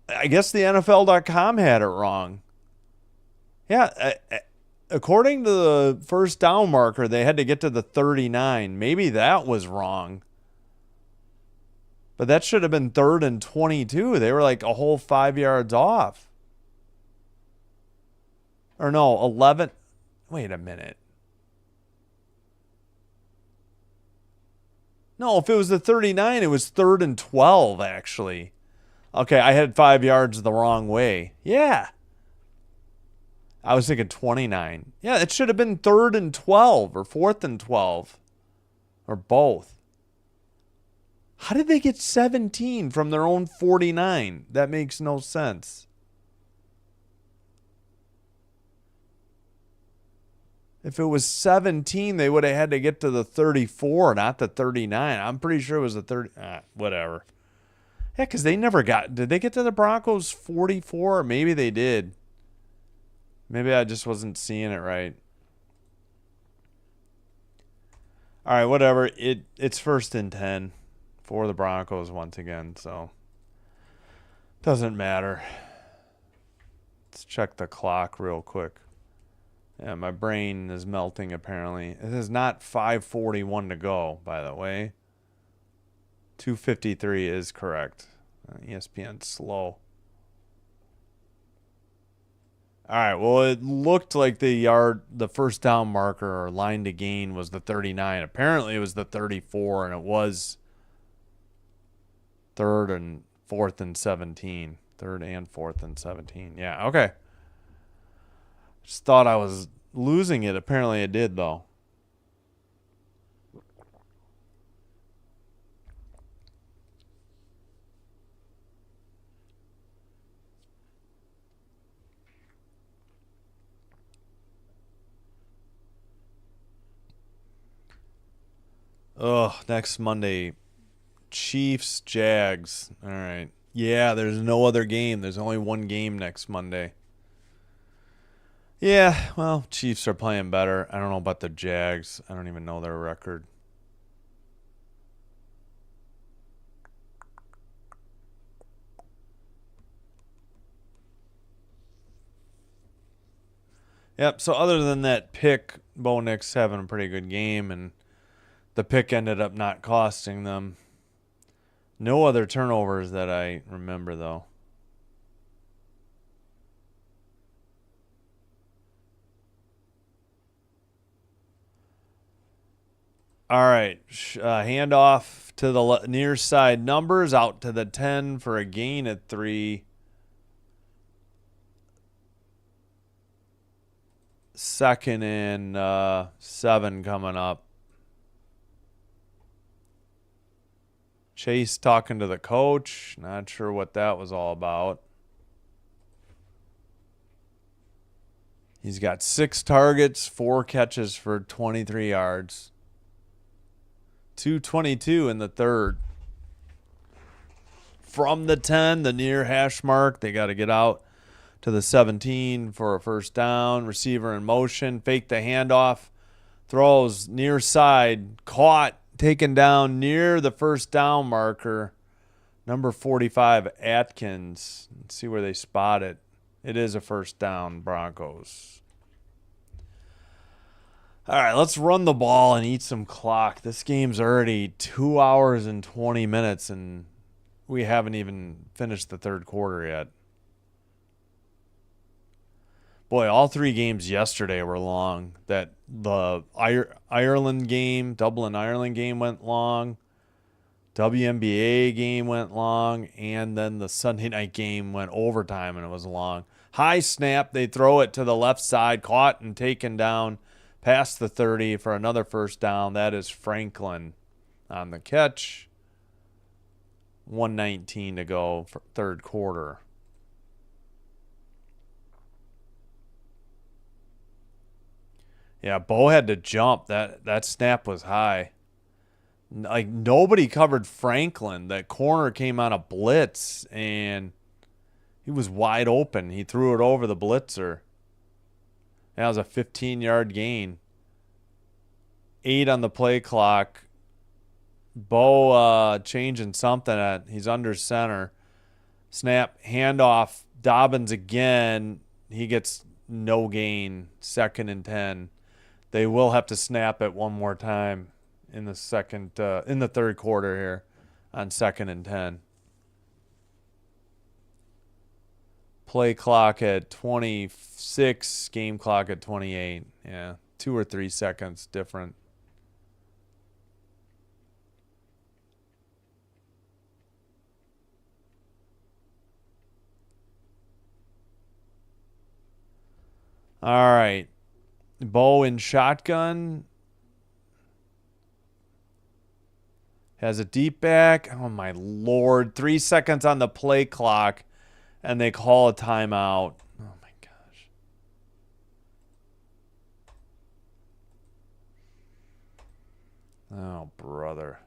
I guess the NFL.com had it wrong. Yeah, according to the first down marker, they had to get to the 39. Maybe that was wrong. But that should have been 3rd and 22. They were like a whole 5 yards off. Or no, 11. Wait a minute. No, if it was the 39, it was 3rd and 12, actually. Okay, I had 5 yards the wrong way. Yeah. I was thinking 29. Yeah, it should have been 3rd and 12 or 4th and 12. Or both. How did they get 17 from their own 49? That makes no sense. If it was 17, they would have had to get to the 34, not the 39. I'm pretty sure it was the 30. Whatever. Yeah, because they never got... Did they get to the Broncos 44? Or maybe they did. Maybe I just wasn't seeing it right. All right, whatever. It's 1st and 10 for the Broncos once again, so... Doesn't matter. Let's check the clock real quick. Yeah, my brain is melting apparently. It is not 5:41 to go, by the way. 2:53 is correct. ESPN's slow. All right, well, it looked like the first down marker or line to gain was the 39. Apparently it was the 34, and it was 3rd and 4th and 17. 3rd and 4th and 17. Yeah, okay. Just thought I was losing it. Apparently I did, though. Next Monday, Chiefs, Jags. All right. Yeah, there's no other game. There's only one game next Monday. Yeah, well, Chiefs are playing better. I don't know about the Jags. I don't even know their record. Yep, so other than that pick, Bo Nix having a pretty good game, and the pick ended up not costing them. No other turnovers that I remember, though. All right, handoff to the near side numbers, out to the 10 for a gain at 3. 2nd and 7 coming up. Chase talking to the coach. Not sure what that was all about. He's got 6 targets, 4 catches for 23 yards. 2:22 in the third. From the 10, the near hash mark, they got to get out to the 17 for a first down. Receiver in motion, fake the handoff, throws near side, caught, taken down near the first down marker. Number 45, Atkins. Let's see where they spot it. It is a first down, Broncos. All right, let's run the ball and eat some clock. This game's already 2 hours and 20 minutes, and we haven't even finished the third quarter yet. Boy, all three games yesterday were long. That the Ireland game, Dublin, Ireland game went long. WNBA game went long, and then the Sunday night game went overtime, and it was long. High snap, they throw it to the left side, caught and taken down past the 30 for another first down. That is Franklin on the catch. 1:19 to go for third quarter. Yeah, Bo had to jump. That snap was high. Like, nobody covered Franklin. That corner came on a blitz, and he was wide open. He threw it over the blitzer. That was a 15-yard gain. 8 on the play clock. Bo changing something. He's under center. Snap, handoff. Dobbins again. He gets no gain. 2nd and 10. They will have to snap it one more time in the third quarter here on 2nd and 10. Play clock at 26, game clock at 28. Yeah, 2 or 3 seconds different. All right. Bo in shotgun. Has a deep back. Oh, my Lord. 3 seconds on the play clock, and they call a timeout. Oh, my gosh. Oh, brother.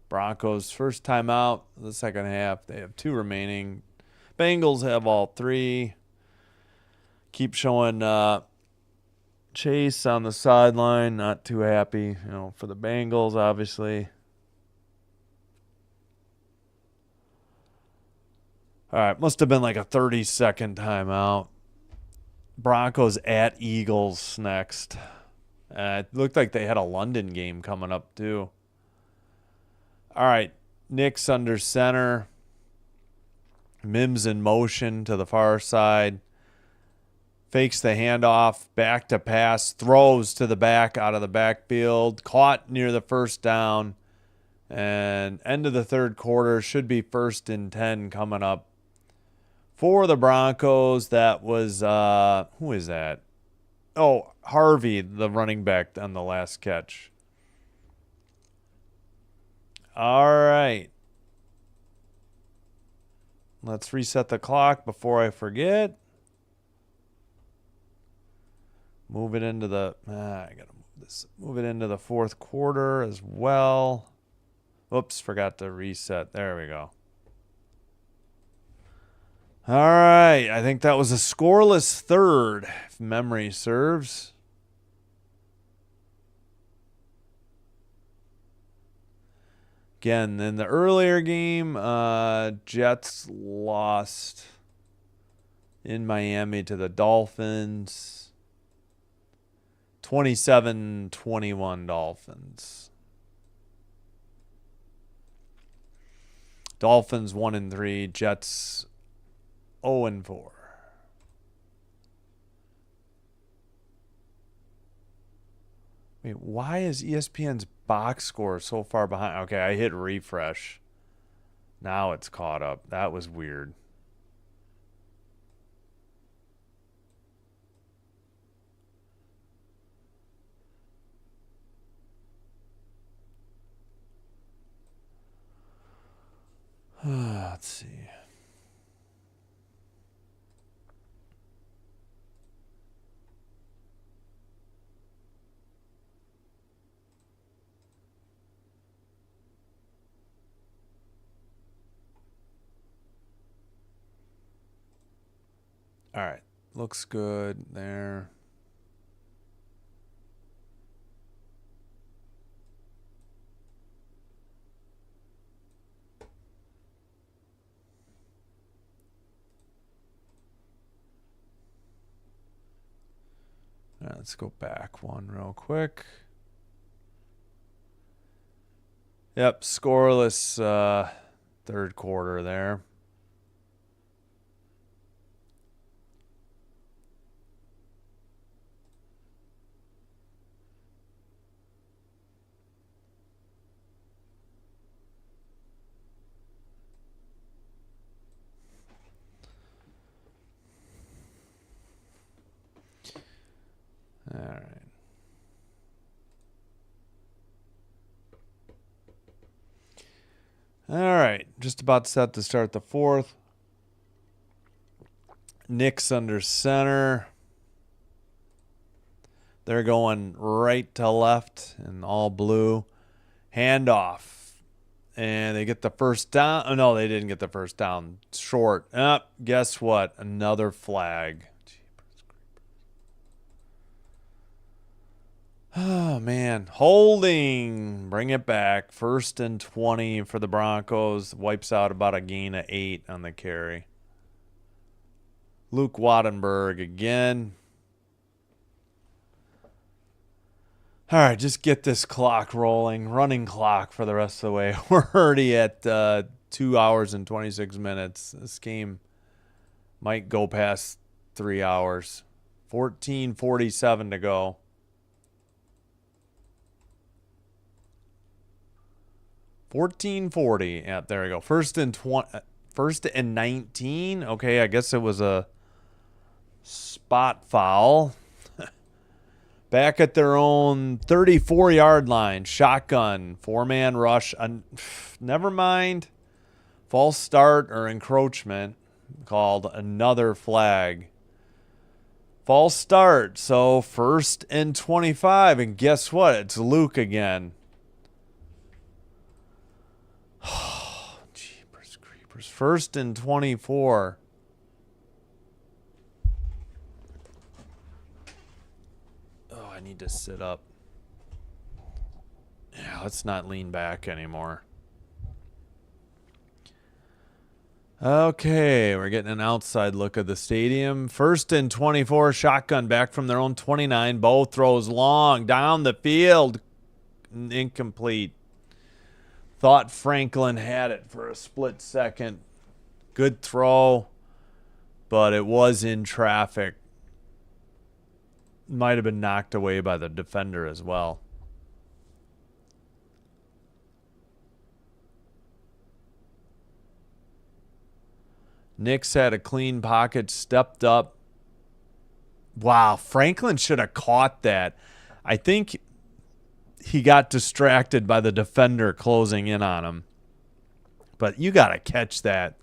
Broncos first timeout of the second half. They have 2 remaining. Bengals have all 3. Keep showing Chase on the sideline. Not too happy, for the Bengals, obviously. All right, must have been like a 30-second timeout. Broncos at Eagles next. It looked like they had a London game coming up, too. All right, Nick's under center. Mims in motion to the far side. Fakes the handoff, back to pass, throws to the back out of the backfield. Caught near the first down. And end of the third quarter, should be 1st and 10 coming up. For the Broncos, that was, who is that? Oh, Harvey, the running back on the last catch. All right. Let's reset the clock before I forget. Move it into the move it into the fourth quarter as well. Oops, forgot to reset. There we go. All right, I think that was a scoreless third, if memory serves. Again, in the earlier game, Jets lost in Miami to the Dolphins. 27-21 Dolphins. Dolphins 1-3, Jets 0-4. Wait, why is ESPN's box score so far behind? Okay, I hit refresh. Now it's caught up. That was weird. Let's see. All right. Looks good there. Let's go back one real quick. Yep, scoreless third quarter there. All right. All right, just about set to start the fourth. Knicks under center. They're going right to left in all blue. Handoff. And they get the first down. Oh, no, they didn't get the first down. Short. Guess what? Another flag. Oh, man. Holding. Bring it back. 1st and 20 for the Broncos. Wipes out about a gain of 8 on the carry. Luke Wattenberg again. All right, just get this clock rolling. Running clock for the rest of the way. We're already at 2 hours and 26 minutes. This game might go past 3 hours. 14:47 to go. $14.40. Yep, there we go. 1st and 19. Okay, I guess it was a spot foul. Back at their own 34-yard line. Shotgun. 4-man rush. Never mind. False start or encroachment. Called another flag. False start. So 1st and 25. And guess what? It's Luke again. Jeepers creepers. 1st and 24. Oh, I need to sit up. Yeah, let's not lean back anymore. Okay, we're getting an outside look of the stadium. 1st and 24, shotgun back from their own 29. Bo throws long down the field. Incomplete. Thought Franklin had it for a split second. Good throw, but it was in traffic. Might have been knocked away by the defender as well. Knicks had a clean pocket, stepped up. Wow, Franklin should have caught that. I think he got distracted by the defender closing in on him. But you got to catch that.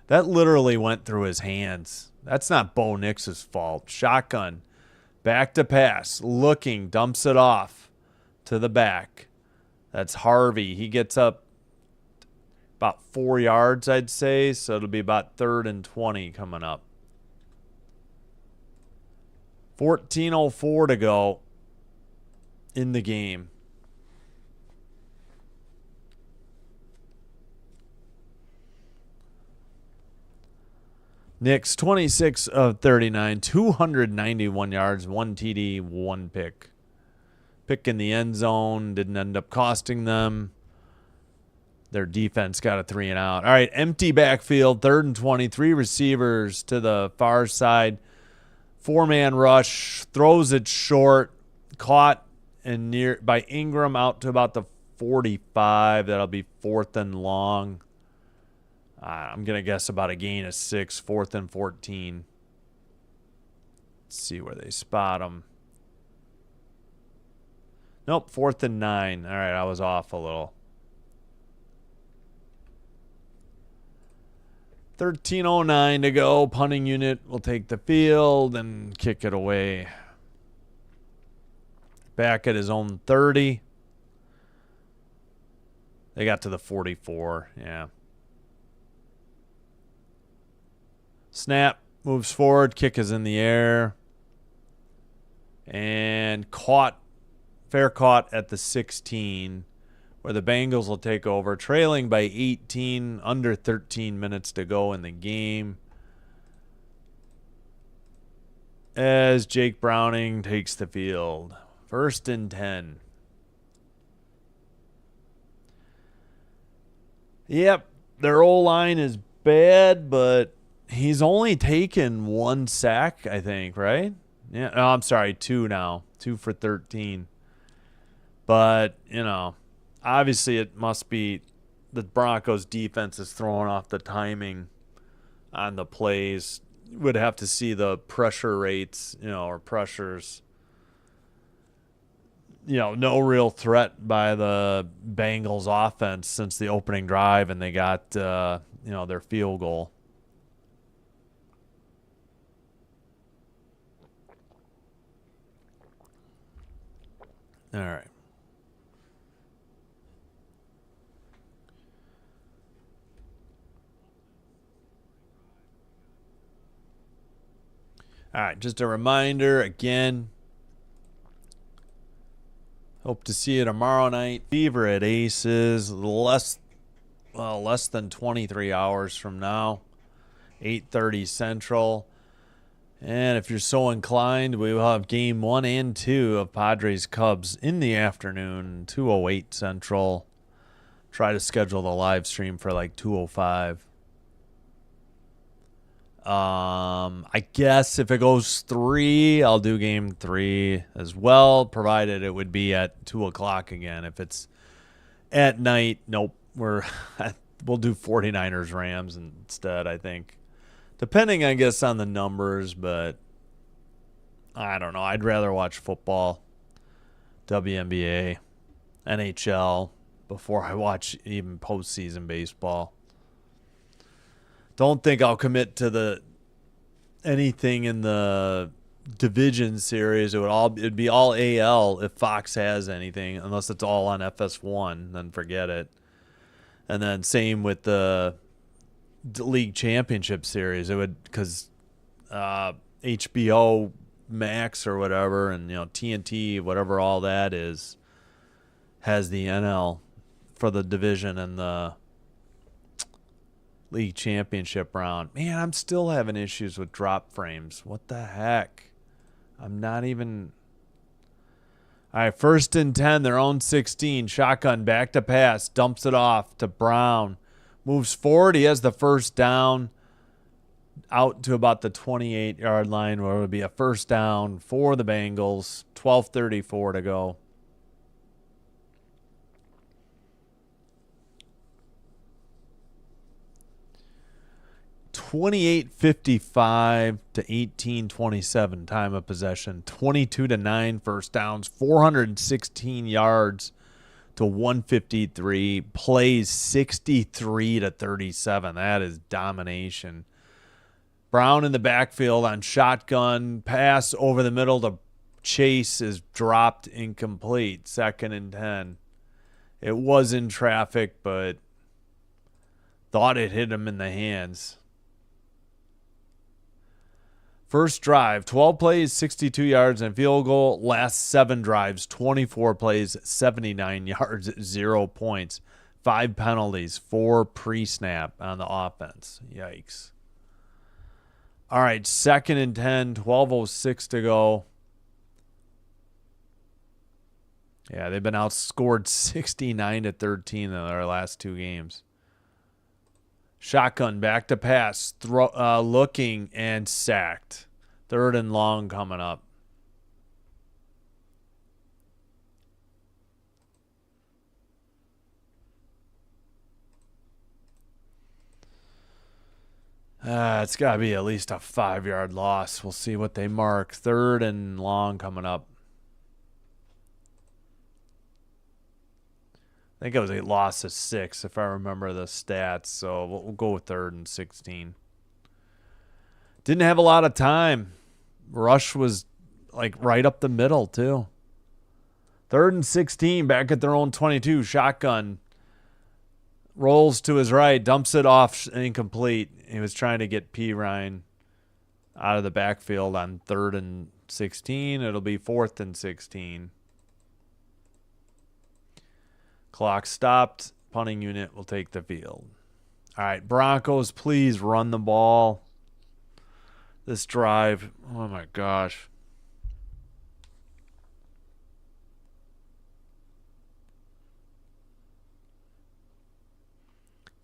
That literally went through his hands. That's not Bo Nix's fault. Shotgun. Back to pass. Looking. Dumps it off to the back. That's Harvey. He gets up about 4 yards, I'd say. So it'll be about 3rd and 20 coming up. 14:04 to go in the game. Knicks 26 of 39, 291 yards, 1 TD, 1 pick. Pick in the end zone didn't end up costing them. Their defense got a 3 and out. All right, empty backfield, 3rd and 20, 3 receivers to the far side. 4-man rush, throws it short, caught and near by Ingram out to about the 45. That'll be 4th and long. I'm going to guess about a gain of 6, 4th and 14. Let's see where they spot them. Nope, 4th and 9. All right, I was off a little. 13:09 to go. Punting unit will take the field and kick it away. Back at his own 30. They got to the 44, yeah. Snap, moves forward, kick is in the air. And fair caught at the 16, where the Bengals will take over, trailing by 18, under 13 minutes to go in the game. as Jake Browning takes the field. 1st and 10. Yep, their O-line is bad, but he's only taken 1 sack, I think, right? Yeah, no, I'm sorry, 2 now. 2 for 13. But, obviously it must be the Broncos defense is throwing off the timing on the plays. Would have to see the pressure rates, or pressures. No real threat by the Bengals offense since the opening drive, and they got, their field goal. All right. All right, just a reminder again. Hope to see you tomorrow night. Fever at Aces, less than 23 hours from now, 8:30 Central. And if you're so inclined, we will have game 1 and 2 of Padres Cubs in the afternoon, 2:08 Central. Try to schedule the live stream for like 2:05. I guess if it goes 3, I'll do game 3 as well, provided it would be at 2:00 again. If it's at night, nope. We'll do 49ers Rams instead, I think. Depending, I guess, on the numbers, but I don't know. I'd rather watch football, WNBA, NHL before I watch even postseason baseball. Don't think I'll commit to anything in the division series. It'd be all AL if Fox has anything, unless it's all on FS1. Then forget it. And then same with the league championship series. It would, because HBO Max or whatever, and TNT, whatever all that is, has the NL for the division and the league championship round. Man, I'm still having issues with drop frames. What the heck? I'm not even. All right, 1st and 10, their own 16. Shotgun, back to pass, dumps it off to Brown. Moves forward. He has the first down out to about the 28-yard line, where it would be a first down for the Bengals. 12:34 to go. $28.55 to 18:27 time of possession. 22-9 first downs. 416 yards to 153. Plays 63 to 37. That is domination. Brown in the backfield on shotgun. Pass over the middle to Chase is dropped incomplete. 2nd and 10. It was in traffic, but thought it hit him in the hands. First drive, 12 plays, 62 yards, and field goal. Last 7 drives, 24 plays, 79 yards, 0 points. 5 penalties, 4 pre-snap on the offense. Yikes. All right, 2nd and 10, 12:06 to go. Yeah, they've been outscored 69 to 13 in their last 2 games. Shotgun, back to pass, looking and sacked. 3rd and long coming up. It's got to be at least a 5-yard loss. We'll see what they mark. 3rd and long coming up. I think it was a loss of 6 if I remember the stats. So we'll go with 3rd and 16. Didn't have a lot of time. Rush was like right up the middle too. 3rd and 16 back at their own 22. Shotgun. Rolls to his right. Dumps it off incomplete. He was trying to get P. Ryan out of the backfield on 3rd and 16. It'll be 4th and 16. Clock stopped. Punting unit will take the field. All right, Broncos, please run the ball. this drive. Oh my gosh.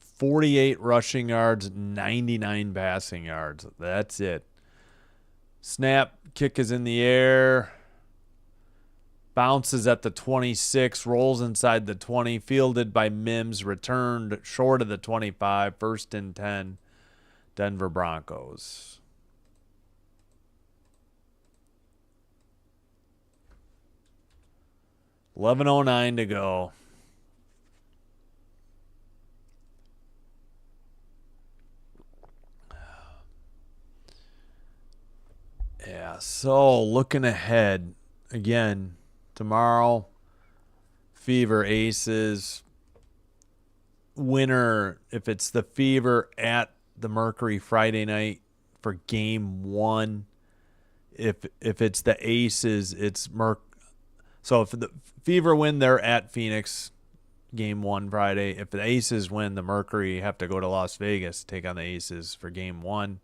48 rushing yards, 99 passing yards. That's it. Snap, kick is in the air. Bounces at the 26, rolls inside the 20, fielded by Mims, returned short of the 25, first and 10, Denver Broncos. $11:09 to go. Yeah, so looking ahead, again, tomorrow, Fever Aces. Winner, if it's the Fever at the Mercury Friday night for game 1. If it's the Aces, it's So if the Fever win, they're at Phoenix game 1 Friday. If the Aces win, the Mercury have to go to Las Vegas to take on the Aces for game 1.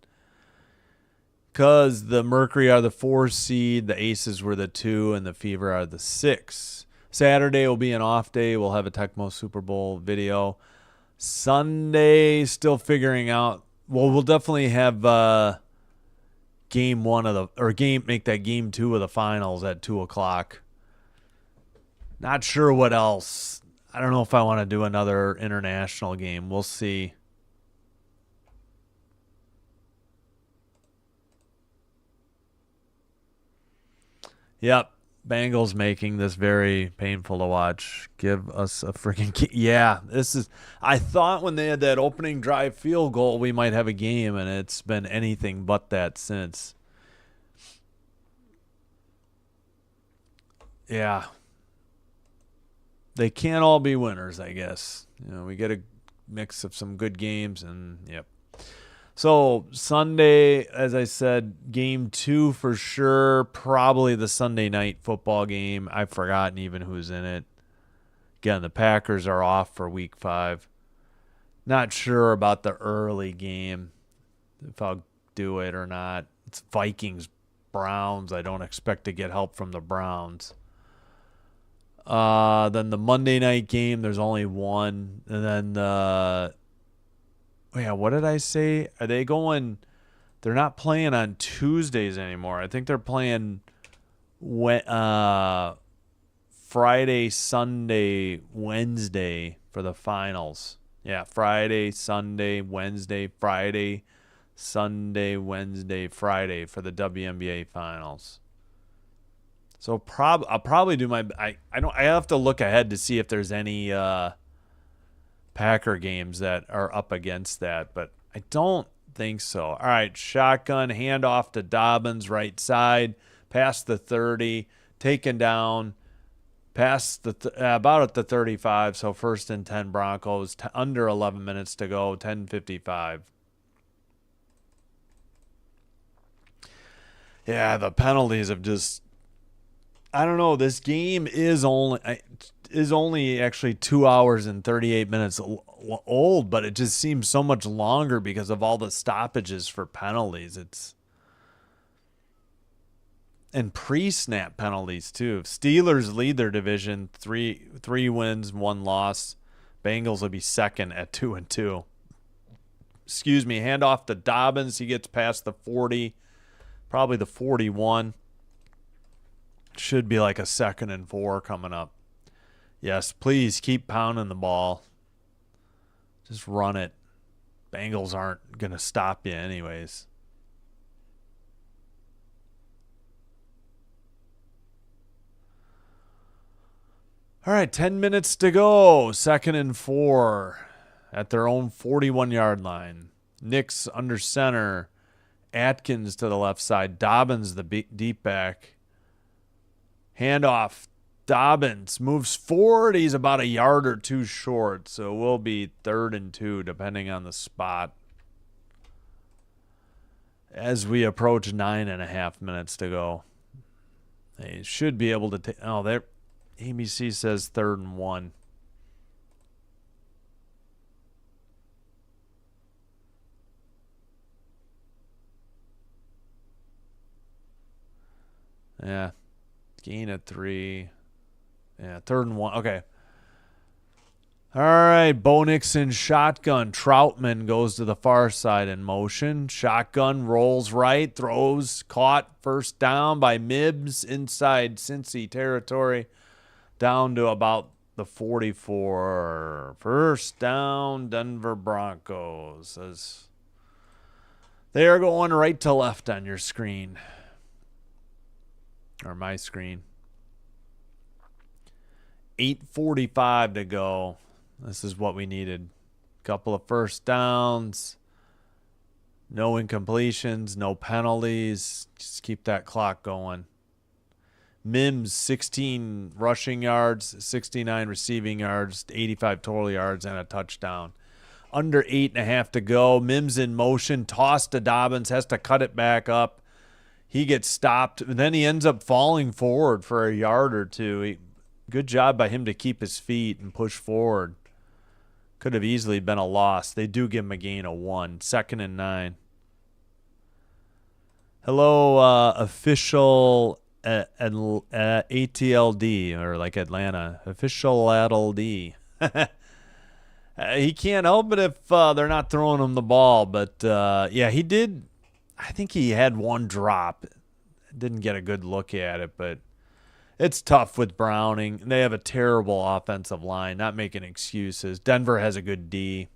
Because the Mercury are the 4 seed, the Aces were the 2, and the Fever are the 6. Saturday will be an off day. We'll have a Tecmo Super Bowl video. Sunday, still figuring out. Well, we'll definitely have game 1 of the make that game 2 of the finals at 2:00. Not sure what else. I don't know if I want to do another international game. We'll see. Yep. Bengals making this very painful to watch. Give us a freaking yeah. This is. I thought when they had that opening drive field goal, we might have a game, and it's been anything but that since. Yeah. They can't all be winners, I guess. We get a mix of some good games, and yep. So Sunday, as I said, game 2 for sure. Probably the Sunday night football game. I've forgotten even who's in it. Again, the Packers are off for week 5. Not sure about the early game, if I'll do it or not. It's Vikings-Browns. I don't expect to get help from the Browns. Then the Monday night game, there's only one. And then what did I say? Are they going? They're not playing on Tuesdays anymore. I think they're playing Friday, Sunday, Wednesday for the finals. Yeah, Friday, Sunday, Wednesday, Friday, Sunday, Wednesday, Friday for the WNBA finals. So I'll probably do my I have to look ahead to see if there's any Packer games that are up against that, but I don't think so. All right, shotgun, handoff to Dobbins, right side, past the 30, taken down, past the about at the 35, so first and 10 Broncos, under 11 minutes to go, 10:55. Yeah, the penalties have just I don't know. This game is only actually 2 hours and 38 minutes old, but it just seems so much longer because of all the stoppages for penalties. And pre-snap penalties too. Steelers lead their division, three wins, 1 loss. Bengals will be second at 2-2. Excuse me. Handoff to Dobbins. He gets past the 40, probably the 41. Should be like a 2nd and 4 coming up. Yes, please keep pounding the ball. Just run it. Bengals aren't going to stop you anyways. All right, 10 minutes to go. 2nd and 4 at their own 41-yard line. Nix under center. Atkins to the left side. Dobbins the deep back. Handoff. Dobbins moves forward. He's about a yard or 2 short, so it will be 3rd and 2 depending on the spot. As we approach 9.5 minutes to go. They should be able to take... Oh, there. ABC says 3rd and 1. Yeah. Gain of 3. Yeah, 3rd and 1. Okay. All right, Bo Nixon shotgun. Troutman goes to the far side in motion. Shotgun rolls right, throws, caught, first down by Mibbs inside Cincy territory, down to about the 44. First down, Denver Broncos. As they are going right to left on your screen, or my screen. 8:45 to go. This is what we needed. Couple of first downs. No incompletions, no penalties. Just keep that clock going. Mims, 16 rushing yards, 69 receiving yards, 85 total yards, and a touchdown. Under 8.5 to go. Mims in motion, toss to Dobbins, has to cut it back up. He gets stopped, and then he ends up falling forward for a yard or two. Good job by him to keep his feet and push forward. Could have easily been a loss. They do give him a gain of 1. 2nd and 9. Hello, official ATLD, or like Atlanta. Official ATLD. He can't help it if they're not throwing him the ball. But, yeah, he did. I think he had one drop. Didn't get a good look at it, but it's tough with Browning. They have a terrible offensive line, not making excuses. Denver has a good D.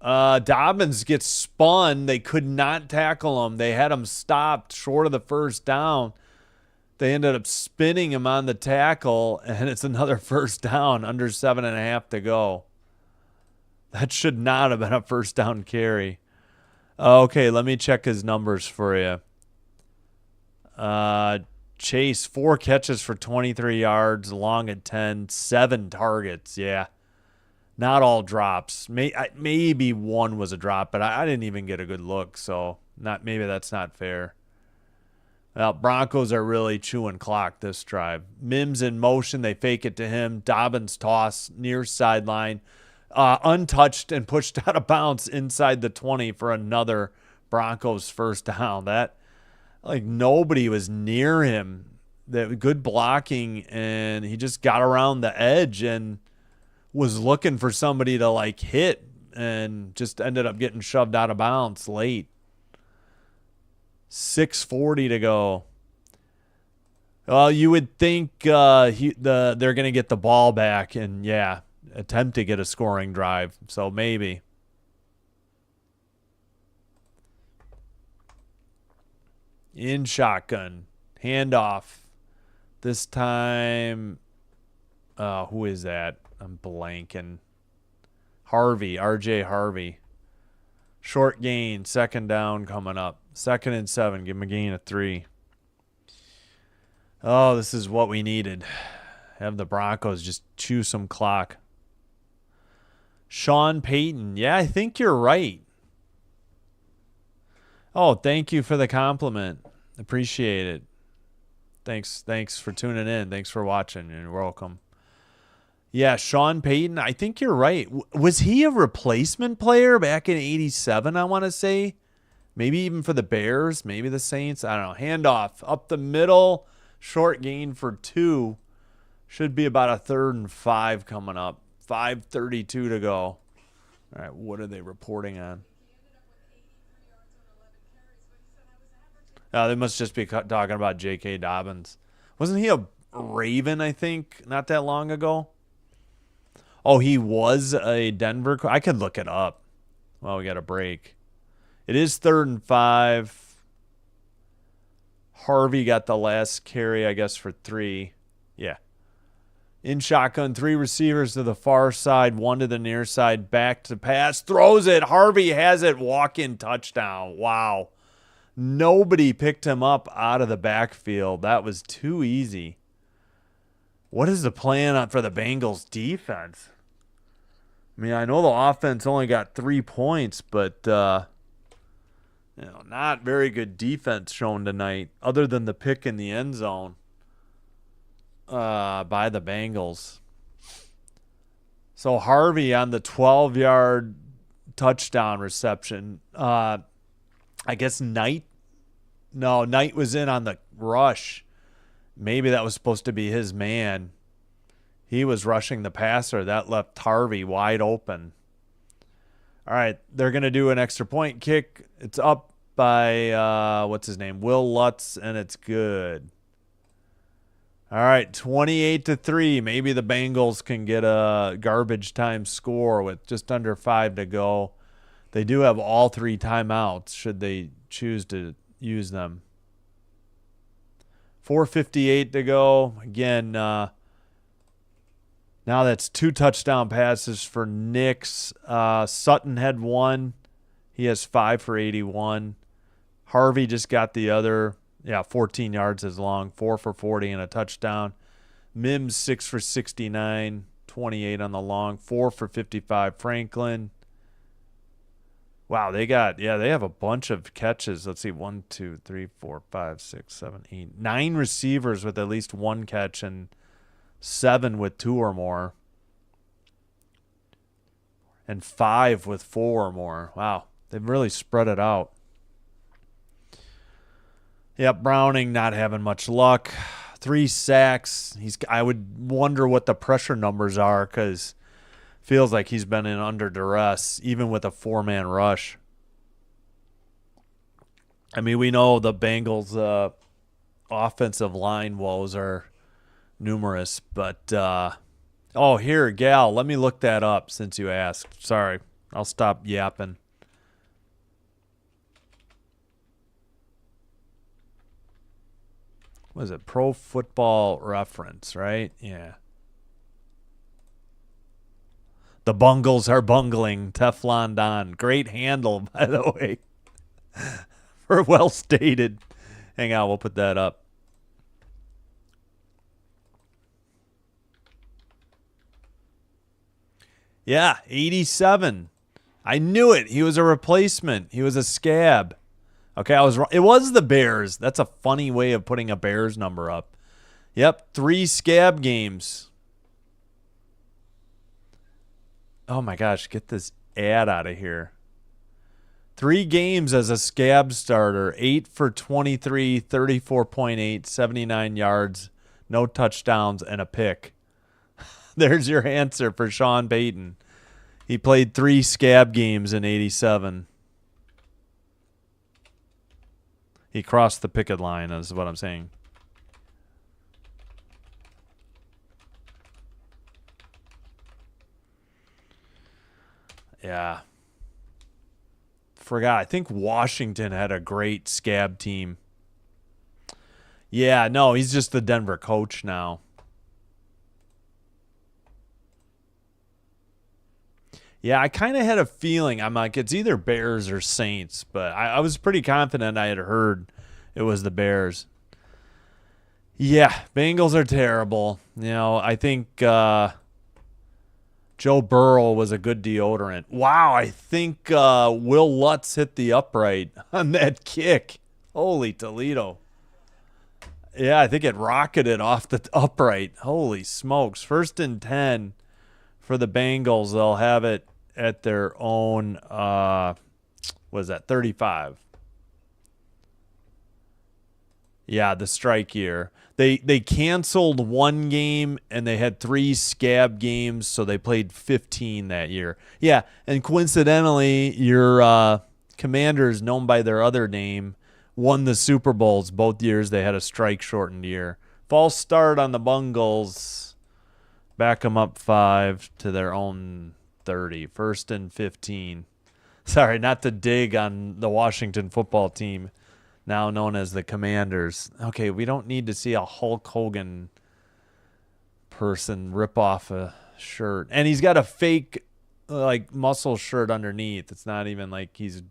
Dobbins gets spun. They could not tackle him. They had him stopped short of the first down. They ended up spinning him on the tackle, and it's another first down, under 7.5 to go. That should not have been a first down carry. Okay, let me check his numbers for you. Chase, 4 catches for 23 yards, long at 10, 7 targets. Yeah, not all drops. Maybe one was a drop, but I didn't even get a good look, so maybe that's not fair. Well, Broncos are really chewing clock this drive. Mims in motion, they fake it to him. Dobbins toss near sideline, untouched and pushed out of bounds inside the 20 for another Broncos first down. That, like, nobody was near him. That good blocking, and he just got around the edge and was looking for somebody to, like, hit, and just ended up getting shoved out of bounds late. 6:40 to go. Well, you would think they're going to get the ball back and, yeah, attempt to get a scoring drive. So maybe. In shotgun. Handoff. This time, who is that? I'm blanking. Harvey, RJ Harvey. Short gain, 2nd down coming up. 2nd and 7, give him a gain of 3. Oh, this is what we needed. Have the Broncos just chew some clock. Sean Payton. Yeah, I think you're right. Oh, thank you for the compliment. Appreciate it. Thanks for tuning in. Thanks for watching. You're welcome. Yeah, Sean Payton, I think you're right. Was he a replacement player back in 87, I want to say? Maybe even for the Bears, maybe the Saints. I don't know. Handoff up the middle. Short gain for 2. Should be about a 3rd and 5 coming up. 5:32 to go. All right, what are they reporting on? They must just be talking about J.K. Dobbins. Wasn't he a Raven, I think, not that long ago? Oh, he was a Denver. I could look it up. Well, we got a break. It is 3rd and 5. Harvey got the last carry, I guess, for 3. Yeah. In shotgun, 3 receivers to the far side, 1 to the near side, back to pass, throws it. Harvey has it, walk-in touchdown. Wow. Nobody picked him up out of the backfield. That was too easy. What is the plan for the Bengals defense? I mean, I know the offense only got 3 points, but not very good defense shown tonight, other than the pick in the end zone by the Bengals. So Harvey on the 12-yard touchdown reception. I guess Knight No, Knight was in on the rush. Maybe that was supposed to be his man. He was rushing the passer. That left Harvey wide open. All right, they're going to do an extra point kick. It's up by, what's his name? Will Lutz, and it's good. All right, 28-3. Maybe the Bengals can get a garbage time score with just under 5 to go. They do have all 3 timeouts should they choose to use them. 4:58 to go. Again, now that's 2 touchdown passes for Nix. Sutton had 1. He has 5 for 81. Harvey just got the other. 14 yards is long. 4 for 40 and a touchdown. Mims 6 for 69. 28 on the long. 4 for 55. Franklin. Wow, they have a bunch of catches. Let's see, 1, 2, 3, 4, 5, 6, 7, 8, 9 receivers with at least 1 catch and 7 with 2 or more. And 5 with 4 or more. Wow, they've really spread it out. Yep, Browning not having much luck. 3 sacks. I would wonder what the pressure numbers are because feels like he's been in under duress, even with a 4-man rush. I mean, we know the Bengals' offensive line woes are numerous, but here, Gal, let me look that up since you asked. Sorry, I'll stop yapping. What is it? Pro Football Reference, right? Yeah. The Bungles are bungling. Teflon Don. Great handle, by the way. For well stated. Hang on, we'll put that up. Yeah, 87. I knew it. He was a replacement. He was a scab. Okay, I was wrong. It was the Bears. That's a funny way of putting a Bears number up. Yep, 3 scab games. Oh my gosh, get this ad out of here. 3 games as a scab starter, 8 for 23, 34.8, 79 yards, no touchdowns, and a pick. There's your answer for Sean Payton. He played 3 scab games in 87. He crossed the picket line, is what I'm saying. Yeah. Forgot. I think Washington had a great scab team. Yeah, no, he's just the Denver coach now. Yeah, I kind of had a feeling. I'm like, it's either Bears or Saints, but I was pretty confident I had heard it was the Bears. Yeah, Bengals are terrible. You know, I think Joe Burrow was a good deodorant. Wow, I think Will Lutz hit the upright on that kick. Holy Toledo. Yeah, I think it rocketed off the upright. Holy smokes. 1st and 10 for the Bengals. They'll have it at their own, 35. Yeah, the strike year. They canceled 1 game and they had 3 scab games, so they played 15 that year. Yeah, and coincidentally, your Commanders, known by their other name, won the Super Bowls both years. They had a strike-shortened year. False start on the Bengals. Back them up 5 to their own 30. 1st and 15. Sorry, not to dig on the Washington football team, now known as the Commanders. Okay, we don't need to see a Hulk Hogan person rip off a shirt. And he's got a fake, muscle shirt underneath. It's not even like he's,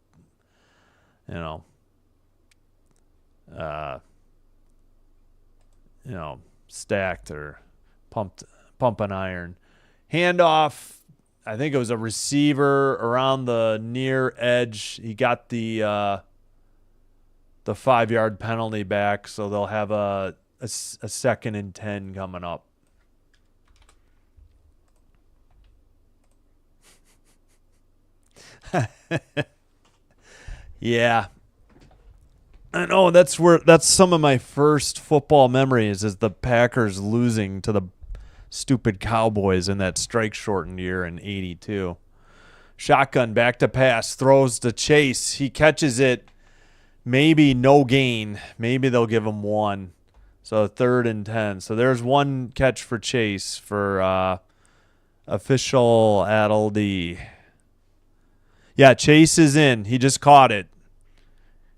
stacked or pumping iron. Handoff. I think it was a receiver around the near edge. He got the 5-yard penalty back, so they'll have a 2nd and 10 coming up. Yeah. I know that's some of my first football memories is the Packers losing to the stupid Cowboys in that strike shortened year in '82. Shotgun back to pass, throws to Chase. He catches it. Maybe no gain. Maybe they'll give him one. So 3rd and 10. So there's one catch for Chase for official Adel D. Yeah, Chase is in. He just caught it.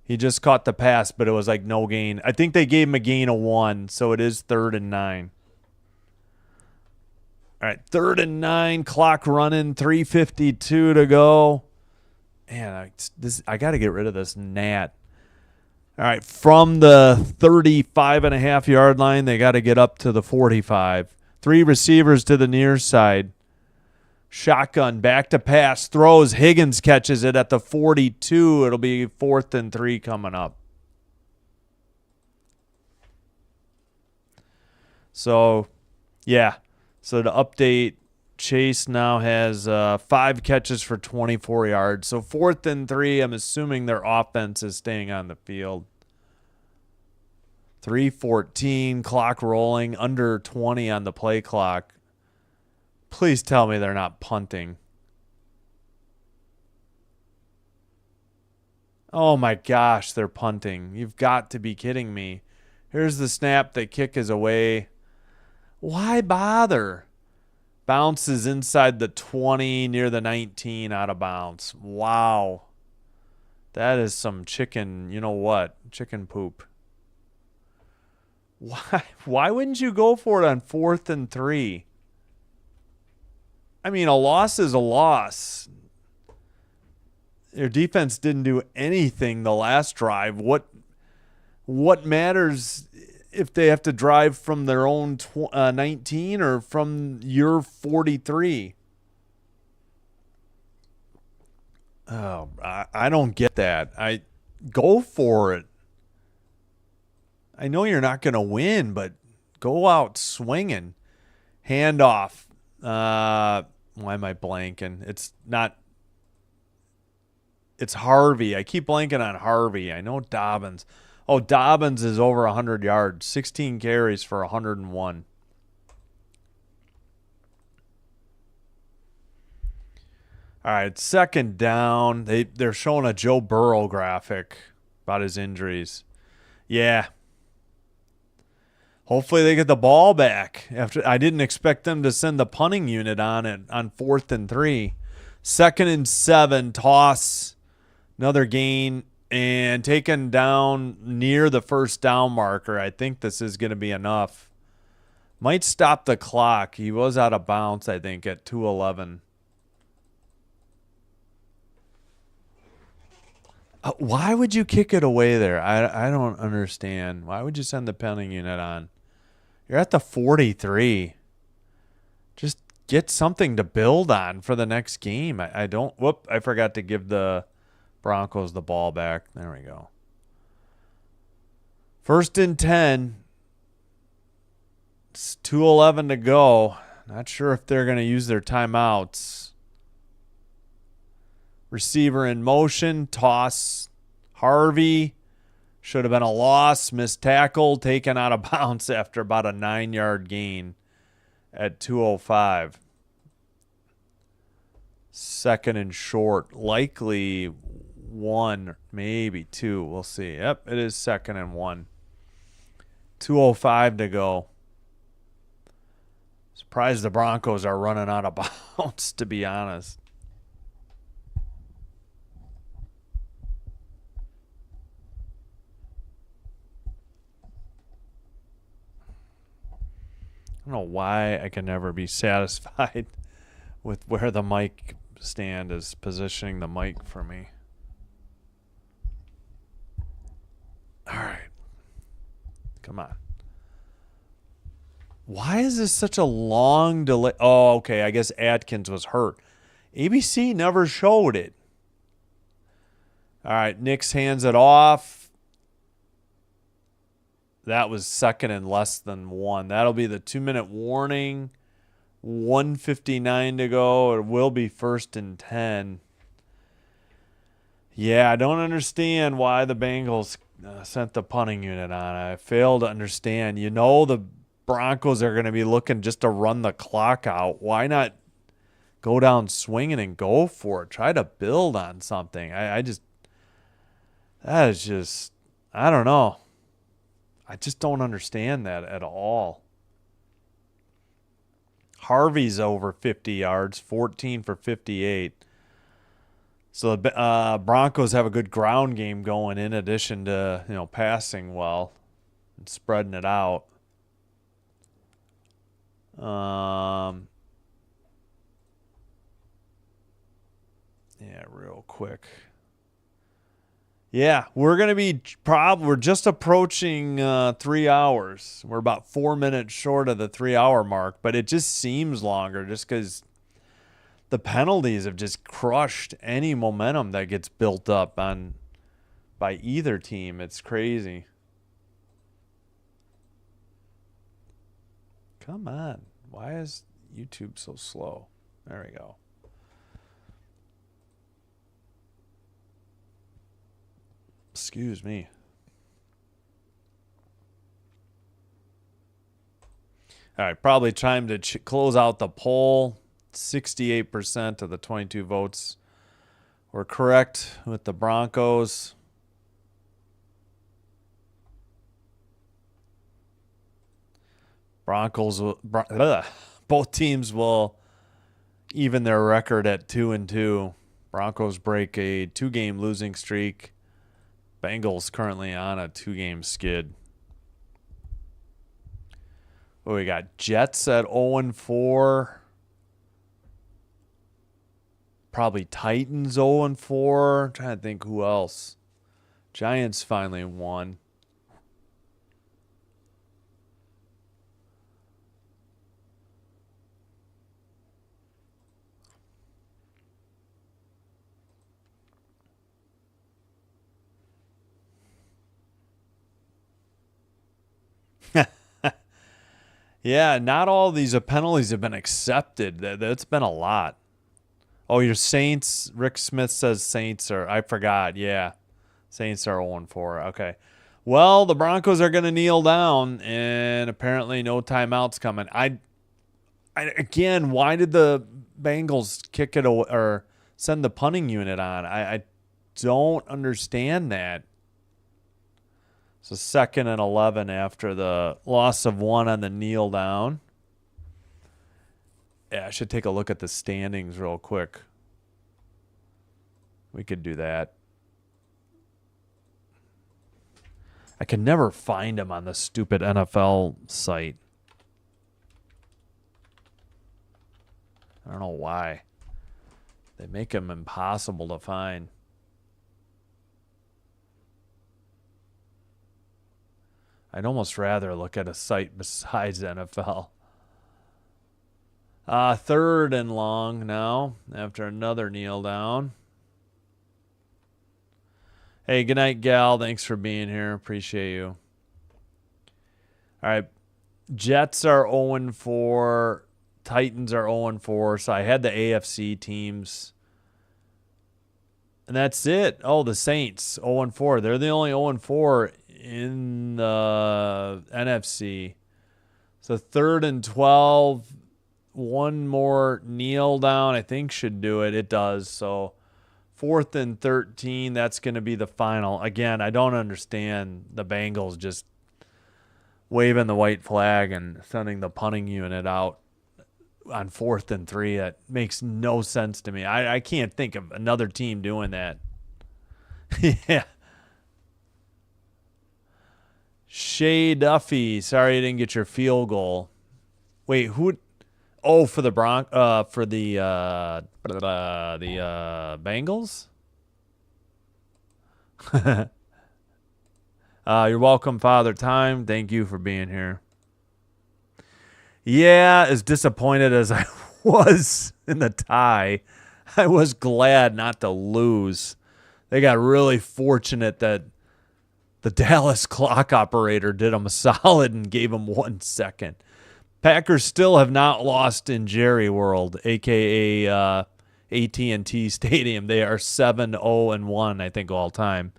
He just caught the pass, but it was like no gain. I think they gave him a gain of 1, so it is 3rd and 9. All right, 3rd and 9, clock running, 3:52 to go. Man, I got to get rid of this gnat. All right, from the 35.5-yard line, they got to get up to the 45. 3 receivers to the near side. Shotgun, back to pass, throws. Higgins catches it at the 42. It'll be 4th and 3 coming up. So, yeah. So to update, Chase now has 5 catches for 24 yards. So 4th and 3, I'm assuming their offense is staying on the field. 3:14, clock rolling, under 20 on the play clock. Please tell me they're not punting. Oh my gosh, they're punting. You've got to be kidding me. Here's the snap. The kick is away. Why bother? Bounces inside the 20, near the 19, out of bounds. Wow. That is some chicken, you know what? Chicken poop. Why wouldn't you go for it on 4th and 3? I mean, a loss is a loss. Their defense didn't do anything the last drive. What matters if they have to drive from their own 19 or from your 43? Oh, I don't get that. I go for it. I know you're not going to win, but go out swinging. Handoff. Why am I blanking? It's not. It's Harvey. I keep blanking on Harvey. I know Dobbins. Oh, Dobbins is over 100 yards. 16 carries for 101. All right, 2nd down. They're showing a Joe Burrow graphic about his injuries. Yeah. Hopefully they get the ball back. I didn't expect them to send the punting unit on it on 4th and 3. 2nd and 7, toss, another gain, and taken down near the 1st down marker. I think this is going to be enough. Might stop the clock. He was out of bounds, I think, at 2:11. Why would you kick it away there? I don't understand. Why would you send the punting unit on? You're at the 43. Just get something to build on for the next game. I forgot to give the Broncos the ball back. There we go. 1st and 10. It's 2:11 to go. Not sure if they're going to use their timeouts. Receiver in motion. Toss. Harvey. Should have been a loss. Missed tackle. Taken out of bounds after about a 9-yard gain at 2:05. 2nd and short. Likely 1, maybe 2. We'll see. Yep, it is 2nd and 1. 2:05 to go. Surprised the Broncos are running out of bounds, to be honest. I don't know why I can never be satisfied with where the mic stand is positioning the mic for me. All right. Come on. Why is this such a long delay? Oh, okay. I guess Atkins was hurt. ABC never showed it. All right. Nix hands it off. That was 2nd and less than 1. That'll be the 2-minute warning. 1:59 to go. It will be 1st and 10. Yeah, I don't understand why the Bengals sent the punting unit on. I fail to understand. You know the Broncos are going to be looking just to run the clock out. Why not go down swinging and go for it? Try to build on something. That is just, I don't know. I just don't understand that at all. Harvey's over 50 yards, 14 for 58. So the Broncos have a good ground game going in addition to, passing well and spreading it out. Yeah, real quick. Yeah, we're going to be we're just approaching 3 hours. We're about 4 minutes short of the 3-hour mark, but it just seems longer just because the penalties have just crushed any momentum that gets built up by either team. It's crazy. Come on. Why is YouTube so slow? There we go. Excuse me. All right, probably time to close out the poll. 68% of the 22 votes were correct with the Broncos. Both teams will even their record at 2-2. Broncos break a 2-game losing streak. Bengals currently on a 2-game skid. What we got? Jets at 0-4. Probably Titans 0-4. Trying to think who else. Giants finally won. Yeah, not all these penalties have been accepted. That's been a lot. Oh, your Saints. Rick Smith says Saints are. I forgot. Yeah, Saints are 0-4. Okay. Well, the Broncos are going to kneel down, and apparently no timeouts coming. Again, why did the Bengals kick it or send the punting unit on? I don't understand that. So 2nd and 11 after the loss of 1 on the kneel down. Yeah, I should take a look at the standings real quick. We could do that. I can never find them on the stupid NFL site. I don't know why. They make them impossible to find. I'd almost rather look at a site besides NFL. 3rd and long now after another kneel down. Hey, good night, Gal. Thanks for being here. Appreciate you. All right. Jets are 0-4. Titans are 0-4. So I had the AFC teams. And that's it. Oh, the Saints, 0-4. They're the only 0-4 in the NFC. So 3rd and 12. One more kneel down, I think, should do it. It does. So 4th and 13, that's going to be the final. Again, I don't understand the Bengals just waving the white flag and sending the punting unit out on 4th and 3. That makes no sense to me. I can't think of another team doing that. Yeah. Shea Duffy, sorry you didn't get your field goal. Wait, who? Oh, for the Bengals. You're welcome, Father Time. Thank you for being here. Yeah, as disappointed as I was in the tie, I was glad not to lose. They got really fortunate that the Dallas clock operator did them a solid and gave them 1 second. Packers still have not lost in Jerry World, a.k.a. AT&T Stadium. They are 7-0-1, I think, all time.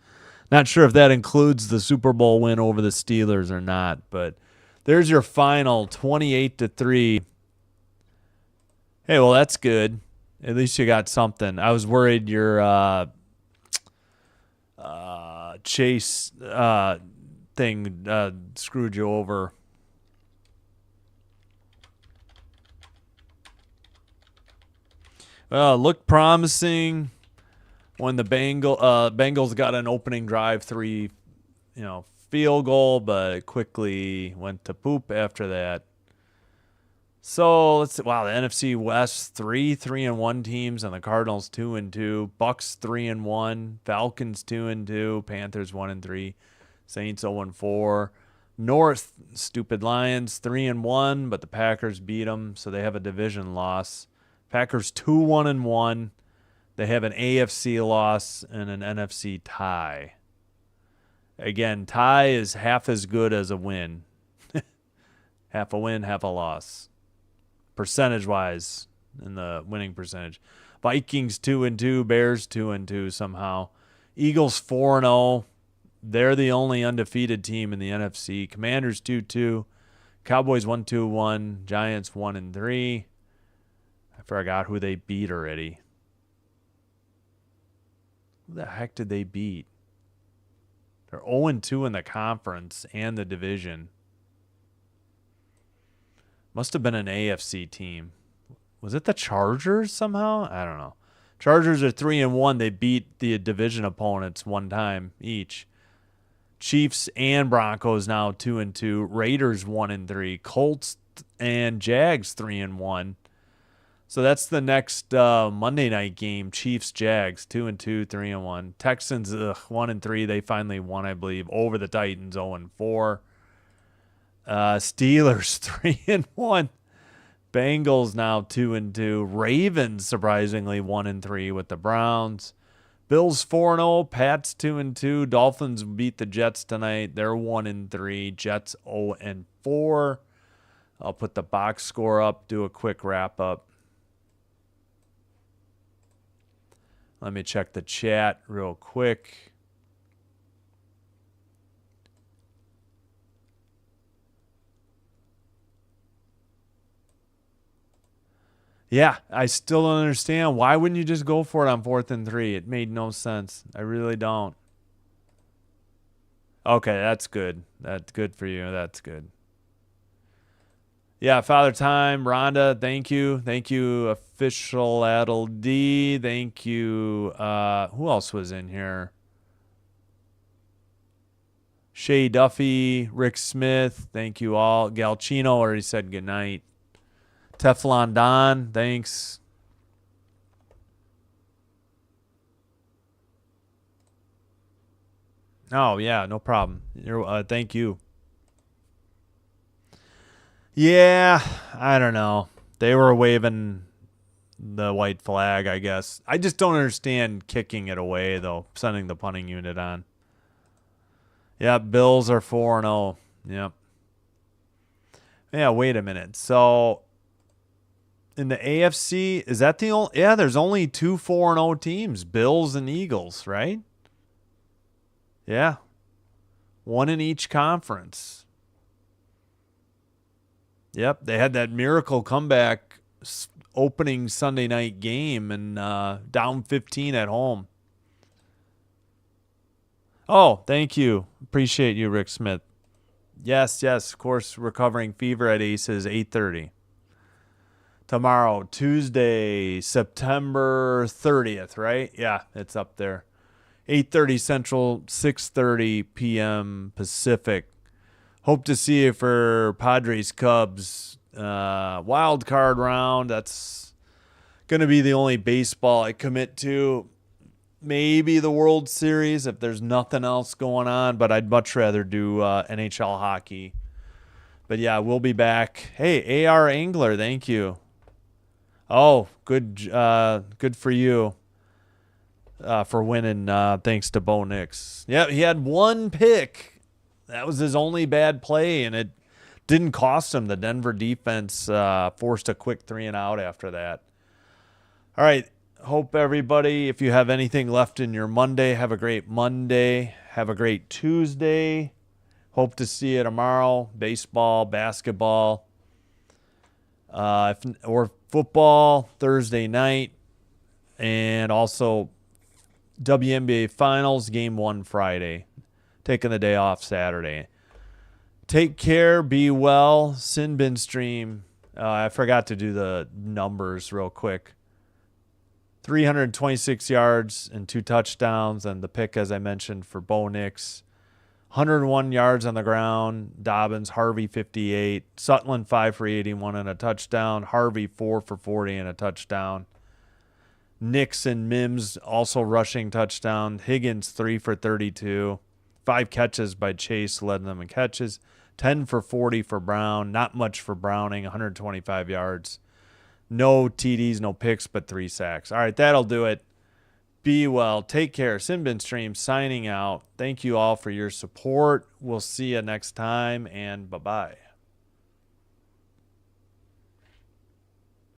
Not sure if that includes the Super Bowl win over the Steelers or not, but there's your final 28-3. Hey, well, that's good. At least you got something. I was worried your Chase thing screwed you over. Well, it looked promising when the Bengals got an opening drive 3, field goal, but it quickly went to poop after that. So let's see. Wow, the NFC West 3-3-1 teams, and the Cardinals 2-2, Bucks 3-1, Falcons 2-2, Panthers 1-3, Saints 0-4. North, stupid Lions 3-1, but the Packers beat them, so they have a division loss. Packers 2-1-1. They have an AFC loss and an NFC tie. Again, tie is half as good as a win. Half a win, half a loss. Percentage-wise, in the winning percentage. Vikings 2-2, Bears 2-2 somehow. Eagles 4-0. They're the only undefeated team in the NFC. Commanders 2-2. Cowboys 1-1. Giants 1-3. I forgot who they beat already. Who the heck did they beat? They're 0-2 in the conference and the division. Must have been an AFC team. Was it the Chargers somehow? I don't know. Chargers are 3-1. They beat the division opponents one time each. Chiefs and Broncos now 2-2. Raiders 1-3. Colts and Jags 3-1. So that's the next Monday night game. Chiefs, Jags 2-2, 3-1. Texans 1-3. They finally won, I believe, over the Titans 0-4. Steelers 3-1. Bengals now 2-2. Ravens surprisingly 1-3 with the Browns. Bills 4-0. Pats 2-2. Dolphins beat the Jets tonight. They're 1-3. Jets 0-4. I'll put the box score up. Do a quick wrap up. Let me check the chat real quick. Yeah, I still don't understand. Why wouldn't you just go for it on 4th and 3? It made no sense. I really don't. Okay, that's good. That's good for you. That's good. Yeah, Father Time, Rhonda, thank you. Thank you, Official Adel D. Thank you. Who else was in here? Shay Duffy, Rick Smith, thank you all. Galchino already said goodnight. Teflon Don, thanks. Oh, yeah, no problem. Thank you. Yeah, I don't know. They were waving the white flag, I guess. I just don't understand kicking it away, though, sending the punting unit on. Yeah, Bills are 4-0. Yep. Yeah, wait a minute. So, in the AFC, is that the only... Yeah, there's only 2 4-0 teams, Bills and Eagles, right? Yeah. One in each conference. Yep, they had that miracle comeback opening Sunday night game and down 15 at home. Oh, thank you. Appreciate you, Rick Smith. Yes, of course, recovering fever at Aces, 8:30. Tomorrow, Tuesday, September 30th, right? Yeah, it's up there. 8:30 Central, 6:30 p.m. Pacific. Hope to see you for Padres Cubs wild card round. That's going to be the only baseball I commit to. Maybe the World Series if there's nothing else going on, but I'd much rather do NHL hockey. But yeah, we'll be back. Hey, AR Angler, thank you. Oh, good for you for winning. Thanks to Bo Nix. Yeah, he had one pick. That was his only bad play, and it didn't cost him. The Denver defense forced a quick 3-and-out after that. All right. Hope everybody, if you have anything left in your Monday, have a great Monday. Have a great Tuesday. Hope to see you tomorrow. Baseball, basketball, or football Thursday night. And also WNBA Finals, Game 1 Friday. Taking the day off Saturday. Take care. Be well. Sin Bin Stream. I forgot to do the numbers real quick. 326 yards and 2 touchdowns. And the pick, as I mentioned, for Bo Nix. 101 yards on the ground. Dobbins, Harvey, 58. Sutland, 5 for 81 and a touchdown. Harvey, 4 for 40 and a touchdown. Nix and Mims also rushing touchdown. Higgins, 3 for 32. 5 catches by Chase led them in catches. 10 for 40 for Brown. Not much for Browning, 125 yards. No TDs, no picks, but 3 sacks. All right, that'll do it. Be well. Take care. Sinbin Stream signing out. Thank you all for your support. We'll see you next time, and bye-bye.